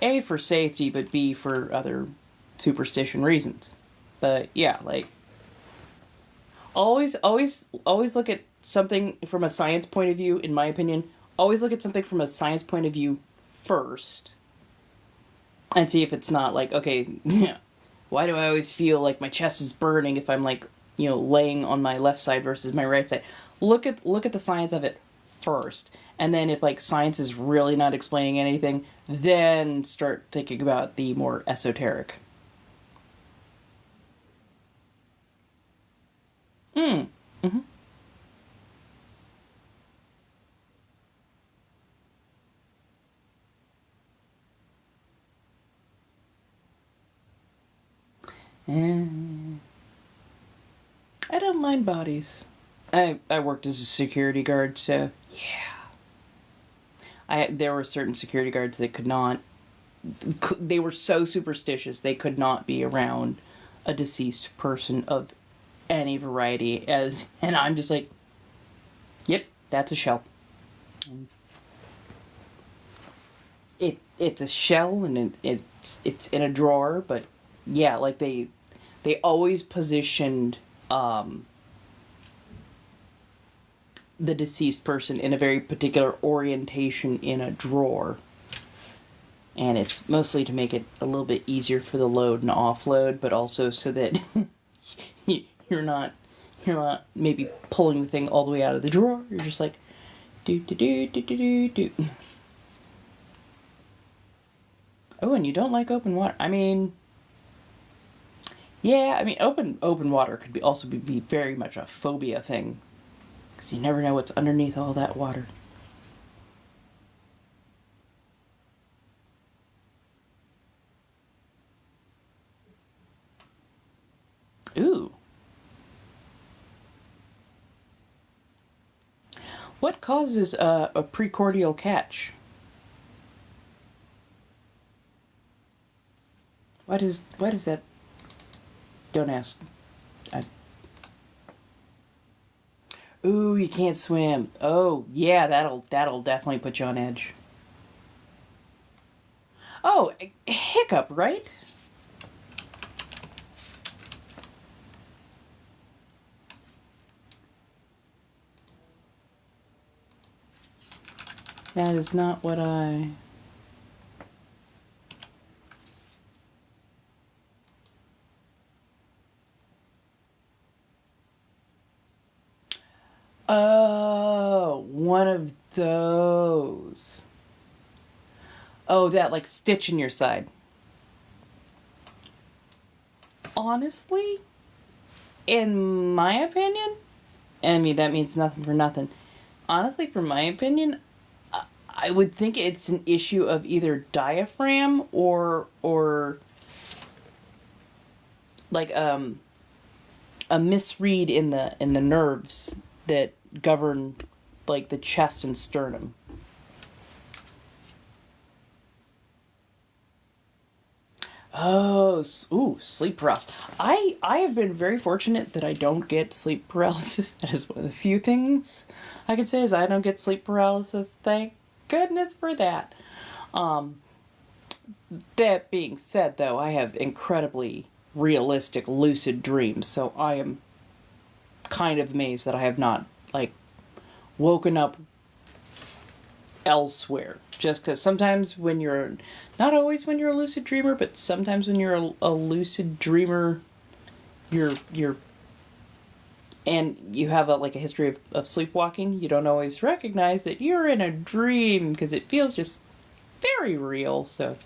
Speaker 1: A, for safety, but B, for other superstition reasons. But yeah, like, always look at something from a science point of view, in my opinion. always look at something from a science point of view first and see if it's not like, okay, why do I always feel like my chest is burning if I'm like, laying on my left side versus my right side? Look at the science of it first. And then if like science is really not explaining anything, then start thinking about the more esoteric. Mm-hmm. And I don't mind bodies. I worked as a security guard, so yeah. There were certain security guards that could not. They were so superstitious they could not be around a deceased person of any variety. And I'm just like, yep, that's a shell. It's a shell and it's in a drawer, but yeah, like they always positioned the deceased person in a very particular orientation in a drawer. And it's mostly to make it a little bit easier for the load and offload, but also so that you're not maybe pulling the thing all the way out of the drawer. You're just like do do do do do do do. Oh, and you don't like open water. I mean, yeah, I mean open water could be very much a phobia thing. Because you never know what's underneath all that water. Ooh. What causes a precordial catch? Why does that? Don't ask. Ooh, you can't swim. Oh, yeah, that'll definitely put you on edge. Oh, hiccup, right? That is not what I... Oh, one of those. Oh, that like stitch in your side. Honestly, in my opinion, and I mean that means nothing for nothing. Honestly, from my opinion, I would think it's an issue of either diaphragm or like a misread in the nerves that govern like the chest and sternum. Oh, ooh, sleep paralysis. I have been very fortunate that I don't get sleep paralysis. That is one of the few things I can say is I don't get sleep paralysis. Thank goodness for that. Um, that being said, though, I have incredibly realistic lucid dreams, so I am kind of amazed that I have not like woken up elsewhere. Just because sometimes when you're, not always when you're a lucid dreamer, but sometimes when you're a lucid dreamer, you're and you have like a history of sleepwalking, you don't always recognize that you're in a dream because it feels just very real. So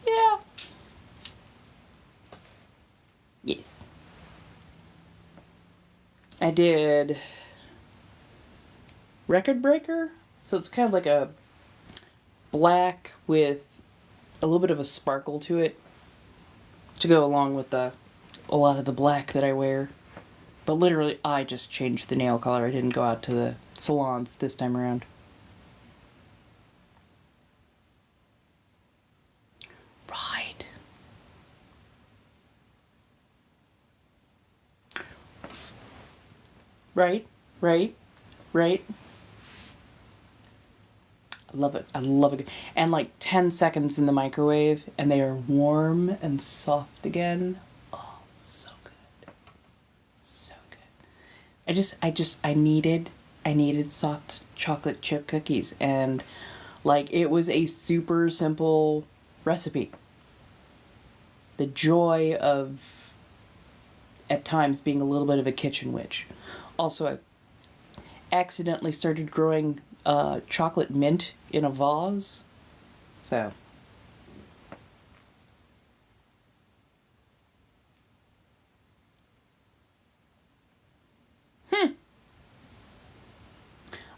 Speaker 1: yeah, yes, I did Record Breaker, so it's kind of like a black with a little bit of a sparkle to it to go along with a lot of the black that I wear. But literally, I just changed the nail color. I didn't go out to the salons this time around. Right. Right, right, right. I love it. I love it. And like 10 seconds in the microwave, and they are warm and soft again. Oh, so good. So good. I needed I needed soft chocolate chip cookies, and like it was a super simple recipe. The joy of at times being a little bit of a kitchen witch. Also, I accidentally started growing chocolate mint in a vase. So.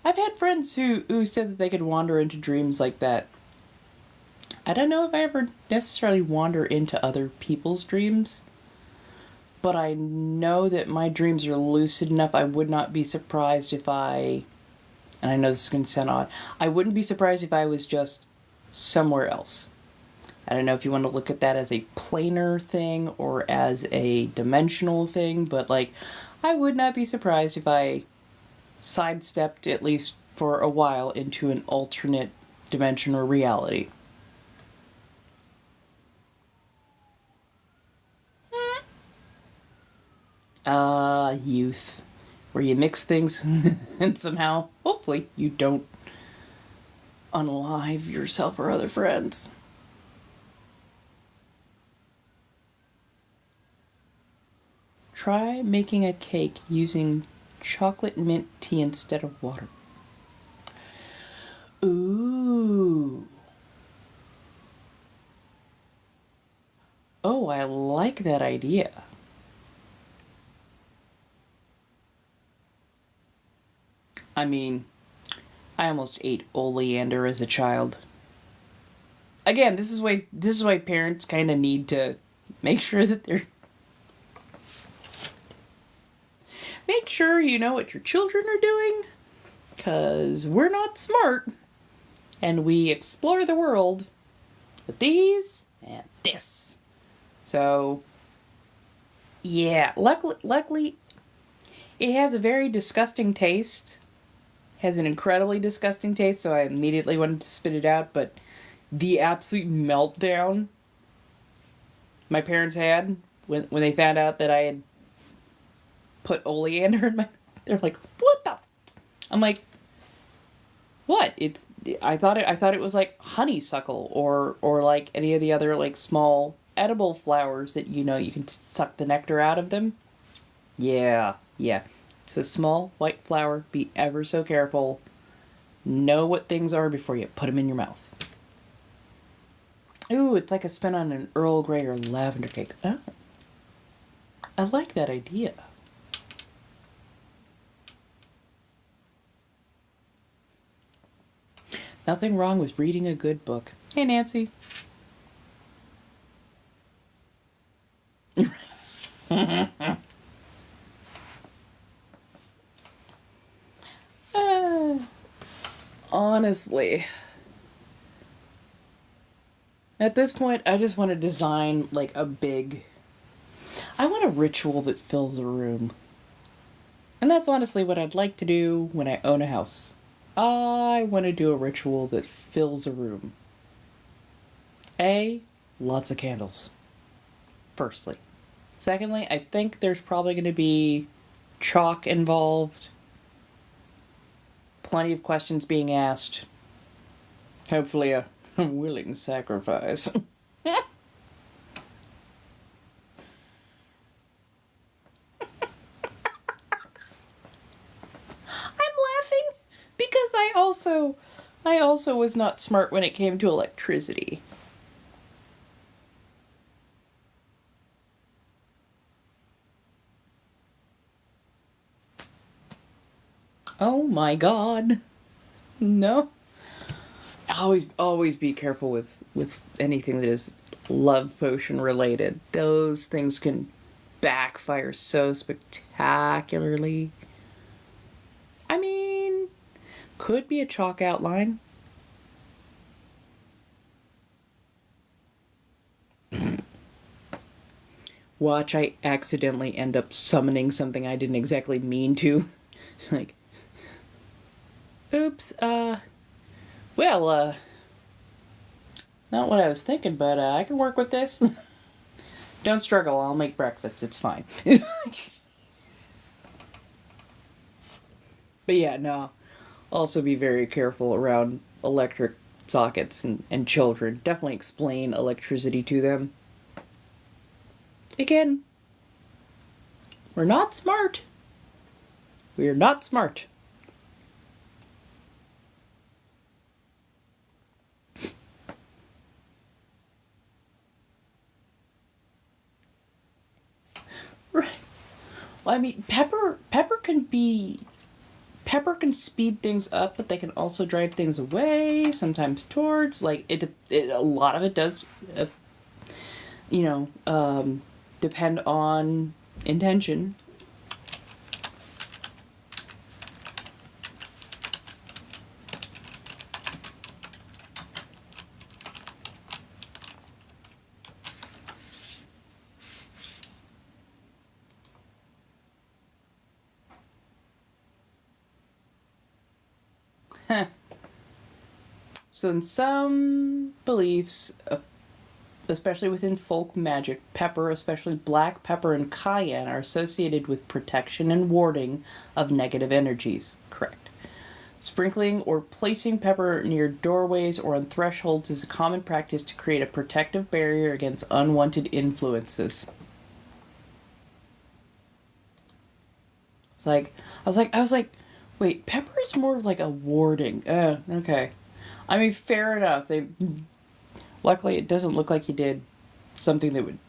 Speaker 1: I've had friends who said that they could wander into dreams like that. I don't know if I ever necessarily wander into other people's dreams, but I know that my dreams are lucid enough. I would not be surprised if and I know this is going to sound odd, I wouldn't be surprised if I was just somewhere else. I don't know if you want to look at that as a planar thing or as a dimensional thing, but like, I would not be surprised if I sidestepped, at least for a while, into an alternate dimension or reality. Youth. Where you mix things and somehow, hopefully, you don't unalive yourself or other friends. Try making a cake using chocolate mint tea instead of water. Ooh. Oh, I like that idea. I mean, I almost ate oleander as a child. Again, this is why parents kind of need to make sure that they're make sure you know what your children are doing, because we're not smart and we explore the world with these and this. So, yeah, luckily it has a very disgusting taste. Has an incredibly disgusting taste, so I immediately wanted to spit it out, but the absolute meltdown my parents had when they found out that I had put oleander in my... They're like, what the... I'm like, what? I thought it was like honeysuckle or like any of the other like small edible flowers that you can suck the nectar out of them. Yeah. It's a small white flower. Be ever so careful. Know what things are before you put them in your mouth. Ooh, it's like a spin on an Earl Grey or lavender cake. Oh. I like that idea. Nothing wrong with reading a good book. Hey, Nancy. Honestly, at this point, I just want to design like I want a ritual that fills a room. And that's honestly what I'd like to do when I own a house. I want to do a ritual that fills a room. Lots of candles. Firstly. Secondly, I think there's probably going to be chalk involved. Plenty of questions being asked. Hopefully a willing sacrifice. I'm laughing because I also was not smart when it came to electricity. Oh my god. No. Always be careful with anything that is love potion related. Those things can backfire so spectacularly. I mean, could be a chalk outline. Watch, I accidentally end up summoning something I didn't exactly mean to. Like, oops, well, not what I was thinking, but I can work with this. Don't struggle, I'll make breakfast, it's fine. But yeah, no. Also be very careful around electric sockets and children. Definitely explain electricity to them. Again, we're not smart. We are not smart. Right. Well, I mean, pepper can speed things up, but they can also drive things away, sometimes towards. Like a lot of it does, you know, depend on intention. So in some beliefs, especially within folk magic, pepper, especially black pepper and cayenne, are associated with protection and warding of negative energies. Correct. Sprinkling or placing pepper near doorways or on thresholds is a common practice to create a protective barrier against unwanted influences. It's like I was like, wait, pepper's more of like a warding. Okay. I mean, fair enough. Luckily it doesn't look like he did something that would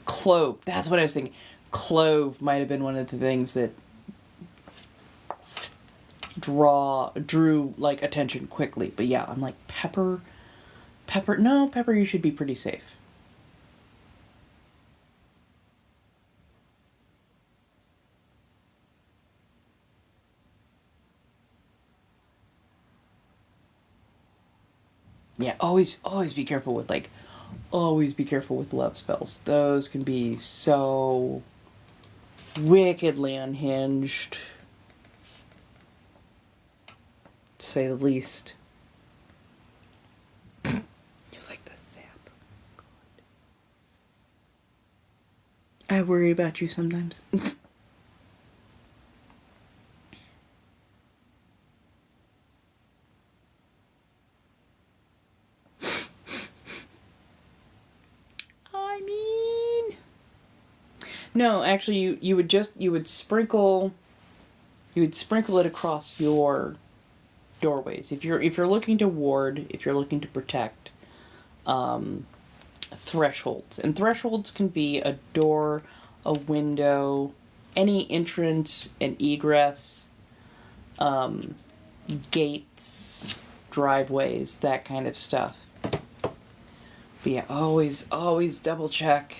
Speaker 1: clove. That's what I was thinking. Clove might have been one of the things that drew like attention quickly. But yeah, I'm like pepper. No, pepper. You should be pretty safe. Yeah, always be careful with like, always be careful with love spells. Those can be so wickedly unhinged, to say the least. You like the sap. I worry about you sometimes. I mean, no, actually, you would sprinkle it across your doorways if you're looking to ward, if you're looking to protect. Thresholds, and thresholds can be a door, a window, any entrance and egress, gates, driveways, that kind of stuff. But yeah, always double check.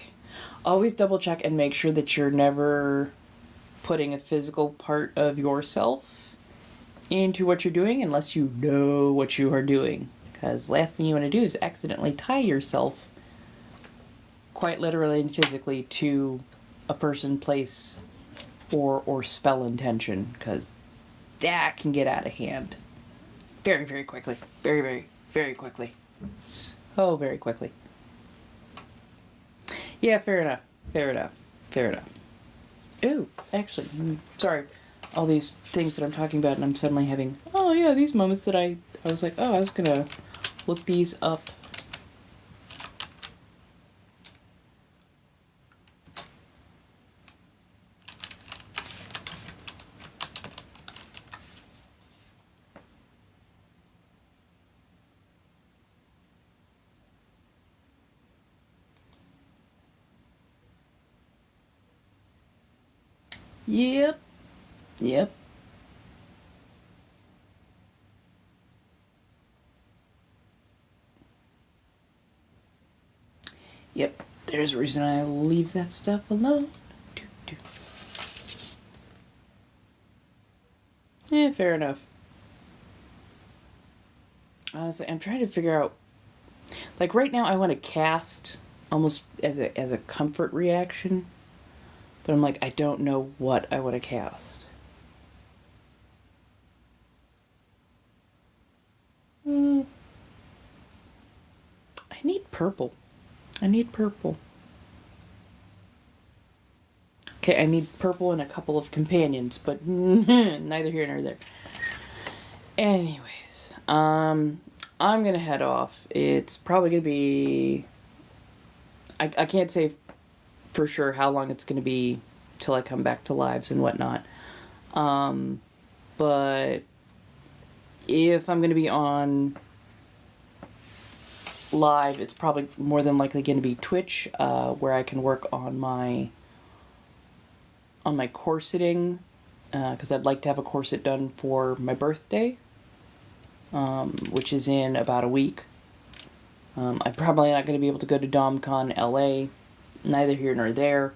Speaker 1: Always double check and make sure that you're never putting a physical part of yourself into what you're doing unless you know what you are doing. Because last thing you want to do is accidentally tie yourself, quite literally and physically, to a person, place, or spell intention. Because that can get out of hand very quickly. Very quickly. So very quickly. Yeah, fair enough. Fair enough. Ooh, actually, sorry. All these things that I'm talking about, and I'm suddenly having, oh yeah, these moments that I was like, oh, I was gonna look these up. Yep. Yep. Yep. There's a reason I leave that stuff alone. Yeah, fair enough. Honestly, I'm trying to figure out. Like right now, I want to cast almost as a comfort reaction, but I'm like, I don't know what I want to cast. I need purple. I need purple. Okay, I need purple and a couple of companions, but neither here nor there. Anyways, I'm gonna head off. It's probably gonna be... I can't say for sure how long it's gonna be till I come back to lives and whatnot. But if I'm gonna be on live, it's probably more than likely gonna be Twitch, where I can work on my corseting, because I'd like to have a corset done for my birthday, which is in about a week. I'm probably not going to be able to go to DomCon LA, neither here nor there.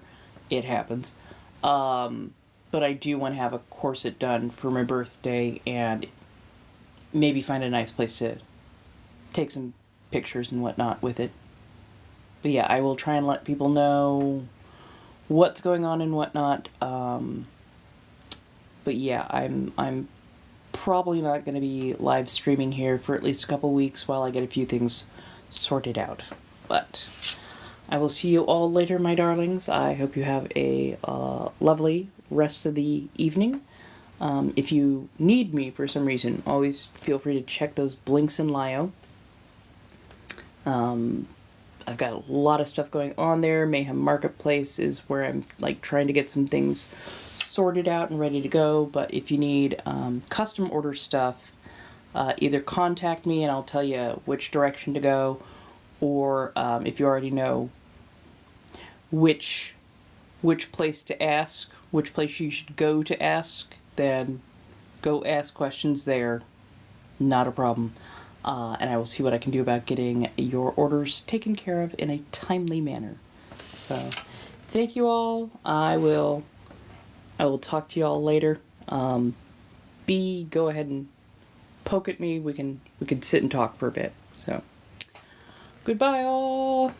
Speaker 1: It happens. But I do want to have a corset done for my birthday and maybe find a nice place to take some pictures and whatnot with it. But yeah, I will try and let people know what's going on and whatnot. But yeah, I'm probably not going to be live streaming here for at least a couple weeks while I get a few things sorted out. But I will see you all later, my darlings. I hope you have a lovely rest of the evening. If you need me for some reason, always feel free to check those blinks in Lio. I've got a lot of stuff going on there. Mayhem Marketplace is where I'm like trying to get some things sorted out and ready to go. But if you need custom order stuff, either contact me and I'll tell you which direction to go, or if you already know which place to ask, which place you should go to ask, then go ask questions there. Not a problem. And I will see what I can do about getting your orders taken care of in a timely manner. So, thank you all. I will talk to you all later. Go ahead and poke at me. We can sit and talk for a bit. So, goodbye all.